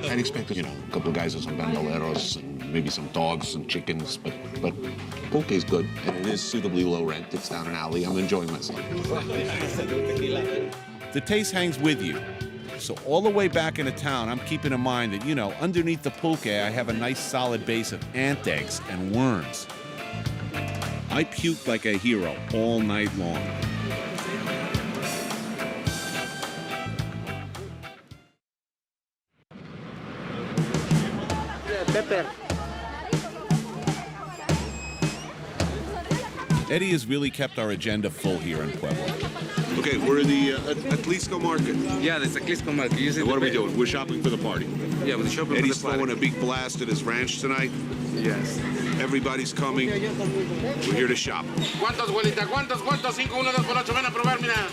I'd expected, a couple of guys with some bandoleros and maybe some dogs and chickens, but pulque's good, and it is suitably low rent. It's down an alley. I'm enjoying myself. The taste hangs with you. So all the way back into town, I'm keeping in mind that, underneath the pulque, I have a nice solid base of ant eggs and worms. I puked like a hero all night long. Pepper. Eddie has really kept our agenda full here in Pueblo. Okay, we're in the Atlisco market. Yeah, the Atlisco market. And what are we doing? We're shopping for the party. Yeah, we're shopping Eddie's for the party. throwing a big blast at his ranch tonight. Yes. Everybody's coming. We're here to shop. ¿Cuántos, abuelita? ¿Cuántos? 5, 1, 2 por 8. Ven a probar, mira.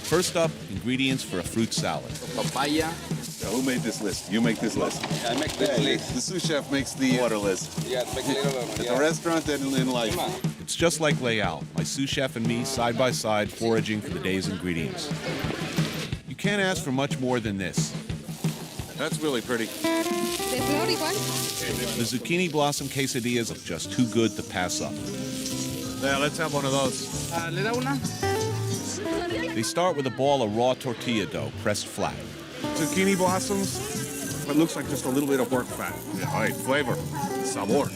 First up, ingredients for a fruit salad. Papaya. Now, who made this list? You make this list. I make this list. The sous chef makes the order list. Yeah, make a little. At the restaurant and in life. It's just like Leal, my sous chef and me side by side foraging for the day's ingredients. You can't ask for much more than this. That's really pretty. The zucchini blossom quesadillas are just too good to pass up. Yeah, let's have one of those. ¿Le da una? They start with a ball of raw tortilla dough pressed flat. Zucchini blossoms. It looks like just a little bit of pork fat. Yeah, all right, flavor, sabor.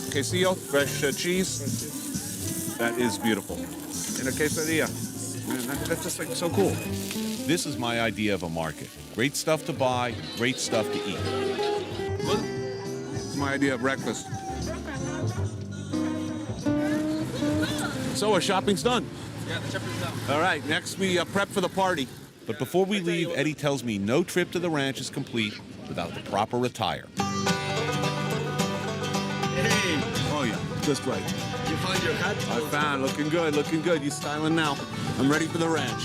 Quesillo, fresh cheese. That is beautiful. And a quesadilla. Man, that's just like so cool. This is my idea of a market. Great stuff to buy, great stuff to eat. It's my idea of breakfast. So our shopping's done. Yeah, the shopping's done. All right, next we prep for the party. But before we leave, Eddie tells me no trip to the ranch is complete without the proper attire. Hey! Oh yeah, just right. You found your hat? I found, looking good, looking good. You styling now. I'm ready for the ranch.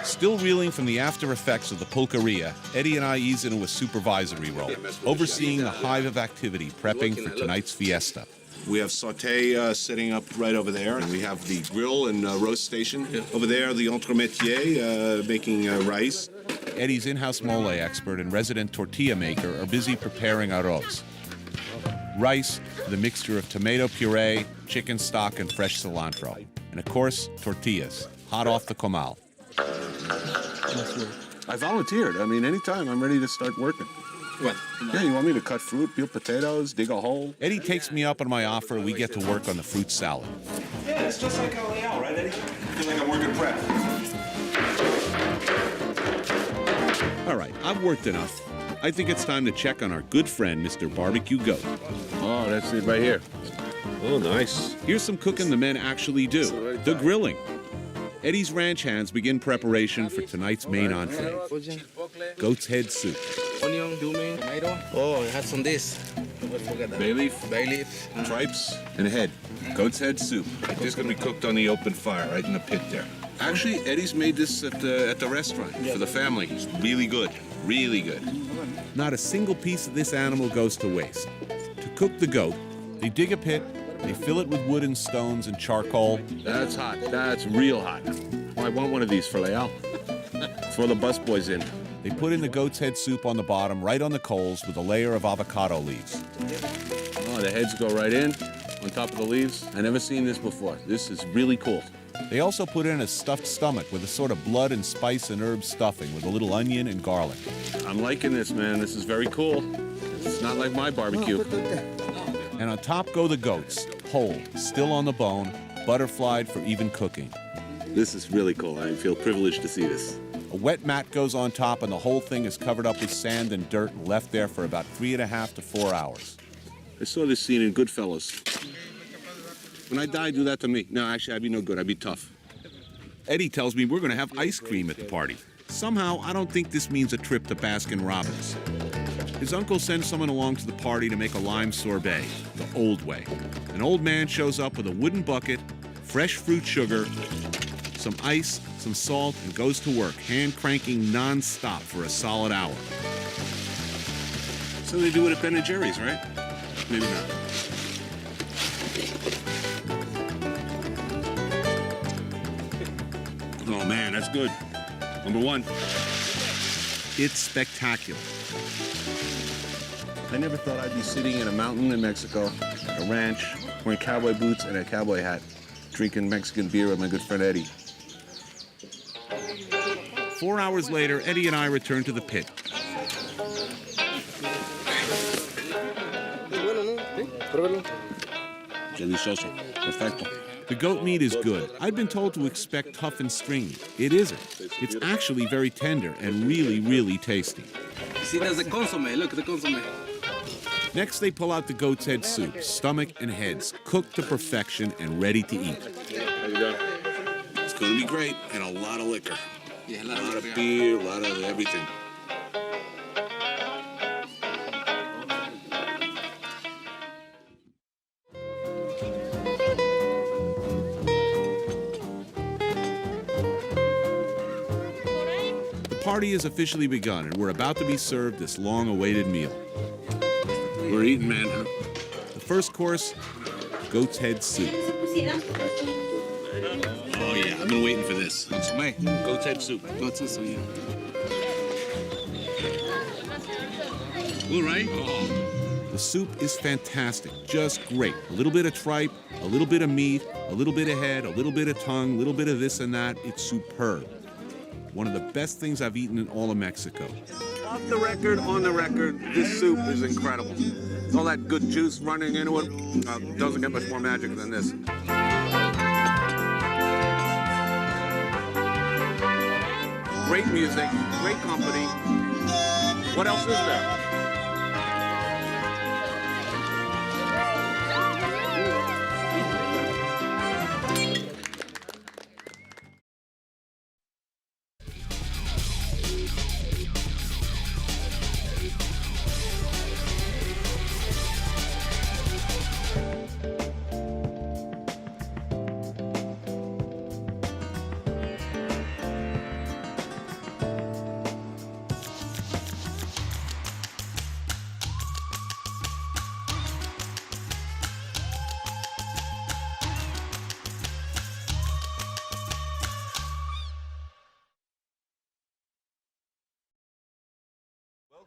Still reeling from the after effects of the pulqueria, Eddie and I ease into a supervisory role, overseeing the hive of activity prepping for tonight's fiesta. We have sauté sitting up right over there, and we have the grill and roast station. Over there, the entremetier making rice. Eddie's in-house mole expert and resident tortilla maker are busy preparing arroz. Rice with a mixture of tomato puree, chicken stock, and fresh cilantro. And of course, tortillas, hot off the comal. I volunteered. I mean, anytime I'm ready to start working. What? Yeah, you want me to cut fruit, peel potatoes, dig a hole? Eddie takes me up on my offer. We get to work on the fruit salad. Yeah, it's just like O'Leal, right, Eddie? I feel like I'm working prep. All right, I've worked enough. I think it's time to check on our good friend, Mr. Barbecue Goat. Oh, that's it right here. Oh, nice. Here's some cooking the men actually do, the grilling. Eddie's ranch hands begin preparation for tonight's main entree, goat's head soup. Onion, cumin, tomato. Oh, it has some this. Bay leaf, tripes, and head. Goat's head soup. This is going to be cooked on the open fire, right in the pit there. Actually, Eddie's made this at the restaurant for the family. It's really good, really good. Not a single piece of this animal goes to waste. To cook the goat, they dig a pit, they fill it with wood and stones and charcoal. That's hot. That's real hot. I want one of these for Leal. Throw the busboys in. They put in the goat's head soup on the bottom, right on the coals, with a layer of avocado leaves. Oh, the heads go right in, on top of the leaves. I never seen this before. This is really cool. They also put in a stuffed stomach with a sort of blood and spice and herb stuffing with a little onion and garlic. I'm liking this, man. This is very cool. It's not like my barbecue. And on top go the goats, whole, still on the bone, butterflied for even cooking. This is really cool. I feel privileged to see this. A wet mat goes on top and the whole thing is covered up with sand and dirt and left there for about 3.5 to 4 hours. I saw this scene in Goodfellas. When I die, do that to me. No, actually, I'd be no good. I'd be tough. Eddie tells me we're going to have ice cream at the party. Somehow, I don't think this means a trip to Baskin-Robbins. His uncle sends someone along to the party to make a lime sorbet, the old way. An old man shows up with a wooden bucket, fresh fruit sugar, some ice, some salt, and goes to work, hand cranking non-stop for a solid hour. So they do it at Ben & Jerry's, right? Maybe not. Oh man, that's good. Number one. It's spectacular. I never thought I'd be sitting in a mountain in Mexico, a ranch, wearing cowboy boots and a cowboy hat, drinking Mexican beer with my good friend Eddie. 4 hours later, Eddie and I return to the pit. Delicioso. Perfecto. The goat meat is good. I'd been told to expect tough and stringy. It isn't. It's actually very tender and really, really tasty. See, there's the consomme. Look, the consomme. Next, they pull out the goat's head soup, stomach and heads, cooked to perfection and ready to eat. How you doing? It's going to be great, and a lot of liquor. Yeah, A lot of beer, a lot of everything. The party has officially begun, and we're about to be served this long-awaited meal. We're eating, man. The first course, goat's head soup. Oh yeah, I've been waiting for this. Consomme. Goat's head soup. Goat's head soup, yeah. All right. The soup is fantastic, just great. A little bit of tripe, a little bit of meat, a little bit of head, a little bit of tongue, a little bit of this and that. It's superb. One of the best things I've eaten in all of Mexico. Off the record, on the record, this soup is incredible. All that good juice running into it doesn't get much more magic than this. Great music, great company. What else is there?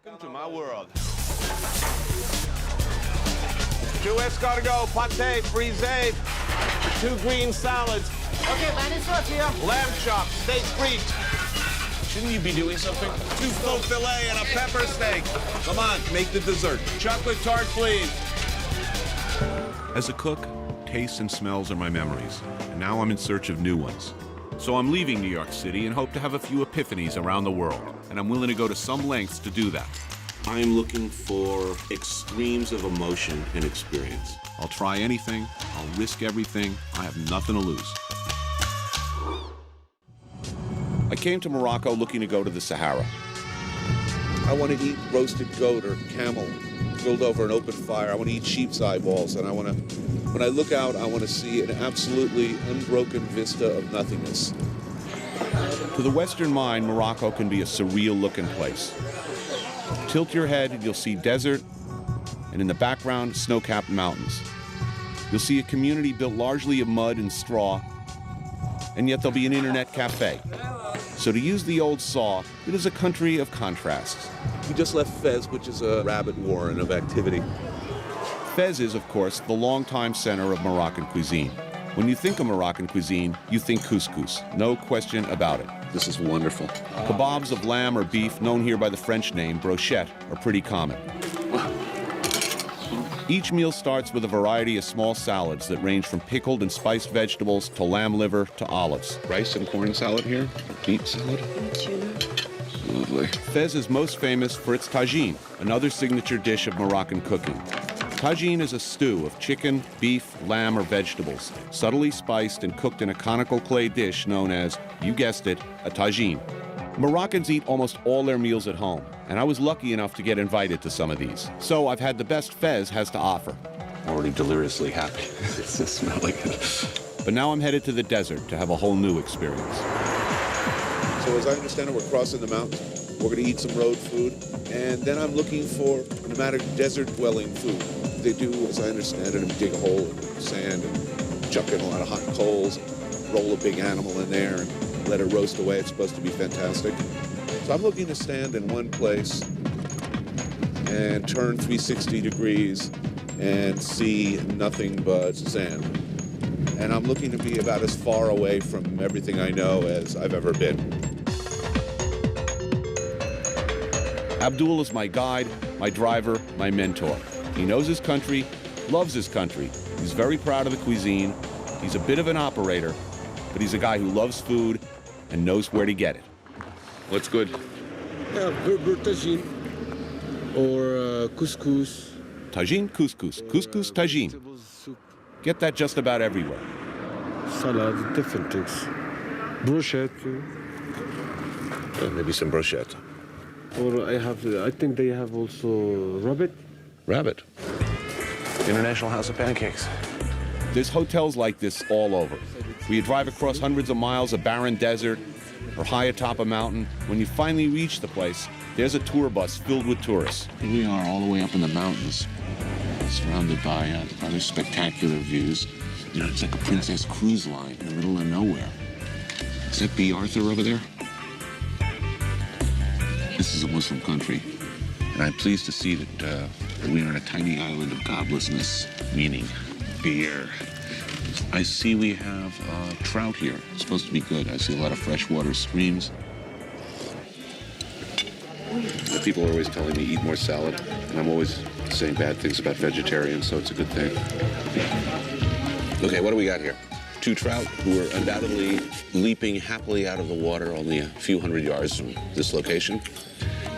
Welcome to my world. 2 escargot, pate, frisée, 2 green salads. Okay, man, it's up here. Lamb chop, steak frites. Shouldn't you be doing something? 2 faux filet and a pepper steak. Come on, make the dessert. Chocolate tart, please. As a cook, tastes and smells are my memories, and now I'm in search of new ones. So I'm leaving New York City and hope to have a few epiphanies around the world, and I'm willing to go to some lengths to do that. I am looking for extremes of emotion and experience. I'll try anything, I'll risk everything, I have nothing to lose. I came to Morocco looking to go to the Sahara. I want to eat roasted goat or camel grilled over an open fire. I want to eat sheep's eyeballs, and when I look out, I want to see an absolutely unbroken vista of nothingness. To the Western mind, Morocco can be a surreal-looking place. Tilt your head and you'll see desert, and in the background, snow-capped mountains. You'll see a community built largely of mud and straw, and yet there'll be an internet cafe. So to use the old saw, it is a country of contrasts. We just left Fez, which is a rabbit warren of activity. Fez is, of course, the longtime center of Moroccan cuisine. When you think of Moroccan cuisine, you think couscous. No question about it. This is wonderful. Kebabs of lamb or beef, known here by the French name brochette, are pretty common. Each meal starts with a variety of small salads that range from pickled and spiced vegetables to lamb liver to olives. Rice and corn salad here, beet salad. Lovely. Fez is most famous for its tagine, another signature dish of Moroccan cooking. Tagine is a stew of chicken, beef, lamb, or vegetables, subtly spiced and cooked in a conical clay dish known as, you guessed it, a tagine. Moroccans eat almost all their meals at home, and I was lucky enough to get invited to some of these. So I've had the best Fez has to offer. Already deliriously happy. It's just smelling it. But now I'm headed to the desert to have a whole new experience. So as I understand it, we're crossing the mountains. We're going to eat some road food, and then I'm looking for nomadic desert-dwelling food. They do, as I understand it, dig a hole in the sand and chuck in a lot of hot coals, roll a big animal in there, and let it roast away. It's supposed to be fantastic. So I'm looking to stand in one place and turn 360 degrees and see nothing but sand. And I'm looking to be about as far away from everything I know as I've ever been. Abdul is my guide, my driver, my mentor. He knows his country, loves his country. He's very proud of the cuisine. He's a bit of an operator, but he's a guy who loves food and knows where to get it. What's good? Yeah, berber tagine or couscous. Tagine, couscous. Couscous, tagine. Get that just about everywhere. Salad, different things. Brochette. Maybe some brochette. Or I think they have also rabbit. Rabbit. International House of Pancakes. There's hotels like this all over. Where you drive across hundreds of miles of barren desert or high atop a mountain. When you finally reach the place, there's a tour bus filled with tourists. Here we are all the way up in the mountains, surrounded by rather spectacular views. You know, it's like a Princess Cruise line in the middle of nowhere. Is that B. Arthur over there? This is a Muslim country, and I'm pleased to see that we are on a tiny island of godlessness, meaning beer. I see we have trout here. It's supposed to be good. I see a lot of freshwater streams. The people are always telling me eat more salad, and I'm always saying bad things about vegetarians, so it's a good thing. Okay, what do we got here? 2 trout who are undoubtedly leaping happily out of the water only a few hundred yards from this location.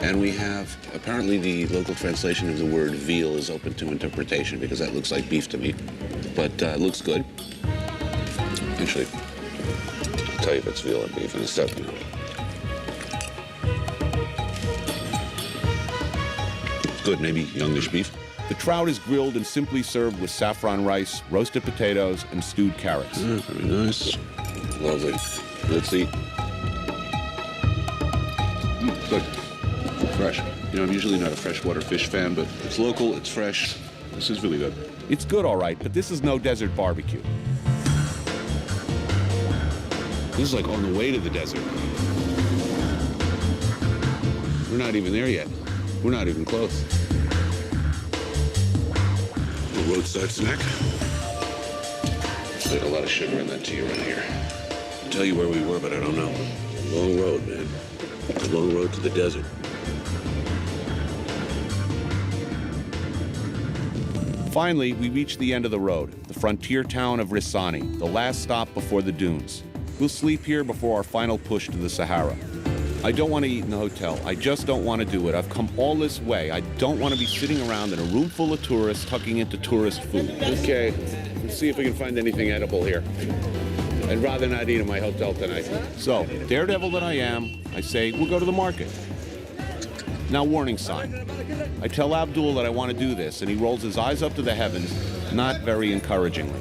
And we have, apparently the local translation of the word veal is open to interpretation because that looks like beef to me, but it looks good. Actually, I'll tell you if it's veal or beef in a second. Good, maybe youngish beef. The trout is grilled and simply served with saffron rice, roasted potatoes, and stewed carrots. Very nice. Lovely. Let's eat. Good. Fresh. You know, I'm usually not a freshwater fish fan, but it's local, it's fresh. This is really good. It's good, all right, but this is no desert barbecue. This is like on the way to the desert. We're not even there yet. We're not even close. A roadside snack. There's a lot of sugar in that tea around here. I'll tell you where we were, but I don't know. Long road, man. A long road to the desert. Finally, we reach the end of the road, the frontier town of Risani, the last stop before the dunes. We'll sleep here before our final push to the Sahara. I don't want to eat in the hotel. I just don't want to do it. I've come all this way. I don't want to be sitting around in a room full of tourists tucking into tourist food. Okay, let's see if we can find anything edible here. I'd rather not eat in my hotel tonight. So, daredevil that I am, I say, we'll go to the market. Now, warning sign. I tell Abdul that I want to do this, and he rolls his eyes up to the heavens, not very encouragingly.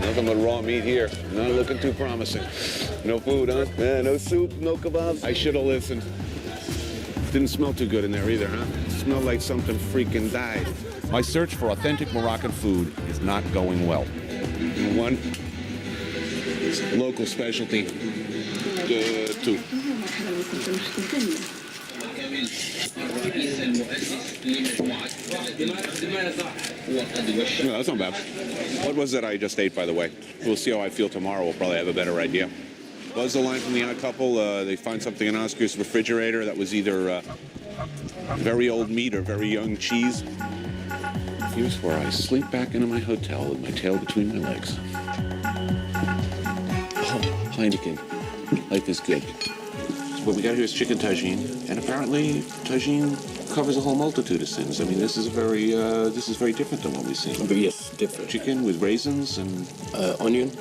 Nothing but raw meat here. Not looking too promising. No food, huh? Yeah, no soup, no kebabs. I should have listened. Didn't smell too good in there either, huh? Smelled like something freaking died. My search for authentic Moroccan food is not going well. One, local specialty. Two. No, that's not bad. What was it I just ate, by the way? We'll see how I feel tomorrow. We'll probably have a better idea. What was the line from The Odd Couple? They find something in Oscar's refrigerator that was either very old meat or very young cheese. Here's where I sleep back into my hotel with my tail between my legs. Oh, Heineken. Life is good. What we got here is chicken tagine, and apparently tagine covers a whole multitude of sins. I mean, this is very different than what we've seen. Yes, different. Chicken with raisins and Onion.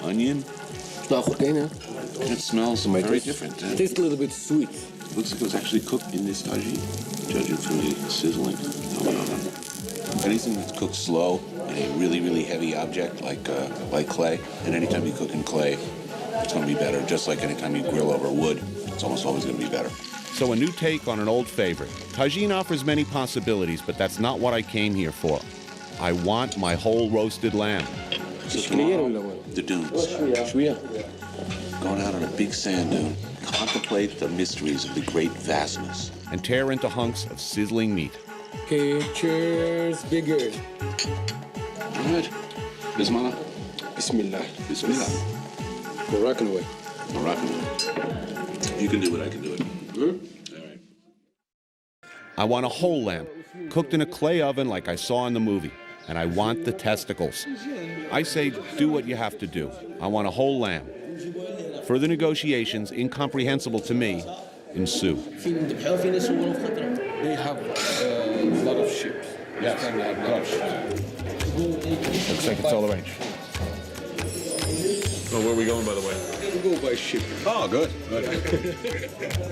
It smells very different. It tastes a little bit sweet. Looks like it was actually cooked in this tagine, judging from the sizzling. Anything that's cooked slow in a really, really heavy object like clay, and anytime you cook in clay, it's going to be better. Just like anytime you grill over wood, it's almost always going to be better. So a new take on an old favorite. Tagine offers many possibilities, but that's not what I came here for. I want my whole roasted lamb. So tomorrow, the dunes. Going out on a big sand dune. Contemplate the mysteries of the great vastness. And tear into hunks of sizzling meat. Okay, cheers, bigger. All right. Bismillah. Bismillah. Bismillah. Moroccan way. Moroccan way. You can do it, I can do it. All right. I want a whole lamb, cooked in a clay oven like I saw in the movie. And I want the testicles. I say, do what you have to do. I want a whole lamb. Further negotiations, incomprehensible to me, ensue. They have a lot of ships. Yes, a lot of ships. Looks like it's all arranged. Oh, where are we going, by the way? We'll go by ship. Oh, good.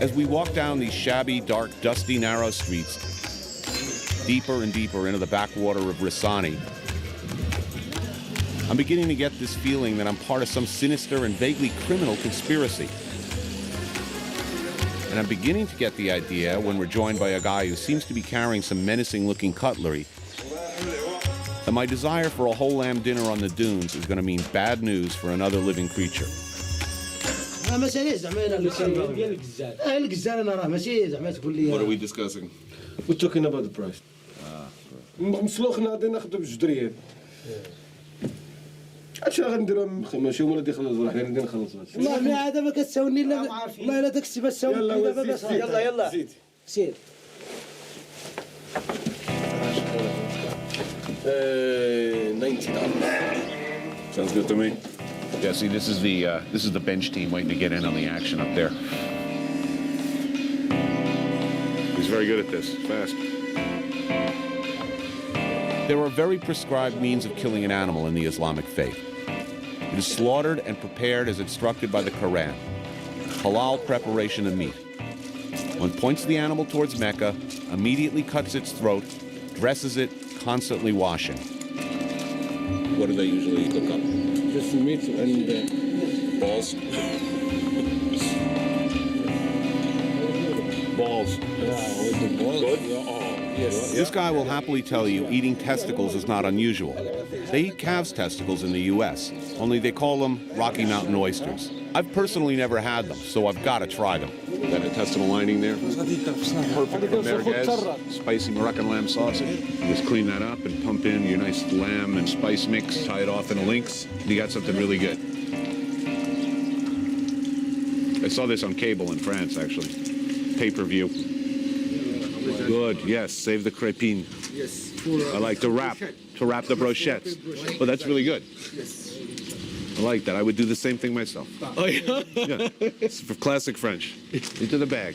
As we walk down these shabby, dark, dusty, narrow streets, deeper and deeper into the backwater of Risani, I'm beginning to get this feeling that I'm part of some sinister and vaguely criminal conspiracy. And I'm beginning to get the idea, when we're joined by a guy who seems to be carrying some menacing-looking cutlery, that my desire for a whole lamb dinner on the dunes is going to mean bad news for another living creature. What are we discussing? We're talking about the price. عشان غنديروا ماشي هما اللي يخلصوا حنا اللي نخلصوا والله ما هذا ما كتساوني الا والله الا داك السي بس ساوني دابا بس يلا سير 90 Sounds good to me. Yeah, see, this is the bench team waiting to get in on the action up there. He's very good at this. Fast. There are very prescribed means of killing an animal in the Islamic faith. It is slaughtered and prepared as instructed by the Quran. Halal preparation of meat. One points the animal towards Mecca, immediately cuts its throat, dresses it, constantly washing. What do they usually cook up? Just meat and balls. Balls. Yeah, with the balls. Good? Yes. This guy will happily tell you eating testicles is not unusual. They eat calves' testicles in the U.S., only they call them Rocky Mountain oysters. I've personally never had them, so I've got to try them. That intestinal lining there. Perfect for merguez. Spicy Moroccan lamb sausage. You just clean that up and pump in your nice lamb and spice mix. Tie it off in a lynx. You got something really good. I saw this on cable in France, actually. Pay-per-view. Good, yes. Save the crepine. Yes. I like to wrap the brochettes. Oh, that's really good. I like that. I would do the same thing myself. Oh, yeah? Yeah. It's for classic French. Into the bag.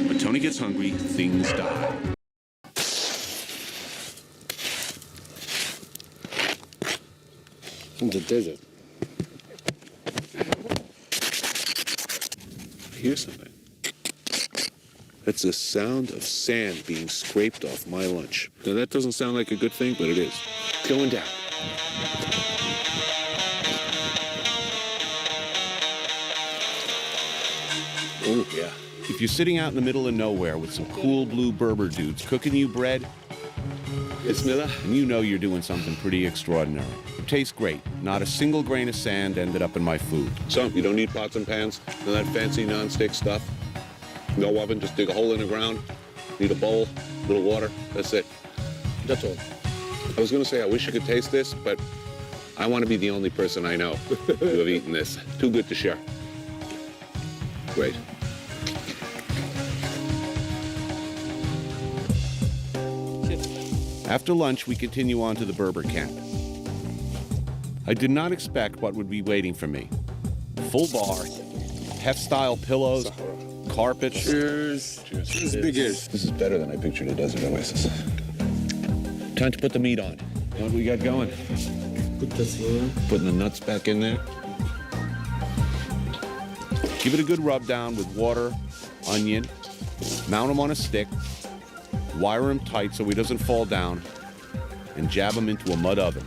When Tony gets hungry, things die. From the desert. Here's something. That's the sound of sand being scraped off my lunch. Now, that doesn't sound like a good thing, but it is. It's going down. Oh, yeah. If you're sitting out in the middle of nowhere with some cool blue Berber dudes cooking you bread, Bismillah, and you know you're doing something pretty extraordinary. It tastes great. Not a single grain of sand ended up in my food. So, you don't need pots and pans, none of that fancy non-stick stuff. No oven, just dig a hole in the ground. Need a bowl, a little water, that's it. That's all. I was gonna say, I wish you could taste this, but I want to be the only person I know who have eaten this. Too good to share. Great. After lunch, we continue on to the Berber camp. I did not expect what would be waiting for me. Full bar, hef-style pillows, carpets. Cheers. Cheers. Cheers. Big ears. This is better than I pictured a desert oasis. Time to put the meat on. What do we got going? Put this here. Putting the nuts back in there. Give it a good rub down with water, onion, mount him on a stick, wire him tight so he doesn't fall down, and jab him into a mud oven.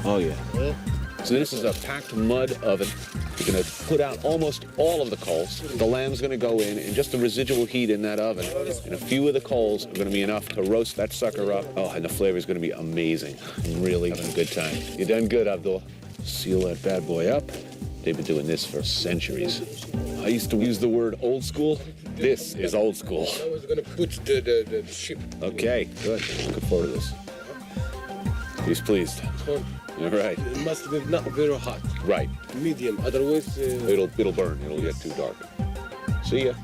Oh yeah. So this is a packed mud oven. You're gonna put out almost all of the coals. The lamb's gonna go in, and just the residual heat in that oven, and a few of the coals are gonna be enough to roast that sucker up. Oh, and the flavor is gonna be amazing. I'm really having a good time. You done good, Abdul. Seal that bad boy up. They've been doing this for centuries. I used to use the word old school. This is old school. I was gonna put the ship. Okay, good. Looking forward to this. He's pleased. All right. It must be not very hot. Right. Medium, otherwise... It'll burn. It'll get too dark. See ya.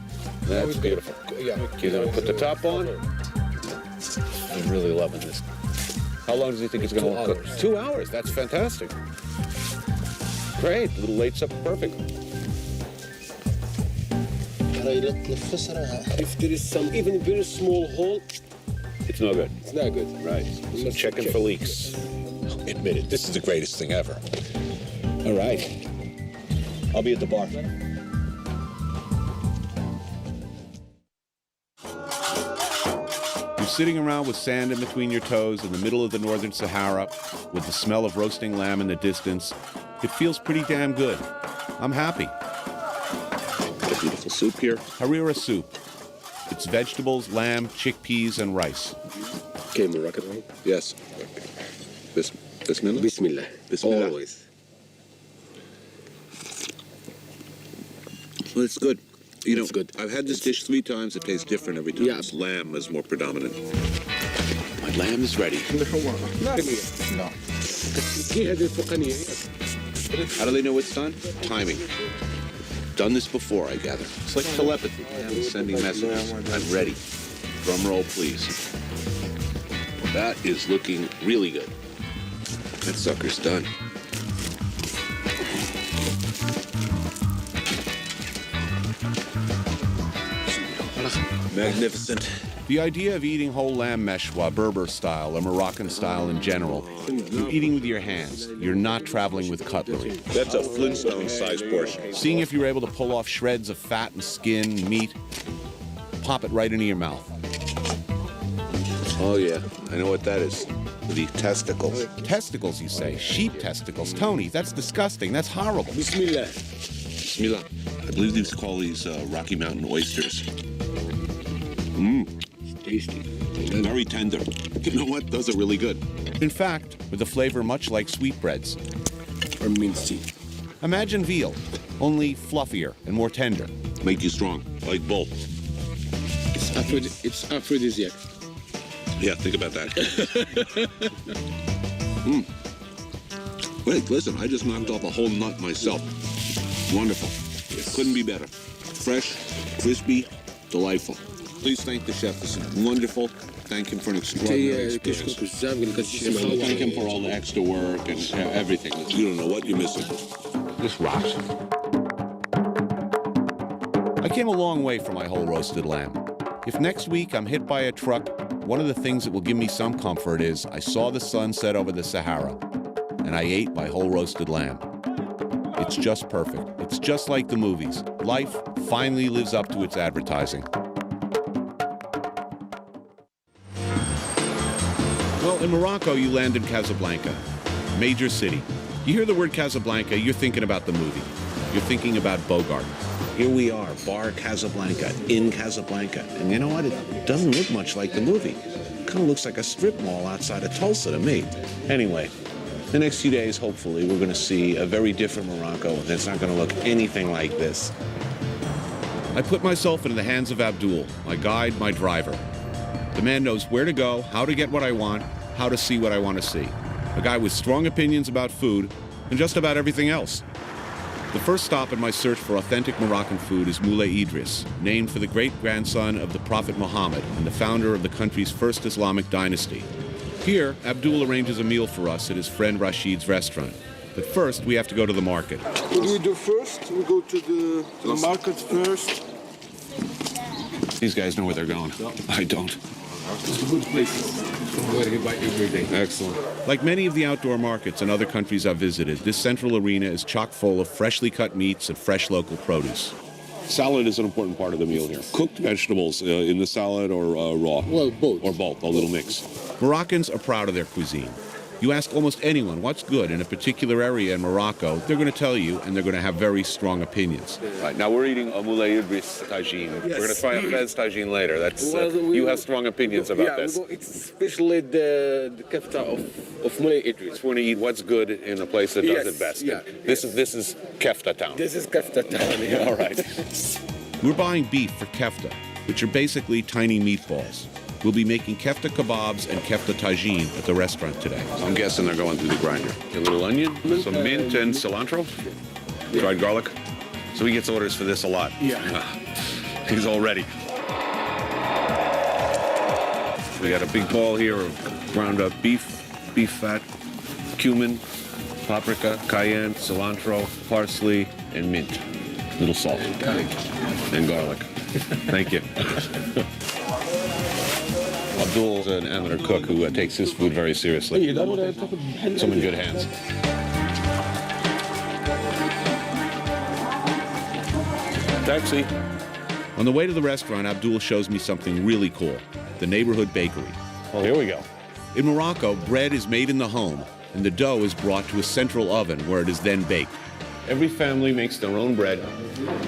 That's beautiful. Yeah. You're gonna put the top on. I'm really loving this. How long does he think it's gonna cook? 2 hours. That's fantastic. Great. A little late supper, perfect. If there is some even very small hole, it's no good. It's not good. Right. So checking for leaks. Admit it. This is the greatest thing ever. All right. I'll be at the bar. You're sitting around with sand in between your toes in the middle of the northern Sahara with the smell of roasting lamb in the distance. It feels pretty damn good. I'm happy. Got a beautiful soup here. Harira soup. It's vegetables, lamb, chickpeas, and rice. Okay, Moroccan one? Yes. Bismillah? Bismillah. Bismillah. Always. Well, it's good. You know, it's good. I've had this dish 3 times. It tastes different every time. Yeah. Lamb is more predominant. My lamb is ready. No. How do they know it's done? Timing. Done this before, I gather. It's like telepathy. I'm sending messages. I'm ready. Drum roll, please. That is looking really good. That sucker's done. Magnificent. The idea of eating whole lamb Mechoui, Berber style, or Moroccan style in general, you're eating with your hands. You're not traveling with cutlery. That's a Flintstone-sized portion. Seeing if you're able to pull off shreds of fat and skin, meat, pop it right into your mouth. Oh yeah, I know what that is. The testicles. Testicles, you say? Sheep testicles. Tony, that's disgusting. That's horrible. Bismillah. Bismillah. I believe they call these Rocky Mountain oysters. Mmm. Tasty. Very tender. You know what? Those are really good. In fact, with a flavor much like sweetbreads. Or minced. Imagine veal. only fluffier and more tender. Make you strong, like bull. It's aphrodisiac. Yeah, think about that. Wait, listen, I just knocked off a whole nut myself. Wonderful. Couldn't be better. Fresh, crispy, delightful. Please thank the chef. This is wonderful. Thank him for an extraordinary experience. Thank him for all the extra work and everything. You don't know what you're missing. This rocks. I came a long way for my whole roasted lamb. If next week I'm hit by a truck, one of the things that will give me some comfort is I saw the sun set over the Sahara, and I ate my whole roasted lamb. It's just perfect. It's just like the movies. Life finally lives up to its advertising. Well, in Morocco, you land in Casablanca, major city. You hear the word Casablanca, you're thinking about the movie. You're thinking about Bogart. Here we are, Bar Casablanca, in Casablanca. And you know what? It doesn't look much like the movie. It kind of looks like a strip mall outside of Tulsa to me. Anyway, the next few days, hopefully, we're going to see a very different Morocco, and it's not going to look anything like this. I put myself into the hands of Abdul, my guide, my driver. The man knows where to go, how to get what I want, how to see what I want to see. A guy with strong opinions about food and just about everything else. The first stop in my search for authentic Moroccan food is Moulay Idris, named for the great-grandson of the Prophet Muhammad and the founder of the country's first Islamic dynasty. Here, Abdul arranges a meal for us at his friend Rashid's restaurant. But first, we have to go to the market. What do we do first? We go to the market first. These guys know where they're going. No. I don't. It's a good place. Where you buy every day. Excellent. Like many of the outdoor markets in other countries I've visited, this central arena is chock full of freshly cut meats and fresh local produce. Salad is an important part of the meal here. Cooked vegetables in the salad or raw? Well, both. Or both, a little mix. Moroccans are proud of their cuisine. You ask almost anyone what's good in a particular area in Morocco, they're going to tell you, and they're going to have very strong opinions. Right, now we're eating a Moulay Idris tagine. Yes. We're going to try a Fez tagine later. That's you have strong opinions about this. It's especially the kefta of Moulay Idris. We're going to eat what's good in a place that does it best. Yeah. This is kefta town. This is kefta town, yeah. All right. We're buying beef for kefta, which are basically tiny meatballs. We'll be making kefta kebabs and kefta tagine at the restaurant today. I'm guessing they're going through the grinder. A little onion, some mint and cilantro, dried garlic. So he gets orders for this a lot. Yeah. He's all ready. We got a big ball here of ground up beef fat, cumin, paprika, cayenne, cilantro, parsley, and mint. Little salt. And garlic. Thank you. Abdul's an amateur cook who takes his food very seriously. Some in good hands. Taxi. On the way to the restaurant, Abdul shows me something really cool, the neighborhood bakery. Well, here we go. In Morocco, bread is made in the home, and the dough is brought to a central oven where it is then baked. Every family makes their own bread.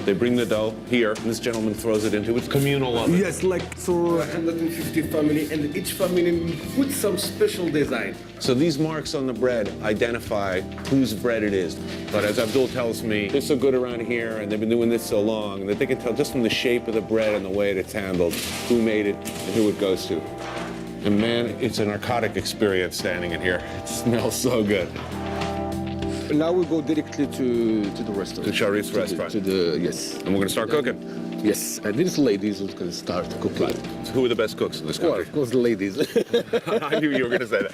They bring the dough here, and this gentleman throws it into its communal oven. Yes, like for 150 family, and each family puts some special design. So these marks on the bread identify whose bread it is. But as Abdul tells me, they're so good around here, and they've been doing this so long, that they can tell just from the shape of the bread and the way it's handled who made it and who it goes to. And man, it's a narcotic experience standing in here. It smells so good. Now we go directly to the restaurant. The Sharif's restaurant. Yes. And we're going to start cooking. Yes, and these ladies who can start cooking. So who are the best cooks in this country? Well, of course, the ladies. I knew you were going to say that.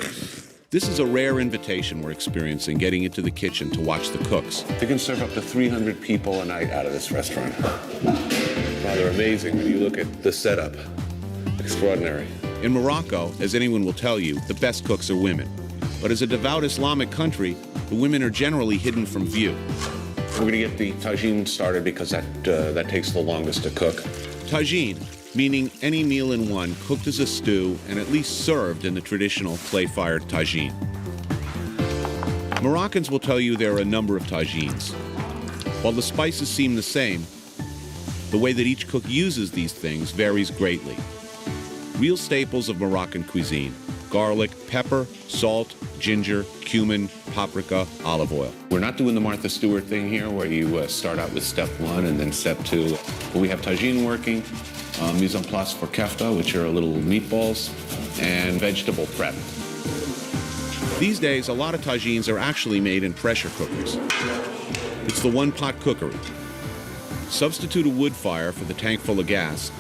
This is a rare invitation we're experiencing, getting into the kitchen to watch the cooks. They can serve up to 300 people a night out of this restaurant. Rather amazing when you look at the setup. Extraordinary. In Morocco, as anyone will tell you, the best cooks are women. But as a devout Islamic country, the women are generally hidden from view. We're going to get the tagine started because that takes the longest to cook. Tagine, meaning any meal in one, cooked as a stew and at least served in the traditional clay-fired tagine. Moroccans will tell you there are a number of tagines. While the spices seem the same, the way that each cook uses these things varies greatly. Real staples of Moroccan cuisine: garlic, pepper, salt, ginger, cumin, paprika, olive oil. We're not doing the Martha Stewart thing here where you start out with step 1 and then step 2. But we have tagine working, mise en place for kefta, which are little meatballs, and vegetable prep. These days, a lot of tagines are actually made in pressure cookers. It's the one-pot cookery. Substitute a wood fire for the tank full of gas,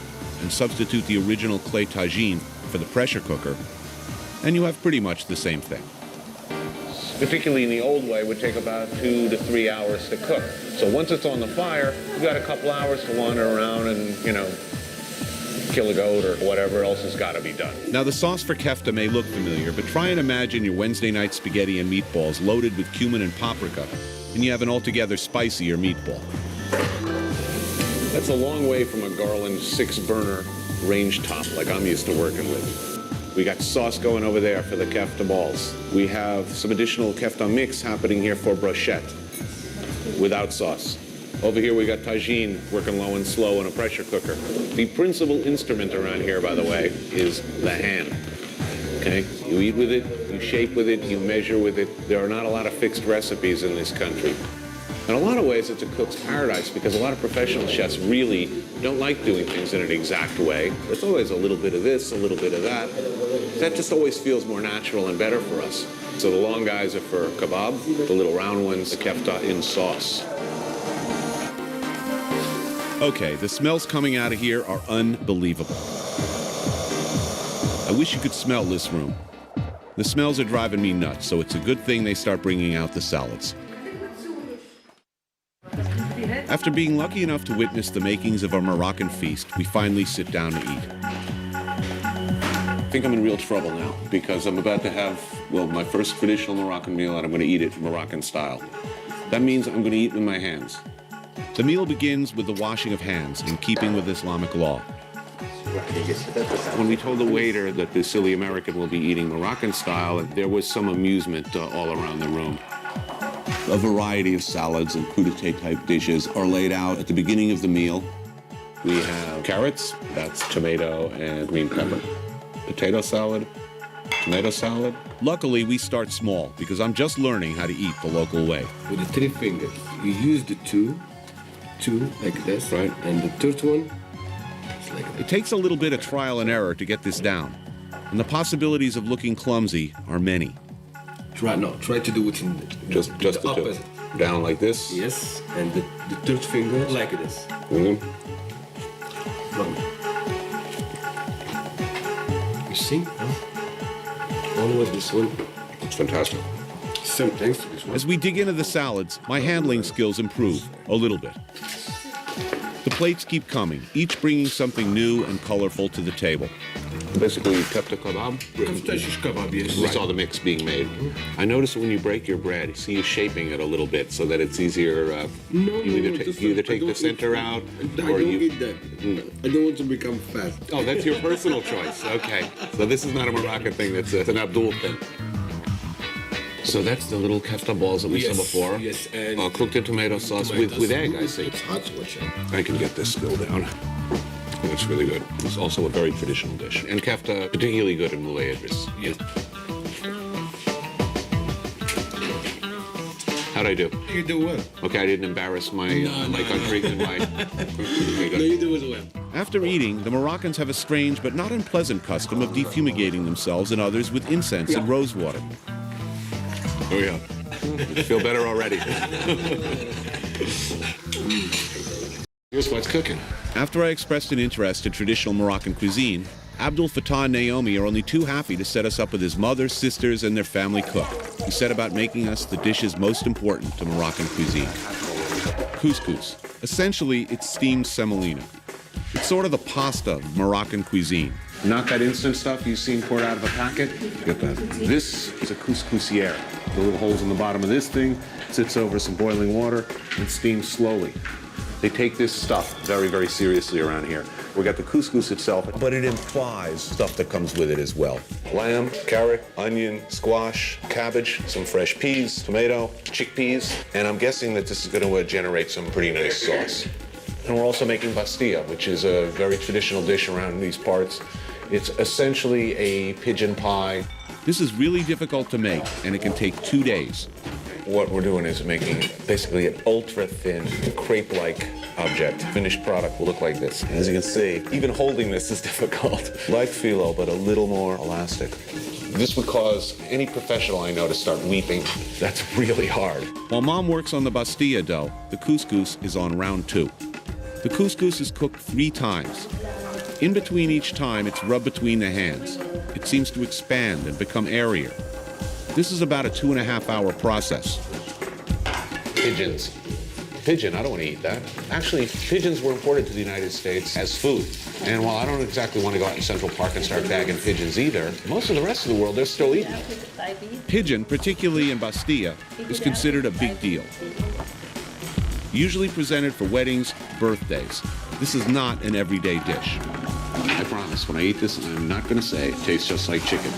and substitute the original clay tagine for the pressure cooker, and you have pretty much the same thing. Particularly in the old way, it would take about 2 to 3 hours to cook. So once it's on the fire, you've got a couple hours to wander around and, kill a goat or whatever else has got to be done. Now, the sauce for kefta may look familiar, but try and imagine your Wednesday night spaghetti and meatballs loaded with cumin and paprika, and you have an altogether spicier meatball. That's a long way from a Garland 6-burner range top like I'm used to working with. We got sauce going over there for the kefta balls. We have some additional kefta mix happening here for brochette without sauce. Over here we got tagine working low and slow in a pressure cooker. The principal instrument around here, by the way, is the hand. Okay? You eat with it, you shape with it, you measure with it. There are not a lot of fixed recipes in this country. In a lot of ways, it's a cook's paradise because a lot of professional chefs really don't like doing things in an exact way. There's always a little bit of this, a little bit of that. That just always feels more natural and better for us. So the long guys are for kebab, the little round ones, the kefta in sauce. Okay, the smells coming out of here are unbelievable. I wish you could smell this room. The smells are driving me nuts, so it's a good thing they start bringing out the salads. After being lucky enough to witness the makings of a Moroccan feast, we finally sit down to eat. I think I'm in real trouble now because I'm about to have, my first traditional Moroccan meal, and I'm going to eat it Moroccan style. That means I'm going to eat with my hands. The meal begins with the washing of hands, in keeping with Islamic law. When we told the waiter that the silly American will be eating Moroccan style, there was some amusement all around the room. A variety of salads and crudité type dishes are laid out at the beginning of the meal. We have carrots, that's tomato and green pepper. Potato salad, tomato salad. Luckily, we start small because I'm just learning how to eat the local way. With the 3 fingers, you use the two like this, right? And the third one is like this. It takes a little bit of trial and error to get this down, and the possibilities of looking clumsy are many. Try to do it in just the opposite. Down like this? Yes, and the third finger like this. You see? Always this one. It's fantastic. Same thanks to this one. As we dig into the salads, my handling skills improve a little bit. The plates keep coming, each bringing something new and colorful to the table. Basically, kefta kebab? Kefta shish kebab, yes. We saw the mix being made. I noticed when you break your bread, you see you shaping it a little bit so that it's easier. You either take the center out, or you... I don't eat that. I don't want to become fat. Oh, that's your personal choice. Okay. So this is not a Moroccan thing, it's an Abdul thing. So that's the little kefta balls that we saw before. Yes, and cooked in tomato sauce with egg, I see. It's hot to watch out. I can get this still down. It's really good. It's also a very traditional dish. And kefta, particularly good in Moulay Idris. Yes. How'd I do? You do well. Okay, I didn't embarrass my country and my... No, you do as well. After eating, the Moroccans have a strange but not unpleasant custom of defumigating themselves and others with incense and rose water. Oh yeah. I feel better already. Here's what's cooking. After I expressed an interest in traditional Moroccan cuisine, Abdul Fattah and Naomi are only too happy to set us up with his mother, sisters, and their family cook, who set about making us the dishes most important to Moroccan cuisine. Couscous. Essentially, it's steamed semolina. It's sort of the pasta of Moroccan cuisine. Not that instant stuff you've seen poured out of a packet. Get that. This is a couscousière. The little holes in the bottom of this thing sits over some boiling water and steams slowly. They take this stuff very, very seriously around here. We got the couscous itself, but it implies stuff that comes with it as well. Lamb, carrot, onion, squash, cabbage, some fresh peas, tomato, chickpeas, and I'm guessing that this is going to generate some pretty nice sauce. And we're also making pastilla, which is a very traditional dish around these parts. It's essentially a pigeon pie This is really difficult to make, and it can take 2 days. What we're doing is making basically an ultra-thin, crepe-like object. Finished product will look like this. As you can see, even holding this is difficult. Like phyllo, but a little more elastic. This would cause any professional I know to start weeping. That's really hard. While Mom works on the Pastilla dough, the couscous is on round 2. The couscous is cooked 3 times. In between each time, it's rubbed between the hands. It seems to expand and become airier. This is about a 2.5-hour process. Pigeons. Pigeon, I don't want to eat that. Actually, pigeons were imported to the United States as food. And while I don't exactly want to go out in Central Park and start bagging pigeons either, most of the rest of the world, they're still eating. Pigeon, particularly in Pastilla, is considered a big deal. Usually presented for weddings, birthdays. This is not an everyday dish. I promise, when I eat this, I'm not going to say it tastes just like chicken.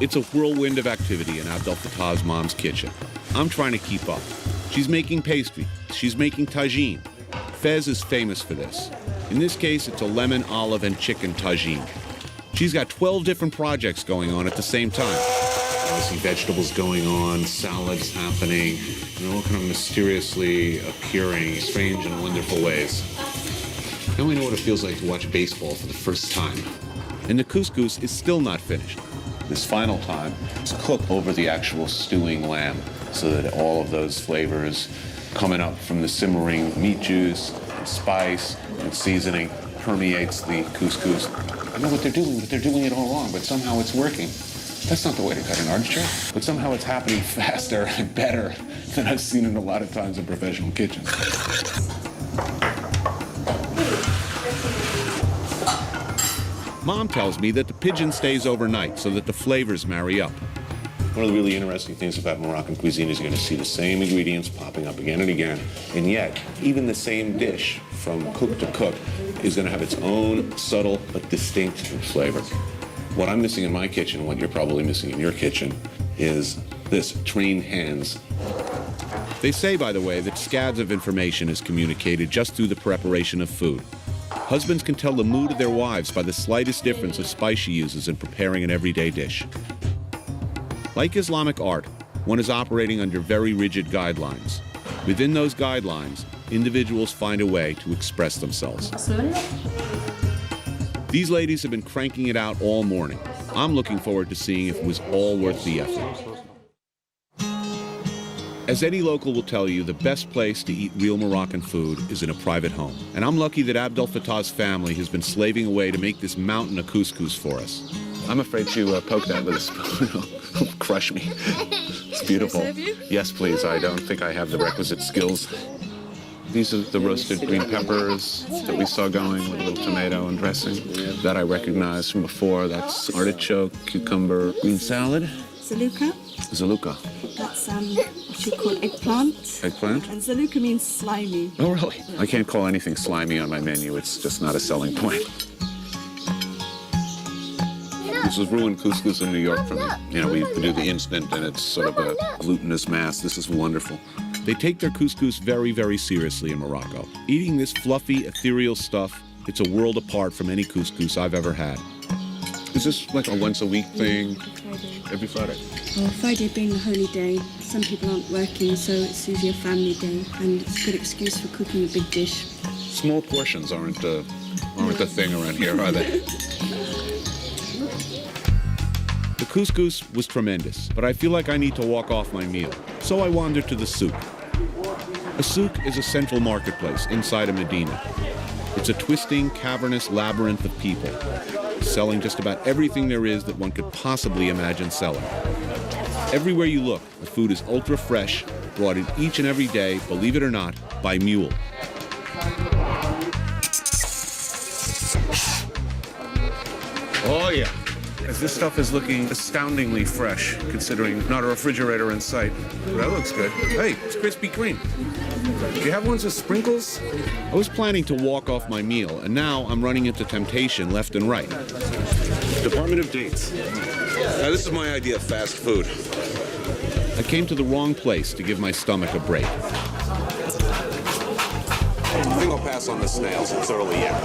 It's a whirlwind of activity in Abdel Fattah's mom's kitchen. I'm trying to keep up. She's making pastry. She's making tagine. Fez is famous for this. In this case, it's a lemon, olive, and chicken tagine. She's got 12 different projects going on at the same time. I see vegetables going on, salads happening, all kind of mysteriously appearing, strange and wonderful ways. Now we know what it feels like to watch baseball for the first time. And the couscous is still not finished. This final time is cooked over the actual stewing lamb so that all of those flavors coming up from the simmering meat juice and spice and seasoning permeates the couscous. I know what they're doing, but they're doing it all wrong, but somehow it's working. That's not the way to cut an artichoke, but somehow it's happening faster and better than I've seen in a lot of times in professional kitchens. Mom tells me that the pigeon stays overnight so that the flavors marry up. One of the really interesting things about Moroccan cuisine is you're going to see the same ingredients popping up again and again, and yet even the same dish from cook to cook is going to have its own subtle but distinct flavor. What I'm missing in my kitchen, what you're probably missing in your kitchen, is this, trained hands. They say, by the way, that scads of information is communicated just through the preparation of food. Husbands can tell the mood of their wives by the slightest difference of spice she uses in preparing an everyday dish. Like Islamic art, one is operating under very rigid guidelines. Within those guidelines, individuals find a way to express themselves. These ladies have been cranking it out all morning. I'm looking forward to seeing if it was all worth the effort. As any local will tell you, the best place to eat real Moroccan food is in a private home. And I'm lucky that Abdel Fattah's family has been slaving away to make this mountain of couscous for us. I'm afraid to poke that with a spoon. It'll crush me. It's beautiful. Can I serve you? Yes, please. I don't think I have the requisite skills. These are the roasted green peppers that we saw going with a little tomato and dressing. That I recognize from before. That's artichoke, cucumber, green salad. Zaluka. Zaluka. That's what you call eggplant. Eggplant? And Zaluka means slimy. Oh, really? I can't call anything slimy on my menu. It's just not a selling point. This is ruined couscous in New York for me. You know, we do the instant and it's sort of a glutinous mass. This is wonderful. They take their couscous very, very seriously in Morocco. Eating this fluffy, ethereal stuff, it's a world apart from any couscous I've ever had. Is this like a once-a-week thing? Every Friday? Well, Friday being a holy day, some people aren't working, so it's usually a family day, and it's a good excuse for cooking a big dish. Small portions aren't a thing around here, are they? The couscous was tremendous, but I feel like I need to walk off my meal. So I wandered to the souk. A souk is a central marketplace inside of Medina. It's a twisting, cavernous labyrinth of people, selling just about everything there is that one could possibly imagine selling. Everywhere you look, the food is ultra fresh, brought in each and every day, believe it or not, by mule. Oh, yeah. This stuff is looking astoundingly fresh, considering not a refrigerator in sight. That looks good. Hey, it's Krispy Kreme. Do you have ones with sprinkles? I was planning to walk off my meal, and now I'm running into temptation left and right. Department of Dates. Now, this is my idea of fast food. I came to the wrong place to give my stomach a break. I think I'll pass on the snails. It's early yet.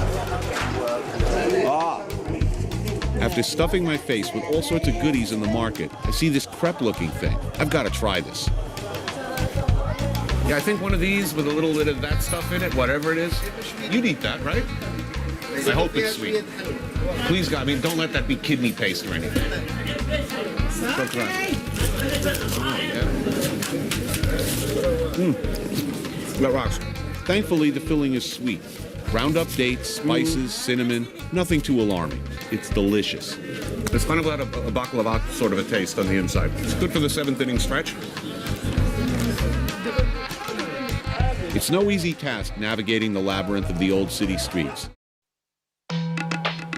After stuffing my face with all sorts of goodies in the market, I see this crepe-looking thing. I've got to try this. Yeah, I think one of these with a little bit of that stuff in it, whatever it is, you'd eat that, right? I hope it's sweet. Please, God, I mean, don't let that be kidney paste or anything. That rocks. Thankfully, the filling is sweet. Ground up dates, spices, cinnamon, nothing too alarming. It's delicious. It's kind of got a baklava sort of a taste on the inside. It's good for the 7th inning stretch. It's no easy task navigating the labyrinth of the old city streets.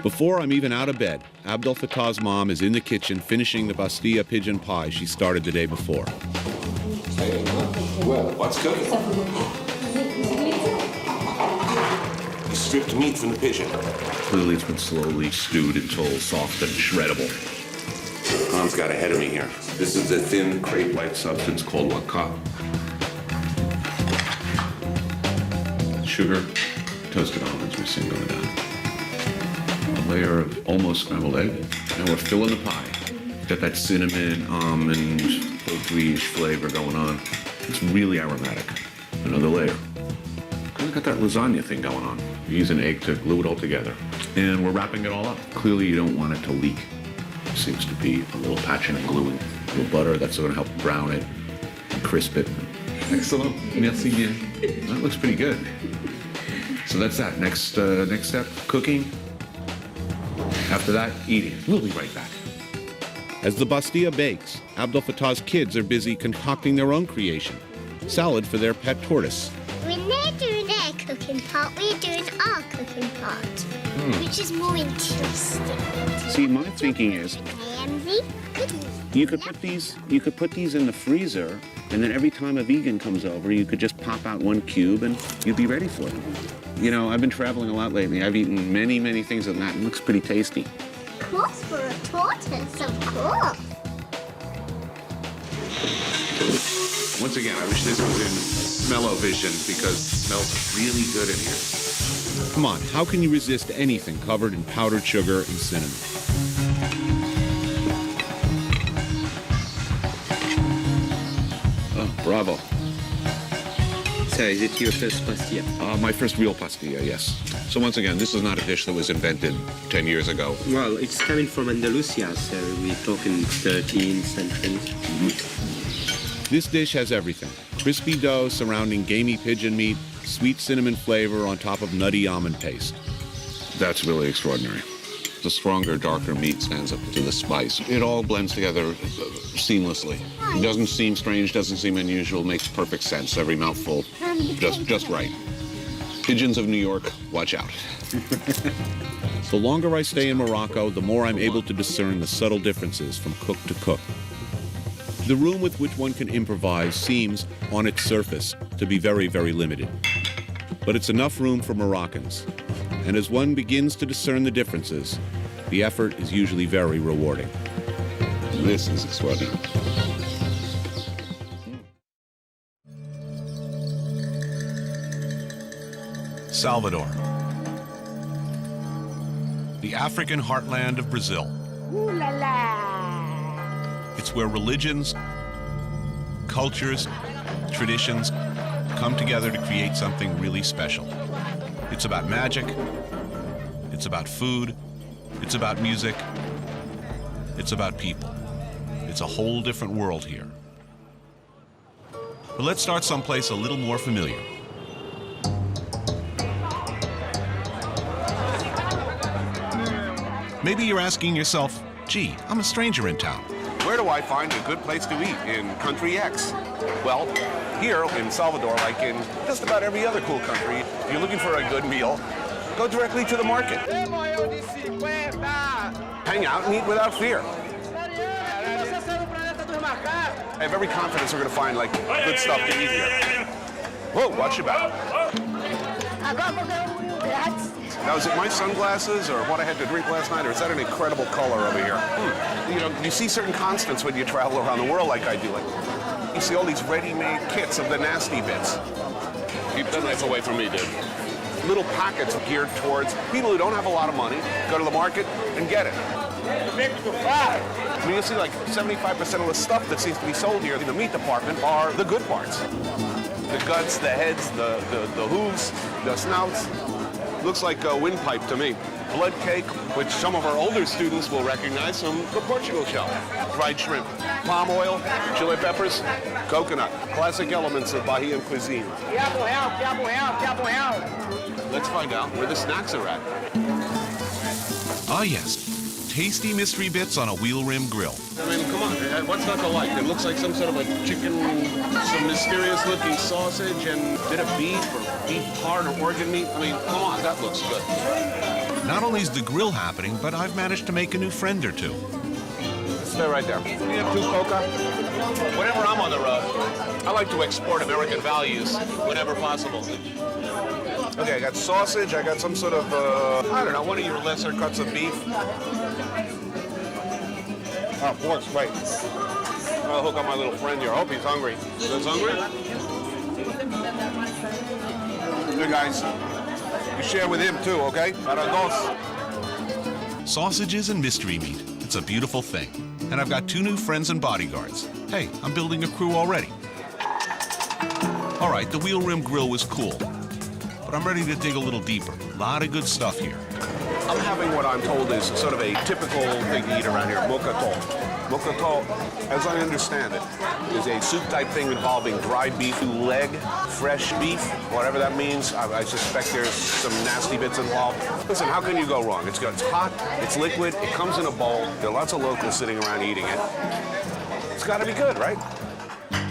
Before I'm even out of bed, Abdel Fattah's mom is in the kitchen finishing the Pastilla pigeon pie she started the day before. Well, what's cooking? You stripped meat from the pigeon. Clearly it's been slowly stewed until soft and shreddable. Mom's got ahead of me here. This is a thin crepe-like substance called waka. Sugar, toasted almonds we're seeing going down. A layer of almost scrambled egg. Now we're filling the pie. Got that cinnamon, almond, poultry-ish flavor going on. It's really aromatic. Another layer. Kind of got that lasagna thing going on. You use an egg to glue it all together. And we're wrapping it all up. Clearly you don't want it to leak. There seems to be a little patching and gluing. A little butter, that's going to help brown it and crisp it. Excellent. Merci bien. That looks pretty good. So that's that. Next step, cooking. After that, eating. We'll be right back. As the Pastilla bakes, Abdel Fattah's kids are busy concocting their own creation. Salad for their pet tortoise. When they're doing their cooking part, we're doing our cooking part, which is more interesting. See, my thinking is, you could put these in the freezer, and then every time a vegan comes over, you could just pop out one cube and you'd be ready for them. You know, I've been traveling a lot lately. I've eaten many, many things on that. It looks pretty tasty. Of course, for a tortoise, of course. Once again, I wish this was in smell-o-vision because it smells really good in here. Come on, how can you resist anything covered in powdered sugar and cinnamon? Oh, bravo. So, is it your first pastilla? My first real pastilla, yes. So once again, this is not a dish that was invented 10 years ago. Well, it's coming from Andalusia, so we're talking 13th century. This dish has everything. Crispy dough surrounding gamey pigeon meat, sweet cinnamon flavor on top of nutty almond paste. That's really extraordinary. The stronger, darker meat stands up to the spice. It all blends together seamlessly. It doesn't seem strange, doesn't seem unusual, makes perfect sense. Every mouthful, just right. Pigeons of New York, watch out. The longer I stay in Morocco, the more I'm able to discern the subtle differences from cook to cook. The room with which one can improvise seems, on its surface, to be very, very limited. But it's enough room for Moroccans. And as one begins to discern the differences, the effort is usually very rewarding. This is extraordinary. Salvador, the African heartland of Brazil. Ooh la la. It's where religions, cultures, traditions come together to create something really special. It's about magic, it's about food, it's about music, it's about people. It's a whole different world here. But let's start someplace a little more familiar. Maybe you're asking yourself, gee, I'm a stranger in town. Where do I find a good place to eat in country X? Well, here in Salvador, like in just about every other cool country, if you're looking for a good meal, go directly to the market. Hang out and eat without fear. I have every confidence we're going to find like good stuff to eat here. Whoa, watch your back. Now, is it my sunglasses or what I had to drink last night, or is that an incredible color over here? You know, you see certain constants when you travel around the world like I do. Like, you see all these ready-made kits of the nasty bits. Keep that knife away from me, dude. Little packets geared towards people who don't have a lot of money, go to the market and get it. I mean, you see like 75% of the stuff that seems to be sold here in the meat department are the good parts. The guts, the heads, the hooves, the snouts. Looks like a windpipe to me. Blood cake, which some of our older students will recognize from the Portugal show. Fried shrimp, palm oil, chili peppers, coconut. Classic elements of Bahian cuisine. Let's find out where the snacks are at. Ah, yes. Tasty mystery bits on a wheel rim grill. I mean, come on, what's not to like? It looks like some sort of a chicken, some mysterious looking sausage and a bit of beef or beef heart or organ meat. I mean, come on, that looks good. Not only is the grill happening, but I've managed to make a new friend or two. Stay right there. You have 2 coca? Whenever I'm on the road, I like to export American values whenever possible. Okay, I got sausage, I got some sort of, I don't know, one of your lesser cuts of beef. Oh, pork, right. I'll hook up my little friend here. I hope he's hungry. You guys hungry? Hey, guys. You share with him, too, okay? Para dos. Sausages and mystery meat. It's a beautiful thing. And I've got 2 new friends and bodyguards. Hey, I'm building a crew already. All right, the wheel rim grill was cool. But I'm ready to dig a little deeper. A lot of good stuff here. I'm having what I'm told is sort of a typical thing to eat around here, moqueca. Moqueca, as I understand it, is a soup-type thing involving dried beef, leg, fresh beef, whatever that means. I suspect there's some nasty bits involved. Listen, how can you go wrong? It's hot, it's liquid, it comes in a bowl. There are lots of locals sitting around eating it. It's got to be good, right?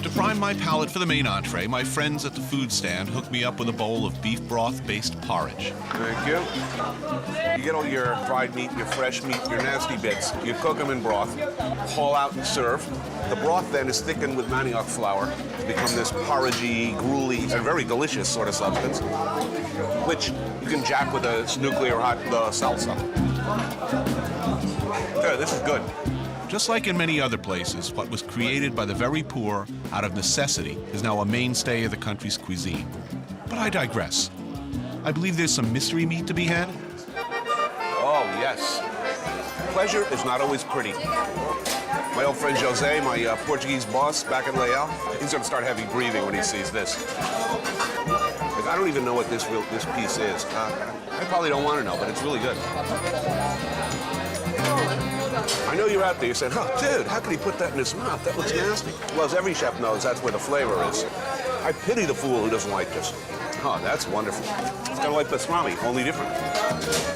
To prime my palate for the main entree, my friends at the food stand hooked me up with a bowl of beef broth-based porridge. Thank you. You get all your fried meat, your fresh meat, your nasty bits. You cook them in broth, haul out and serve. The broth then is thickened with manioc flour to become this porridgey, gruely, and very delicious sort of substance, which you can jack with a nuclear hot salsa. Yeah, this is good. Just like in many other places, what was created by the very poor out of necessity is now a mainstay of the country's cuisine. But I digress. I believe there's some mystery meat to be had. Oh, yes. Pleasure is not always pretty. My old friend Jose, my Portuguese boss back in Leal, he's going to start heavy breathing when he sees this. Like, I don't even know what this piece is. I probably don't want to know, but it's really good. I know you're out there, you're saying, oh, dude, how could he put that in his mouth? That looks nasty. Well, as every chef knows, that's where the flavor is. I pity the fool who doesn't like this. Oh, that's wonderful. It's kind of like pastrami, only different.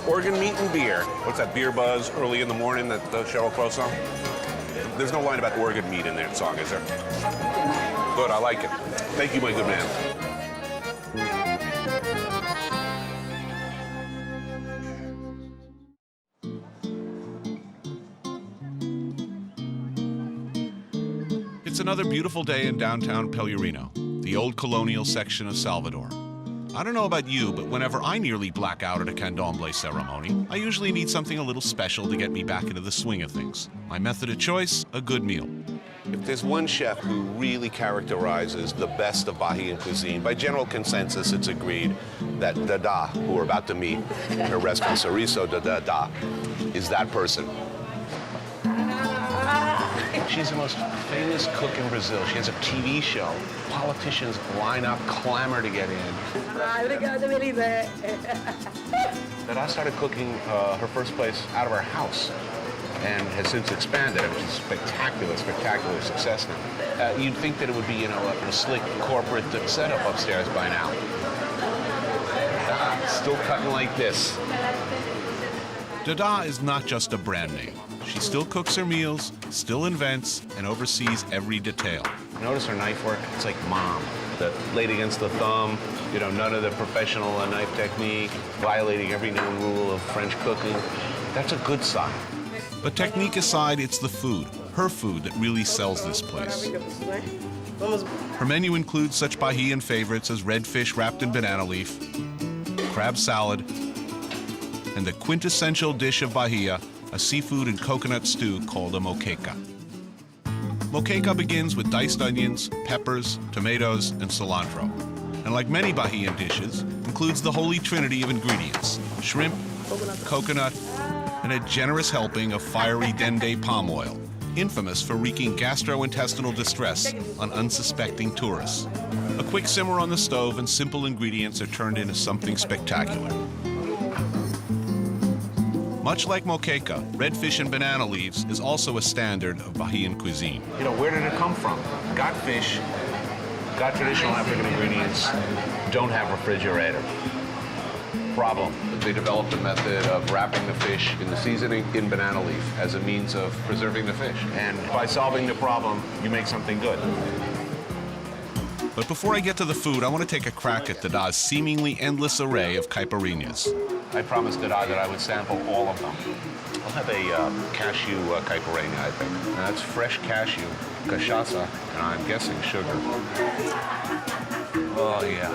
Organ meat and beer. What's that beer buzz early in the morning that Sheryl Crow song? There's no line about organ meat in that song, is there? Good, I like it. Thank you, my good man. It's another beautiful day in downtown Pelourinho, the old colonial section of Salvador. I don't know about you, but whenever I nearly black out at a candomblé ceremony, I usually need something a little special to get me back into the swing of things. My method of choice, a good meal. If there's one chef who really characterizes the best of Bahian cuisine, by general consensus, it's agreed that Dada, who we're about to meet, her restaurant, Chorizo de Dada, is that person. She's the most famous cook in Brazil. She has a TV show. Politicians line up, clamor to get in. Dada started cooking her first place out of her house and has since expanded, which is spectacular success now. You'd think that it would be, you know, a slick corporate setup upstairs by now. Still cutting like this. Dada is not just a brand name. She still cooks her meals, still invents, and oversees every detail. Notice her knife work? It's like mom. The blade against the thumb, you know, none of the professional knife technique, violating every known rule of French cooking. That's a good sign. But technique aside, it's the food, her food, that really sells this place. Her menu includes such Bahian favorites as red fish wrapped in banana leaf, crab salad, and the quintessential dish of Bahia, a seafood and coconut stew called a moqueca. Moqueca begins with diced onions, peppers, tomatoes, and cilantro. And like many Bahian dishes, includes the holy trinity of ingredients: shrimp, coconut, and a generous helping of fiery dende palm oil, infamous for wreaking gastrointestinal distress on unsuspecting tourists. A quick simmer on the stove and simple ingredients are turned into something spectacular. Much like moqueca, red fish and banana leaves is also a standard of Bahian cuisine. You know, where did it come from? Got fish, got traditional African ingredients, don't have refrigerator. Problem. They developed a method of wrapping the fish in the seasoning in banana leaf as a means of preserving the fish. And by solving the problem, you make something good. But before I get to the food, I want to take a crack at Dada's seemingly endless array of caipirinhas. I promised Dada that I would sample all of them. I'll have a cashew caipirinha, I think. Now, that's fresh cashew, cachaça, and I'm guessing sugar. Oh, yeah.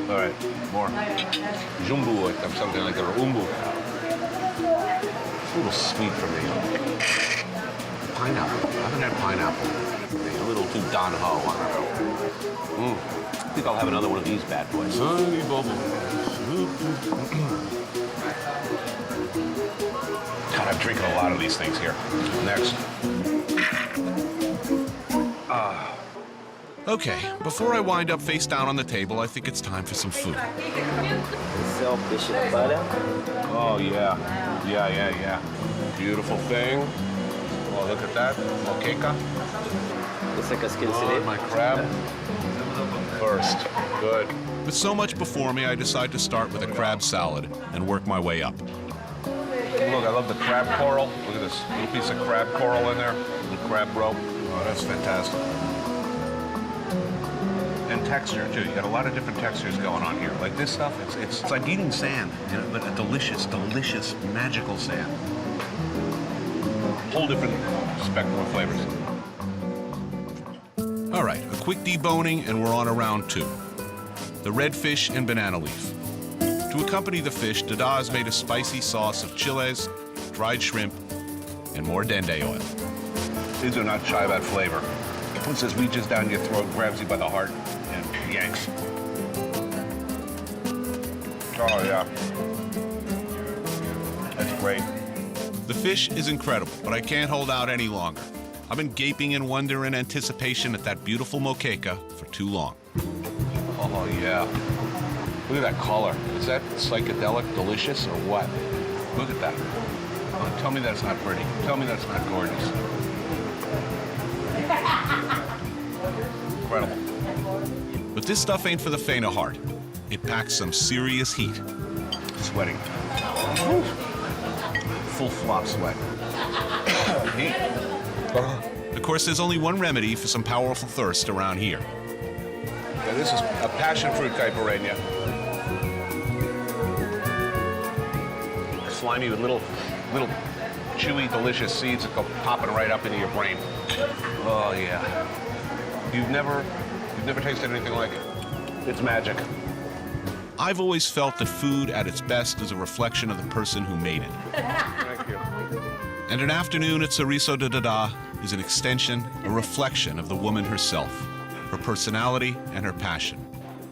All right, more. Jumbo, or something like that, or umbu. It's a little sweet for me. Pineapple. I haven't had pineapple. A little too Don Ho, I don't know. I think I'll have another one of these bad boys. Honey bubble. God, I'm drinking a lot of these things here. Next. Okay, before I wind up face down on the table, I think it's time for some food. Fish and butter. Oh, yeah. Yeah. Beautiful thing. Oh, look at that. Moqueca. Oh, my crab. First. Good. With so much before me, I decide to start with a crab salad and work my way up. Look, I love the crab coral. Look at this little piece of crab coral in there. The crab rope. Oh, that's fantastic. And texture, too. You got a lot of different textures going on here. Like this stuff, it's like eating sand, you know, but a delicious, magical sand. Whole different spectrum of flavors. All right, a quick deboning and we're on to round two. The red fish and banana leaf. To accompany the fish, Dada has made a spicy sauce of chiles, dried shrimp, and more dende oil. These are not shy about flavor. It says reaches down your throat, grabs you by the heart, and yanks. Oh, yeah. That's great. The fish is incredible, but I can't hold out any longer. I've been gaping in wonder and anticipation at that beautiful moqueca for too long. Oh, yeah. Look at that color. Is that psychedelic delicious or what? Look at that. Oh, tell me that's not pretty. Tell me that's not gorgeous. Incredible. But this stuff ain't for the faint of heart. It packs some serious heat. Sweating. Full flop sweat. Heat. Of course, there's only one remedy for some powerful thirst around here. Yeah, this is a passion fruit caipirinha. Slimy with little chewy, delicious seeds that go popping right up into your brain. Oh yeah. You've never tasted anything like it. It's magic. I've always felt that food at its best is a reflection of the person who made it. Thank you. And an afternoon at Soriso de Dada is an extension, a reflection of the woman herself, her personality and her passion.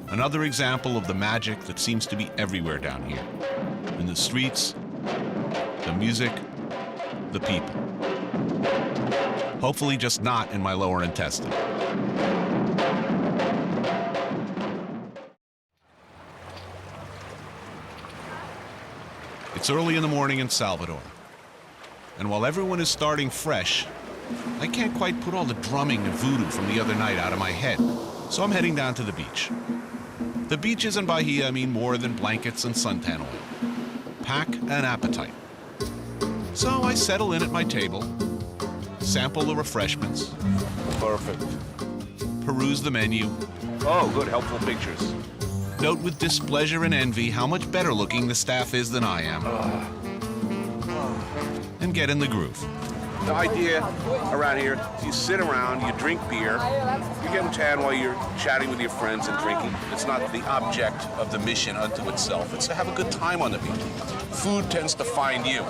Another example of the magic that seems to be everywhere down here. In the streets, the music, the people. Hopefully just not in my lower intestine. It's early in the morning in Salvador. And while everyone is starting fresh, I can't quite put all the drumming and voodoo from the other night out of my head. So I'm heading down to the beach. The beaches in Bahia mean more than blankets and suntan oil. Pack an appetite. So I settle in at my table, sample the refreshments. Perfect. Peruse the menu. Oh, good, helpful pictures. Note with displeasure and envy how much better looking the staff is than I am. And get in the groove. The idea around here, you sit around, you drink beer, you're getting tan while you're chatting with your friends and drinking. It's not the object of the mission unto itself. It's to have a good time on the beach. Food tends to find you.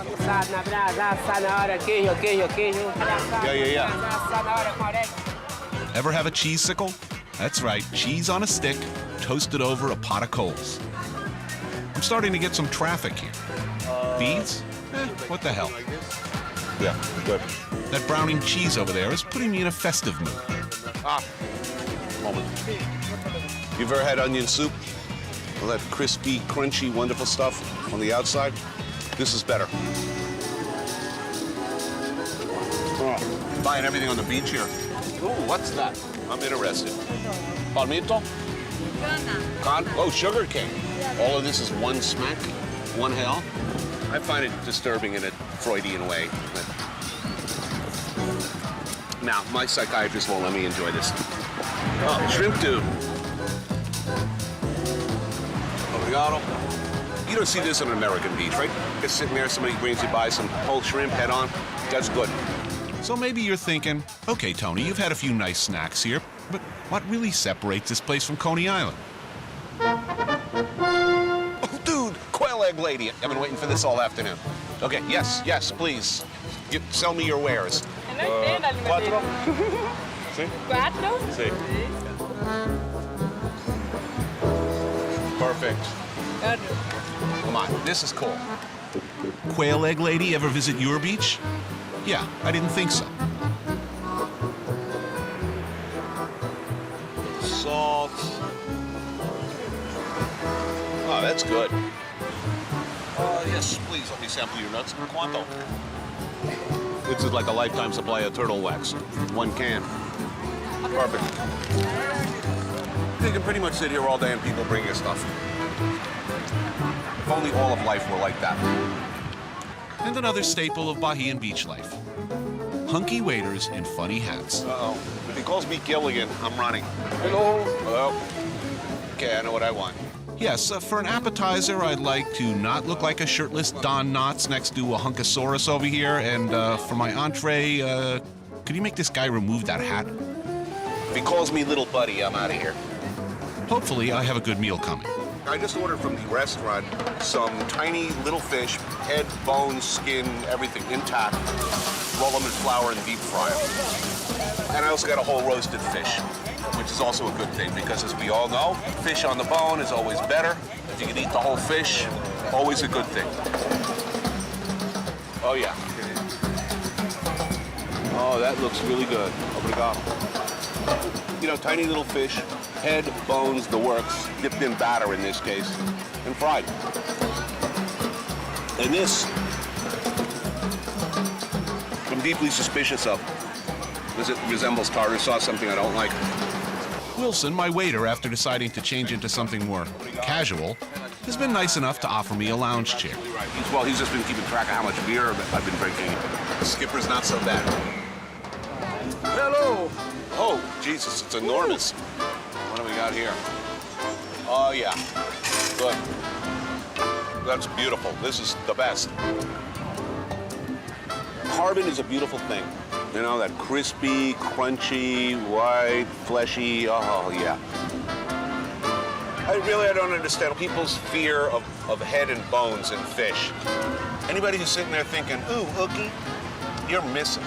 Yeah. Ever have a cheese-sicle? That's right, cheese on a stick, toasted over a pot of coals. I'm starting to get some traffic here. Beads? What the hell? Yeah, good. That browning cheese over there is putting me in a festive mood. Moment. You've ever had onion soup? All that crispy, crunchy, wonderful stuff on the outside? This is better. Oh, buying everything on the beach here. Ooh, what's that? I'm interested. Palmito? Oh, sugar cane. All of this is one smack, one hell. I find it disturbing in a Freudian way. But now, my psychiatrist won't let me enjoy this. Oh, shrimp dude. Obrigado. You don't see this on an American beach, right? Just sitting there, somebody brings you by some whole shrimp head on. That's good. So maybe you're thinking, okay, Tony, you've had a few nice snacks here, but what really separates this place from Coney Island? Oh, dude, quail egg lady. I've been waiting for this all afternoon. Okay, yes, please. Sell me your wares. Cuatro. Sí. Cuatro. Sí. Perfect. Come on, this is cool. Quail egg lady ever visit your beach? Yeah, I didn't think so. Salt. Oh, that's good. Yes, please let me sample your nuts. Cuánto? This is like a lifetime supply of turtle wax. One can. Perfect. You can pretty much sit here all day and people bring you stuff. If only all of life were like that. And another staple of Bahian beach life. Hunky waiters in funny hats. Uh-oh. If he calls me Gilligan, I'm running. Hello. Hello. Okay, I know what I want. Yes, for an appetizer, I'd like to not look like a shirtless Don Knotts next to a hunkosaurus over here. And for my entree, could you make this guy remove that hat? If he calls me little buddy, I'm out of here. Hopefully, I have a good meal coming. I just ordered from the restaurant some tiny little fish, head, bones, skin, everything intact. Roll them in flour and deep fry them. And I also got a whole roasted fish, which is also a good thing because, as we all know, fish on the bone is always better. If you can eat the whole fish, always a good thing. Oh, yeah. Oh, that looks really good. Obrigado. You know, tiny little fish, head, bones, the works, dipped in batter in this case, and fried. And this, I'm deeply suspicious of, because it resembles tartar sauce, something I don't like. Wilson, my waiter, after deciding to change into something more casual, has been nice enough to offer me a lounge chair. Well, he's just been keeping track of how much beer I've been drinking. The skipper's not so bad. Hello! Oh, Jesus, it's enormous. What do we got here? Oh, yeah. Good. That's beautiful. This is the best. Carbon is a beautiful thing. You know, that crispy, crunchy, white, fleshy, oh, yeah. I don't understand people's fear of head and bones in fish. Anybody who's sitting there thinking, ooh, hooky, you're missing.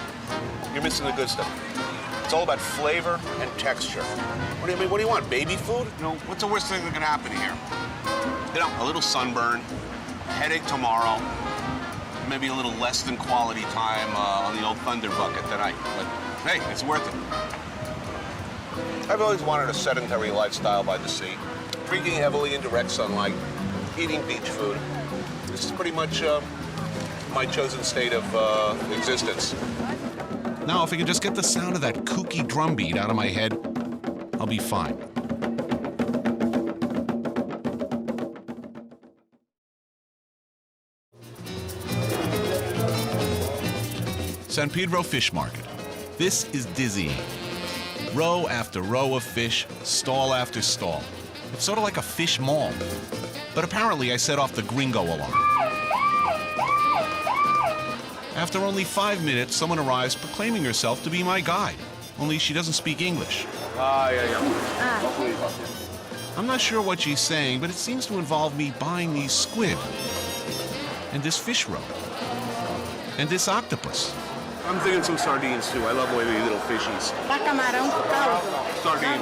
You're missing the good stuff. It's all about flavor and texture. What do you mean? What do you want? Baby food? You know, what's the worst thing that can happen here? You know, a little sunburn, headache tomorrow, maybe a little less than quality time on the old Thunder Bucket tonight. But hey, it's worth it. I've always wanted a sedentary lifestyle by the sea, drinking heavily in direct sunlight, eating beach food. This is pretty much my chosen state of existence. Now, if I can just get the sound of that kooky drum beat out of my head, I'll be fine. San Pedro Fish Market. This is dizzying. Row after row of fish, stall after stall. It's sort of like a fish mall. But apparently I set off the gringo alarm. After only 5 minutes, someone arrives proclaiming herself to be my guide. Only she doesn't speak English. I'm not sure what she's saying, but it seems to involve me buying these squid. And this fish roe. And this octopus. I'm thinking some sardines, too. I love oily little fishies. Sardine.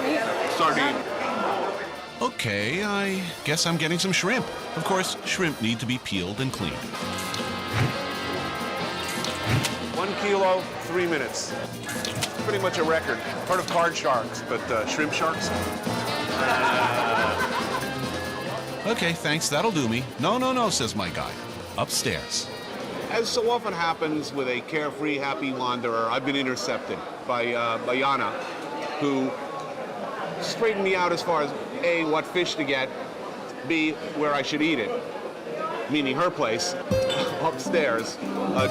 Sardine. Okay, I guess I'm getting some shrimp. Of course, shrimp need to be peeled and cleaned. 1 kilo, 3 minutes. Pretty much a record. Heard of card sharks, but shrimp sharks? Okay, thanks, that'll do me. No, says my guide. Upstairs. As so often happens with a carefree, happy wanderer, I've been intercepted by Yana, who straightened me out as far as A, what fish to get, B, where I should eat it, meaning her place, upstairs,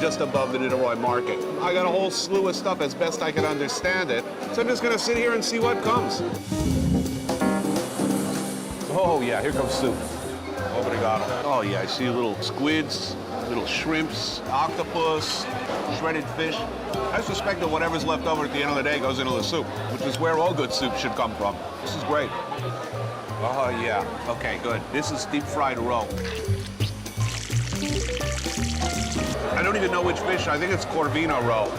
just above the Niterói market. I got a whole slew of stuff as best I can understand it, so I'm just gonna sit here and see what comes. Oh yeah, here comes soup. Obrigado. Oh yeah, I see little squids, little shrimps, octopus, shredded fish. I suspect that whatever's left over at the end of the day goes into the soup, which is where all good soup should come from. This is great. Oh yeah, okay, good. This is deep fried roe. I don't even know which fish. I think it's Corvina roe.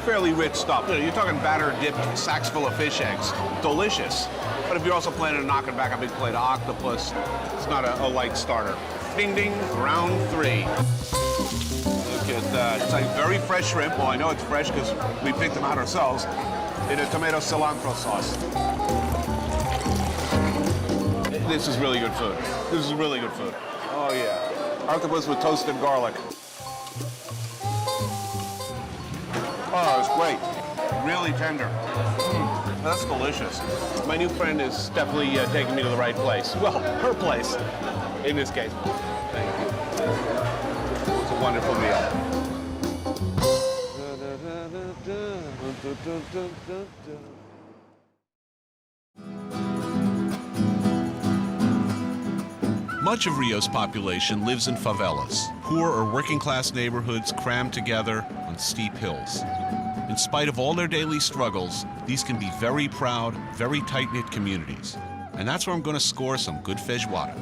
Fairly rich stuff. You know, you're talking batter dipped sacks full of fish eggs. Delicious. But if you're also planning to knock it back a big plate of octopus, it's not a light starter. Ding ding, round 3. Look at that. It's like very fresh shrimp. Well, I know it's fresh because we picked them out ourselves in a tomato cilantro sauce. This is really good food. This is really good food. Oh yeah. Octopus with toasted garlic. Oh, it's great. Really tender. That's delicious. My new friend is definitely taking me to the right place. Well, her place, in this case. Thank you. It's a wonderful meal. Much of Rio's population lives in favelas, poor or working-class neighborhoods crammed together on steep hills. In spite of all their daily struggles, these can be very proud, very tight-knit communities. And that's where I'm going to score some good feijoada.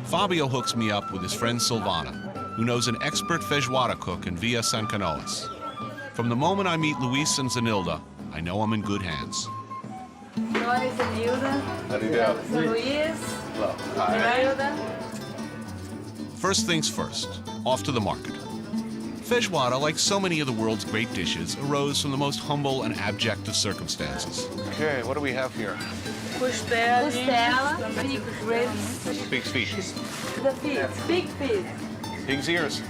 Fabio hooks me up with his friend Silvana, who knows an expert feijoada cook in Villa San Canoas. From the moment I meet Luis and Zanilda, I know I'm in good hands. Nós, Zanilda. How do you do? Sou Luis. Zanilda. First things first, off to the market. Feijoada, like so many of the world's great dishes, arose from the most humble and abject of circumstances. Okay, what do we have here? Costela, pig ribs. Pig's feet. The feet, big feet. Pig's ears.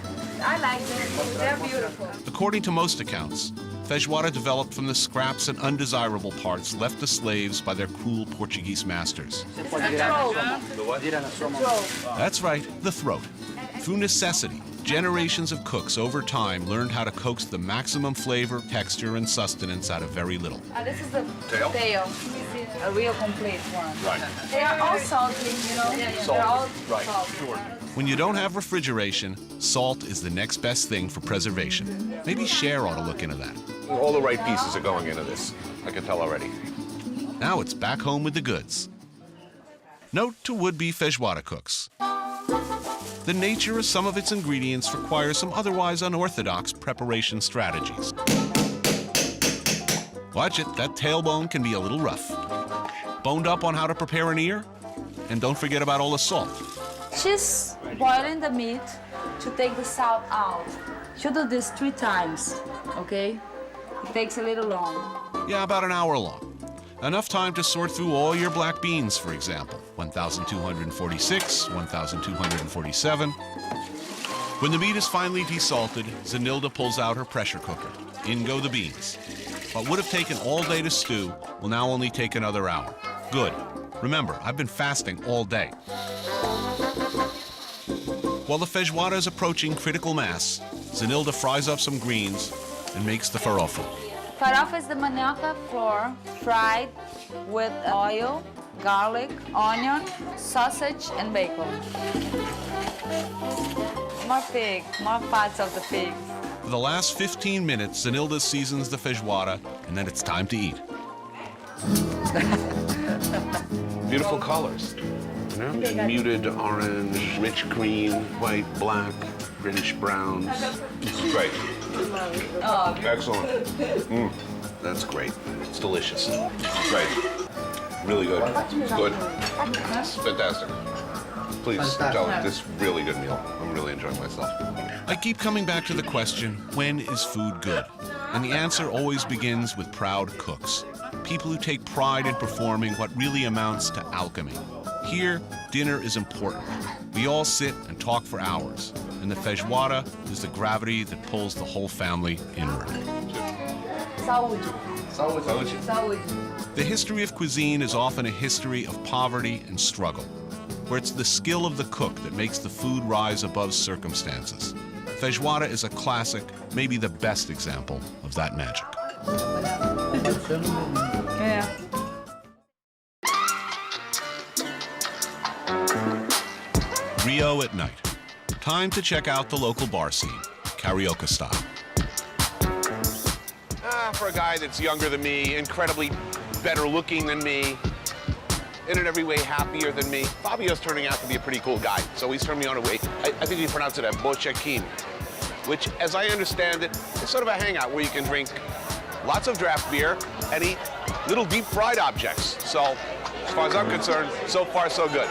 I like them. They're beautiful. According to most accounts, feijoada developed from the scraps and undesirable parts left to slaves by their cruel Portuguese masters. The throat. The what? The throat. That's right, the throat. Through necessity, generations of cooks over time learned how to coax the maximum flavor, texture, and sustenance out of very little. This is the tail. This is a real complete one. Right. They are all salty, you know. They're all Right, salty. sure. When you don't have refrigeration, salt is the next best thing for preservation. Maybe Cher ought to look into that. All the right pieces are going into this. I can tell already. Now it's back home with the goods. Note to would-be feijoada cooks. The nature of some of its ingredients requires some otherwise unorthodox preparation strategies. Watch it, that tailbone can be a little rough. Boned up on how to prepare an ear? And don't forget about all the salt. She's boiling the meat to take the salt out. She'll do this 3 times, okay? It takes a little long. Yeah, about an hour long. Enough time to sort through all your black beans, for example. 1,246, 1,247. When the meat is finally desalted, Zanilda pulls out her pressure cooker. In go the beans. What would have taken all day to stew will now only take another hour. Good. Remember, I've been fasting all day. While the feijoada is approaching critical mass, Zanilda fries up some greens and makes the farofa. Farofa is the manioca flour fried with oil, garlic, onion, sausage, and bacon. More pig, more parts of the pig. For the last 15 minutes, Zanilda seasons the feijoada, and then it's time to eat. Beautiful colors. You know? Muted orange, rich green, white, black, British browns. It's great. Excellent. That's great. It's delicious. Great. Really good. It's good. It's fantastic. Please, tell them this is really good meal. I'm really enjoying myself. I keep coming back to the question, when is food good? And the answer always begins with proud cooks. People who take pride in performing what really amounts to alchemy. Here, dinner is important. We all sit and talk for hours, and the feijoada is the gravity that pulls the whole family inward. Saúde. Saúde. Saúde. The history of cuisine is often a history of poverty and struggle, where it's the skill of the cook that makes the food rise above circumstances. Feijoada is a classic, maybe the best example of that magic. Yeah. Rio at night. Time to check out the local bar scene, karaoke style. For a guy that's younger than me, incredibly better looking than me, in every way happier than me, Fabio's turning out to be a pretty cool guy. So he's turned me on a way. I think you pronounce it a bochequin, which, as I understand it, is sort of a hangout where you can drink lots of draft beer and eat little deep fried objects. So, as far as I'm concerned, so far so good.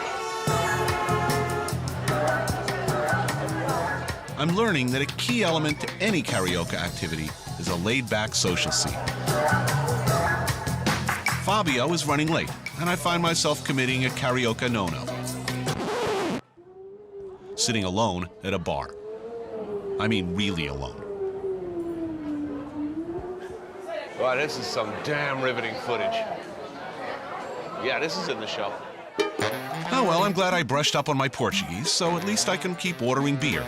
I'm learning that a key element to any karaoke activity is a laid-back social scene. Fabio is running late, and I find myself committing a karaoke no-no. Sitting alone at a bar. I mean really alone. Wow, this is some damn riveting footage. Yeah, this is in the show. Oh well, I'm glad I brushed up on my Portuguese, so at least I can keep ordering beer.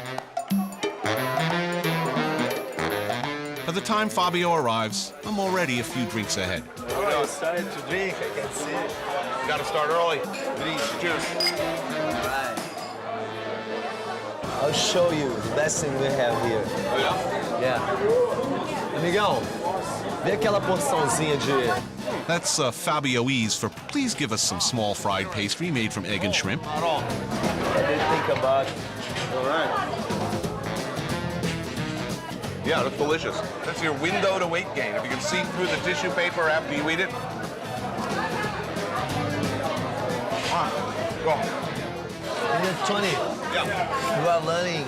By the time Fabio arrives, I'm already a few drinks ahead. Oh, excited to drink, I can see it. Got to start early. Cheers. Right. I'll show you the best thing we have here. Oh, yeah? Yeah. Amigão, vê aquela porçãozinha de... That's Fabioese for please give us some small fried pastry made from egg and shrimp. Not all. I didn't think about it. All right. Yeah, that's delicious. That's your window to weight gain. If you can see through the tissue paper after you eat it. Tony, yeah. You are learning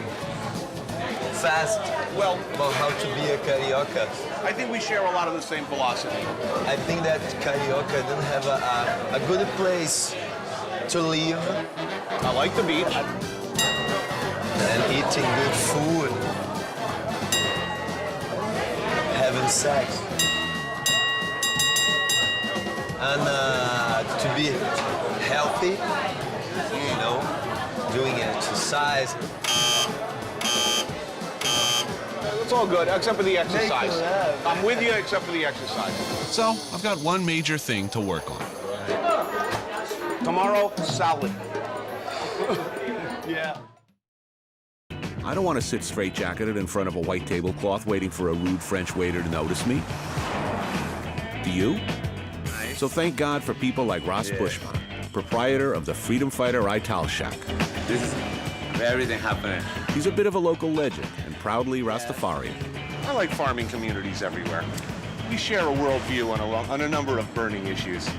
fast about how to be a carioca. I think we share a lot of the same philosophy. I think that carioca don't have a good place to live. I like the beach. And eating good food. Having sex. And to be healthy, you know, doing exercise. It's all good, except for the exercise. I'm with you, except for the exercise. So, I've got one major thing to work on. Tomorrow, salad. Yeah. I don't want to sit straight-jacketed in front of a white tablecloth waiting for a rude French waiter to notice me. Do you? So thank God for people like Ross Bushman, proprietor of the freedom fighter Ital Shack. This is where everything happening. He's a bit of a local legend and proudly Rastafarian. I like farming communities everywhere. We share a worldview on a number of burning issues.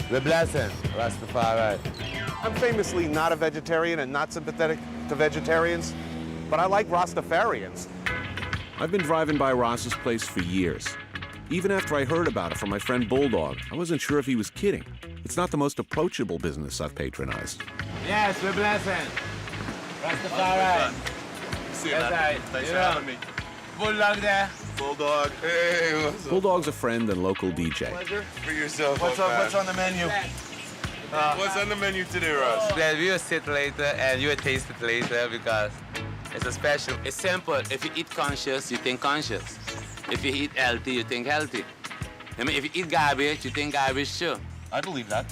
The blessing, Rastafari. I'm famously not a vegetarian and not sympathetic to vegetarians, but I like Rastafarians. I've been driving by Ross's place for years. Even after I heard about it from my friend Bulldog, I wasn't sure if he was kidding. It's not the most approachable business I've patronized. Yes, we're blessing. Rastafari. See you, man. Thanks for having me. Bulldog there. Bulldog. Hey, what's up? Bulldog's a friend and local DJ. Pleasure. For yourself. What's up? What's on the menu? What's on the menu today, Ross? That we will sit later and you will taste it later because it's a special. It's simple. If you eat conscious, you think conscious. If you eat healthy, you think healthy. I mean, if you eat garbage, you think garbage too. I believe that.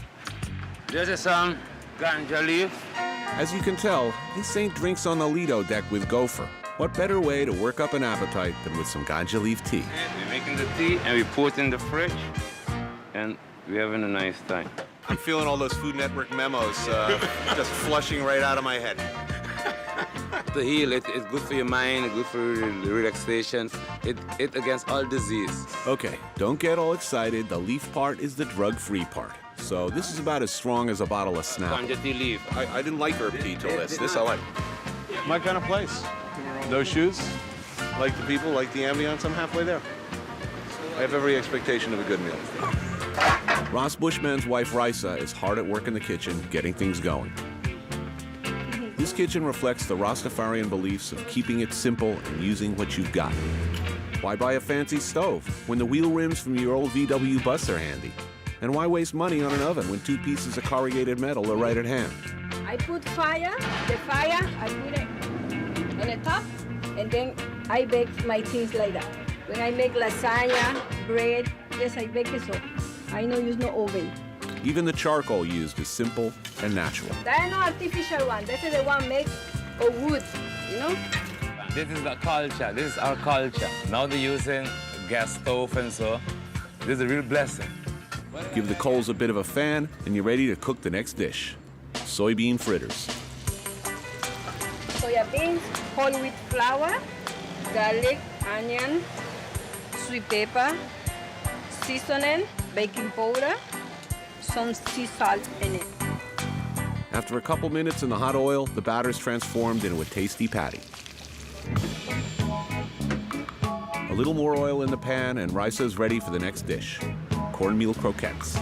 This is some ganja leaf. As you can tell, this ain't drinks on the Lido deck with gopher. What better way to work up an appetite than with some ganja leaf tea? We're making the tea and we put it in the fridge and we're having a nice time. I'm feeling all those Food Network memos just flushing right out of my head. to heal. It's good for your mind, good for relaxation. It against all disease. Okay, don't get all excited. The leaf part is the drug-free part. So this is about as strong as a bottle of Snapple. I'm just leaf. I didn't like herb tea till this I like. My kind of place. No shoes, like the people, like the ambience. I'm halfway there. I have every expectation of a good meal. Ross Bushman's wife Risa is hard at work in the kitchen, getting things going. This kitchen reflects the Rastafarian beliefs of keeping it simple and using what you've got. Why buy a fancy stove when the wheel rims from your old VW bus are handy? And why waste money on an oven when 2 pieces of corrugated metal are right at hand? I put fire, I put it on the top, and then I bake my things like that. When I make lasagna, bread, yes, I bake it so. I don't use no oven. Even the charcoal used is simple and natural. That is no artificial one. This is the one made of wood, you know? This is the culture. This is our culture. Now they're using gas stove and so. This is a real blessing. Give the coals a bit of a fan, and you're ready to cook the next dish. Soybean fritters. Soya beans, whole wheat flour, garlic, onion, sweet pepper, seasoning, baking powder, some sea salt in it. After a couple minutes in the hot oil, the batter's transformed into a tasty patty. A little more oil in the pan, and Risa's ready for the next dish. Cornmeal croquettes.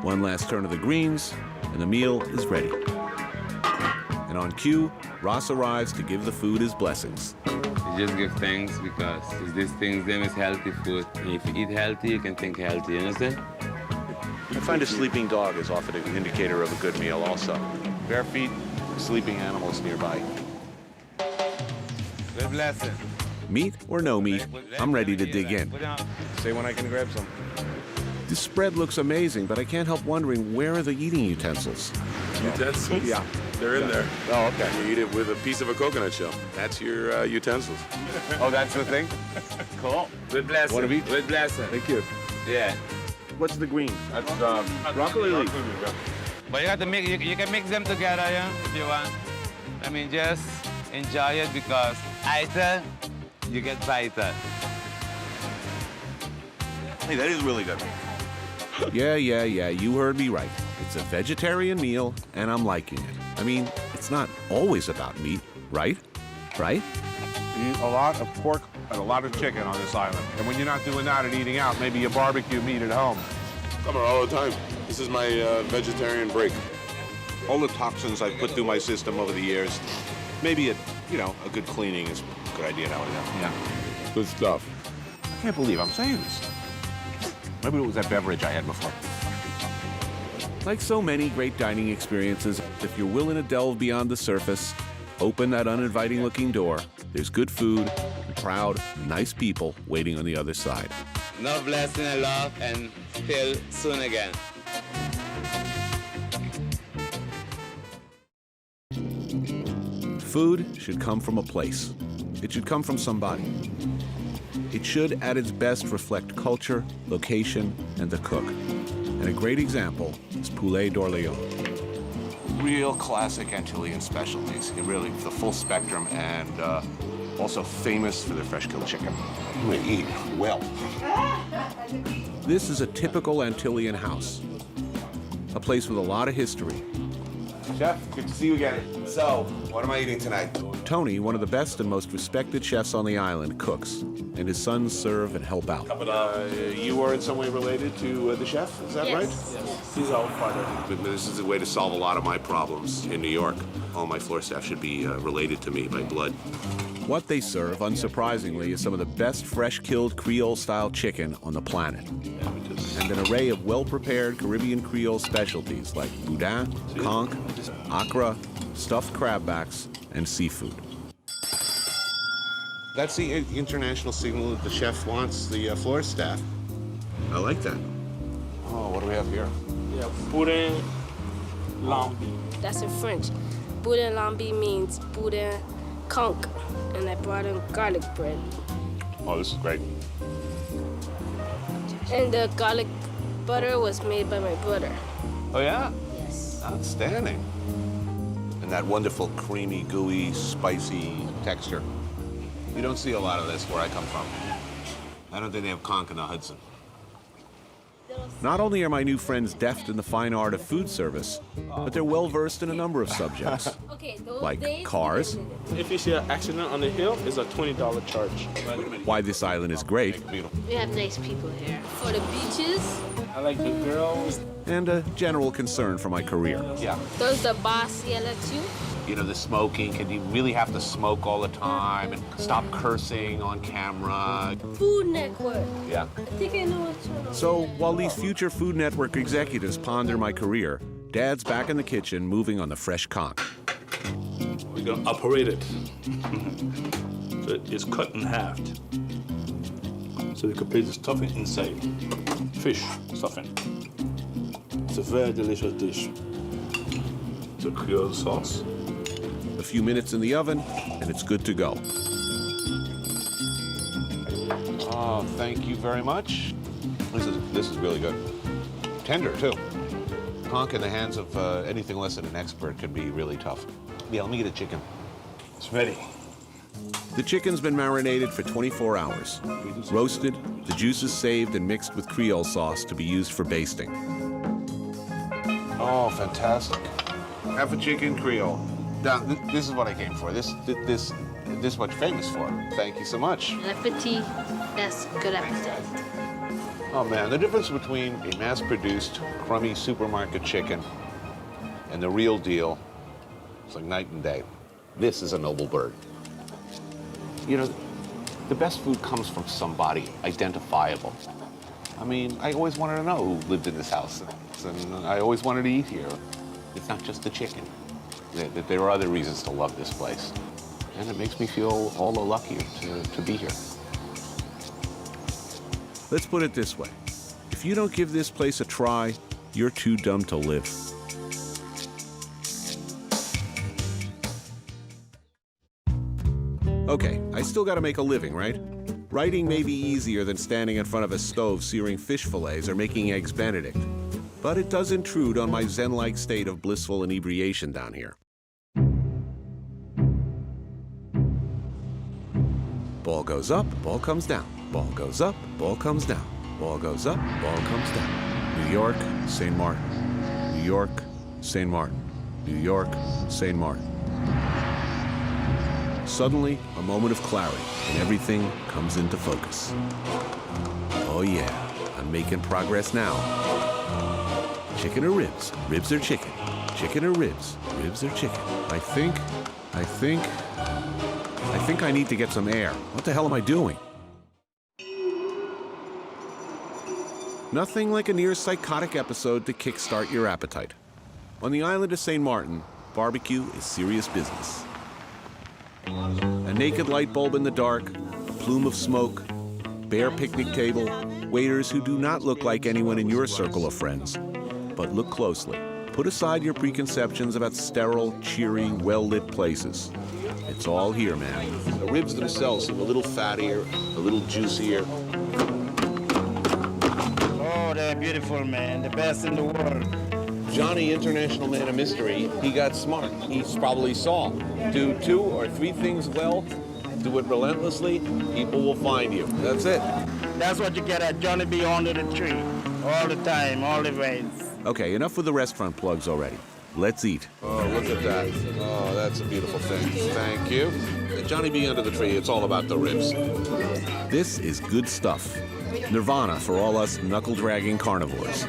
One last turn of the greens, and the meal is ready. And on cue, Ross arrives to give the food his blessings. You just give thanks because these things, them is healthy food. And if you eat healthy, you can think healthy, you understand? I find a sleeping dog is often an indicator of a good meal also. Bare feet, sleeping animals nearby. Good blessing. Meat or no meat, I'm ready to dig in. Say when I can grab some. This spread looks amazing, but I can't help wondering, where are the eating utensils? Utensils? Yeah. They're in there. Oh, okay. You eat it with a piece of a coconut shell. That's your utensils. Oh, that's the thing? Cool. Good blessing. Want to eat? Good blessing. Thank you. Yeah. What's the green? That's broccoli leaf. But you have to mix. You can mix them together, yeah, if you want. I mean, just enjoy it because either you get brighter. Hey, that is really good. Yeah, you heard me right. It's a vegetarian meal, and I'm liking it. I mean, it's not always about meat, right? Right? You eat a lot of pork and a lot of chicken on this island. And when you're not doing that and eating out, maybe you barbecue meat at home. Come here all the time. This is my vegetarian break. All the toxins I've put through my system over the years, maybe a good cleaning is a good idea now and then. Yeah. Good stuff. I can't believe I'm saying this. Maybe it was that beverage I had before. Like so many great dining experiences, if you're willing to delve beyond the surface, open that uninviting-looking door, there's good food, and proud, nice people waiting on the other side. No blessing and love, and till soon again. Food should come from a place. It should come from somebody. It should, at its best, reflect culture, location, and the cook. And a great example is Poulet d'Orléans. Real classic Antillean specialties. Really, the full spectrum, and also famous for their fresh-killed chicken. We eat well. This is a typical Antillean house, a place with a lot of history. Chef, good to see you again. So, what am I eating tonight? Tony, one of the best and most respected chefs on the island, cooks, and his sons serve and help out. You are in some way related to the chef, is that right? Yes. He's our father. But this is a way to solve a lot of my problems in New York. All my floor staff should be related to me by blood. What they serve, unsurprisingly, is some of the best fresh-killed Creole-style chicken on the planet. And an array of well-prepared Caribbean Creole specialties like boudin, conch, akra, stuffed crabbacks, and seafood. That's the international signal that the chef wants the floor staff. I like that. Oh, what do we have here? Yeah, boudin lambi. That's in French. Boudin lambi means boudin conch, and I brought in garlic bread. Oh, this is great. And the garlic butter was made by my brother. Oh, yeah? Yes. Outstanding. And that wonderful creamy, gooey, spicy texture. You don't see a lot of this where I come from. I don't think they have conch in the Hudson. Not only are my new friends deft in the fine art of food service, but they're well versed in a number of subjects, like cars, If you see an accident on the hill, it's a $20 charge. why this island is great, We have nice people here. For the beaches, I like the girls. and a general concern for my career. Yeah. does the boss yell at you? You know, the smoking, can you really have to smoke all the time and stop cursing on camera? Food Network. Yeah. I think I know what's wrong. So while these future Food Network executives ponder my career, Dad's back in the kitchen moving on the fresh conch. We're going to operate it. So it's cut in half. So you can place the stuffing inside. Fish stuffing. It's a very delicious dish. The Creole sauce. A few minutes in the oven, and it's good to go. Oh, thank you very much. This is really good. Tender, too. Conch in the hands of anything less than an expert can be really tough. Yeah, let me get a chicken. It's ready. The chicken's been marinated for 24 hours. Roasted, the juices saved and mixed with Creole sauce to be used for basting. Oh, fantastic. Half a chicken Creole. Now, this is what I came for. This is what you're famous for. Thank you so much. Bon appetit. That's good appetite. Oh man, the difference between a mass-produced, crummy supermarket chicken and the real deal is like night and day. This is a noble bird. You know, the best food comes from somebody identifiable. I mean, I always wanted to know who lived in this house, and I always wanted to eat here. It's not just the chicken. There are other reasons to love this place. And it makes me feel all the luckier to be here. Let's put it this way. If you don't give this place a try, you're too dumb to live. Okay, I still gotta make a living, right? Writing may be easier than standing in front of a stove searing fish fillets or making eggs Benedict. But it does intrude on my zen-like state of blissful inebriation down here. Ball goes up, ball comes down. Ball goes up, ball comes down. Ball goes up, ball comes down. New York, St. Martin. New York, St. Martin. New York, St. Martin. Suddenly, a moment of clarity, and everything comes into focus. Oh yeah, I'm making progress now. Chicken or ribs? Ribs or chicken? Chicken or ribs? Ribs or chicken? I think I need to get some air. What the hell am I doing? Nothing like a near psychotic episode to kickstart your appetite. On the island of St. Martin, barbecue is serious business. A naked light bulb in the dark, a plume of smoke, bare picnic table, waiters who do not look like anyone in your circle of friends. But look closely. Put aside your preconceptions about sterile, cheering, well-lit places. It's all here, man. The ribs themselves seem a little fattier, a little juicier. Oh, they're beautiful, man. The best in the world. Johnny, international man of mystery, he got smart. He probably saw. Do 2 or 3 things well, do it relentlessly, people will find you. That's it. That's what you get at Johnny B. under the tree. All the time, all the ways. Okay, enough with the restaurant plugs already. Let's eat. Oh, look at that. Oh, that's a beautiful thing. Thank you. Johnny B. under the tree, it's all about the ribs. This is good stuff. Nirvana for all us knuckle-dragging carnivores.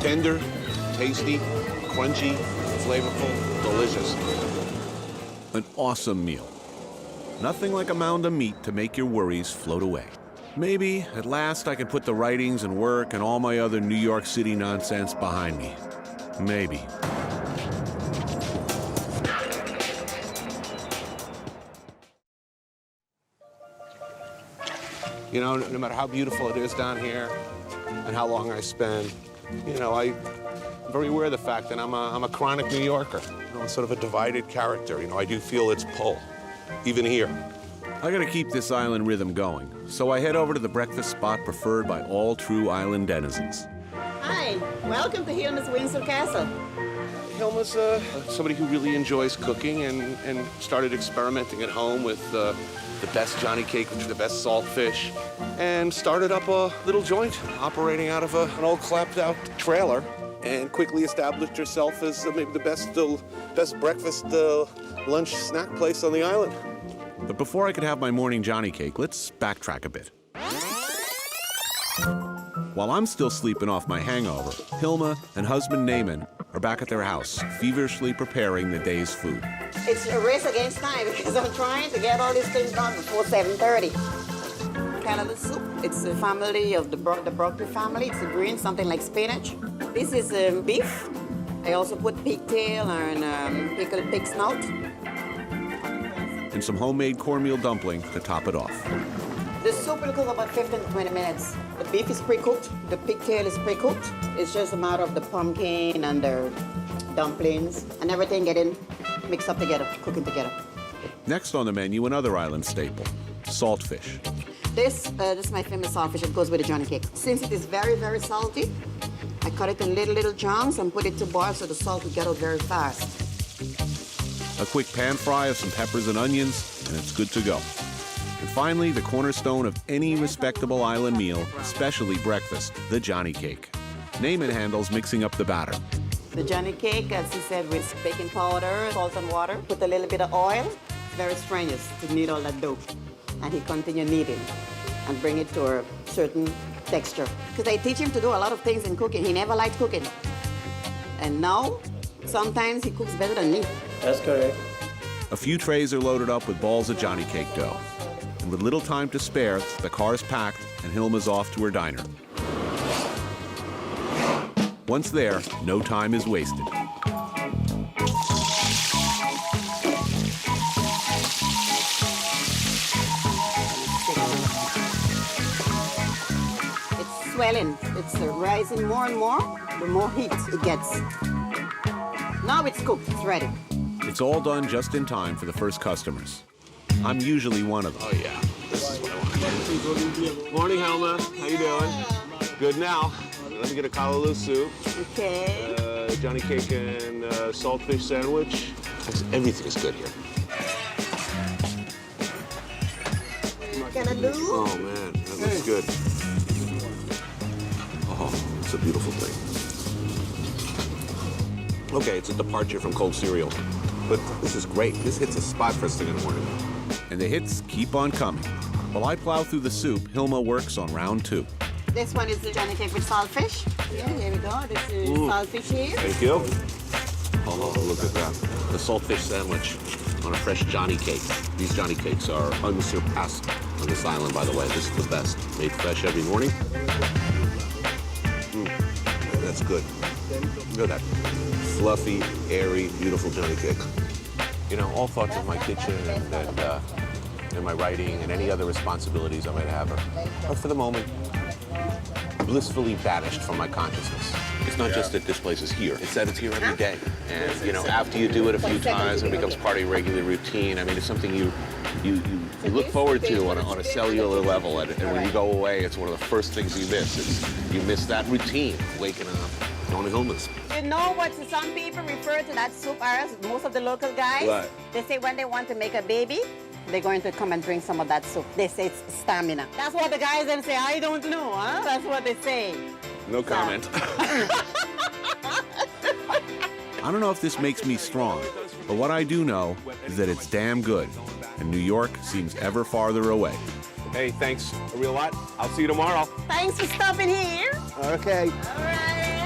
Tender, tasty, crunchy, flavorful, delicious. An awesome meal. Nothing like a mound of meat to make your worries float away. Maybe, at last, I can put the writings and work and all my other New York City nonsense behind me. Maybe. You know, no matter how beautiful it is down here and how long I spend, you know, I'm very aware of the fact that I'm a chronic New Yorker. You know, sort of a divided character. You know, I do feel its pull, even here. I gotta keep this island rhythm going, so I head over to the breakfast spot preferred by all true island denizens. Hi, welcome to here, Miss Windsor Castle. Hilma's somebody who really enjoys cooking and started experimenting at home with the best Johnny cake, which is the best saltfish, and started up a little joint operating out of an old clapped-out trailer, and quickly established herself as maybe the best breakfast, lunch, snack place on the island. But before I could have my morning Johnny cake, let's backtrack a bit. While I'm still sleeping off my hangover, Hilma and husband Naaman are back at their house, feverishly preparing the day's food. It's a race against time because I'm trying to get all these things done before 7:30. Canada soup. It's a family of the broccoli family. It's a green, something like spinach. This is beef. I also put pigtail and pickled pig snout. And some homemade cornmeal dumpling to top it off. The soup will cook about 15 to 20 minutes. The beef is pre-cooked. The pigtail is pre-cooked. It's just a matter of the pumpkin and the dumplings and everything getting mixed up together, cooking together. Next on the menu, another island staple, saltfish. This is my famous saltfish. It goes with the Johnny cake. Since it is very, very salty, I cut it in little chunks and put it to boil so the salt will get out very fast. A quick pan fry of some peppers and onions, and it's good to go. And finally, the cornerstone of any respectable island meal, especially breakfast, the Johnny cake. Naaman handles mixing up the batter. The Johnny cake, as he said, with baking powder, salt and water, put a little bit of oil. It's very strenuous to knead all that dough. And he continued kneading and bring it to a certain texture. Because I teach him to do a lot of things in cooking. He never liked cooking. And now, sometimes he cooks better than me. That's correct. A few trays are loaded up with balls of Johnny cake dough. And with little time to spare, the car's packed and Hilma's off to her diner. Once there, no time is wasted. It's swelling. It's rising more and more, the more heat it gets. Now it's cooked. It's ready. It's all done just in time for the first customers. I'm usually one of them. Oh, yeah. This is what I want. Morning, Hilma. How you doing? Good now. Let me get a kalaloo soup. Okay. Johnny cake and saltfish sandwich. Everything is good here. Canada. Oh, man. That looks good. Oh, it's a beautiful thing. Okay, it's a departure from cold cereal. But this is great. This hits a spot first thing in the morning. And the hits keep on coming. While I plow through the soup, Hilma works on round two. This one is the Johnny cake with saltfish. Yeah, here we go. This is saltfish here. Thank you. Oh, look at that. The saltfish sandwich on a fresh Johnny cake. These Johnny cakes are unsurpassed on this island, by the way. This is the best. Made fresh every morning. That's good. Look at that. Fluffy, airy, beautiful Johnny cake. You know, all thoughts of my kitchen and my writing and any other responsibilities I might have are for the moment, blissfully banished from my consciousness. It's not just that this place is here, it's that it's here every day. And, you know, after you do it a few times, it becomes part of your regular routine. I mean, it's something you look forward to on a cellular level, and when you go away, it's one of the first things you miss. You miss that routine, waking up, going to Hilma's. You know what some people refer to that soup as? Most of the local guys, What? They say when they want to make a baby, they're going to come and drink some of that soup. They say it's stamina. That's what the guys then say. I don't know, huh? That's what they say. No comment. I don't know if this makes me strong, but what I do know is that it's damn good, and New York seems ever farther away. Hey, thanks a real lot. I'll see you tomorrow. Thanks for stopping here. Okay. All right.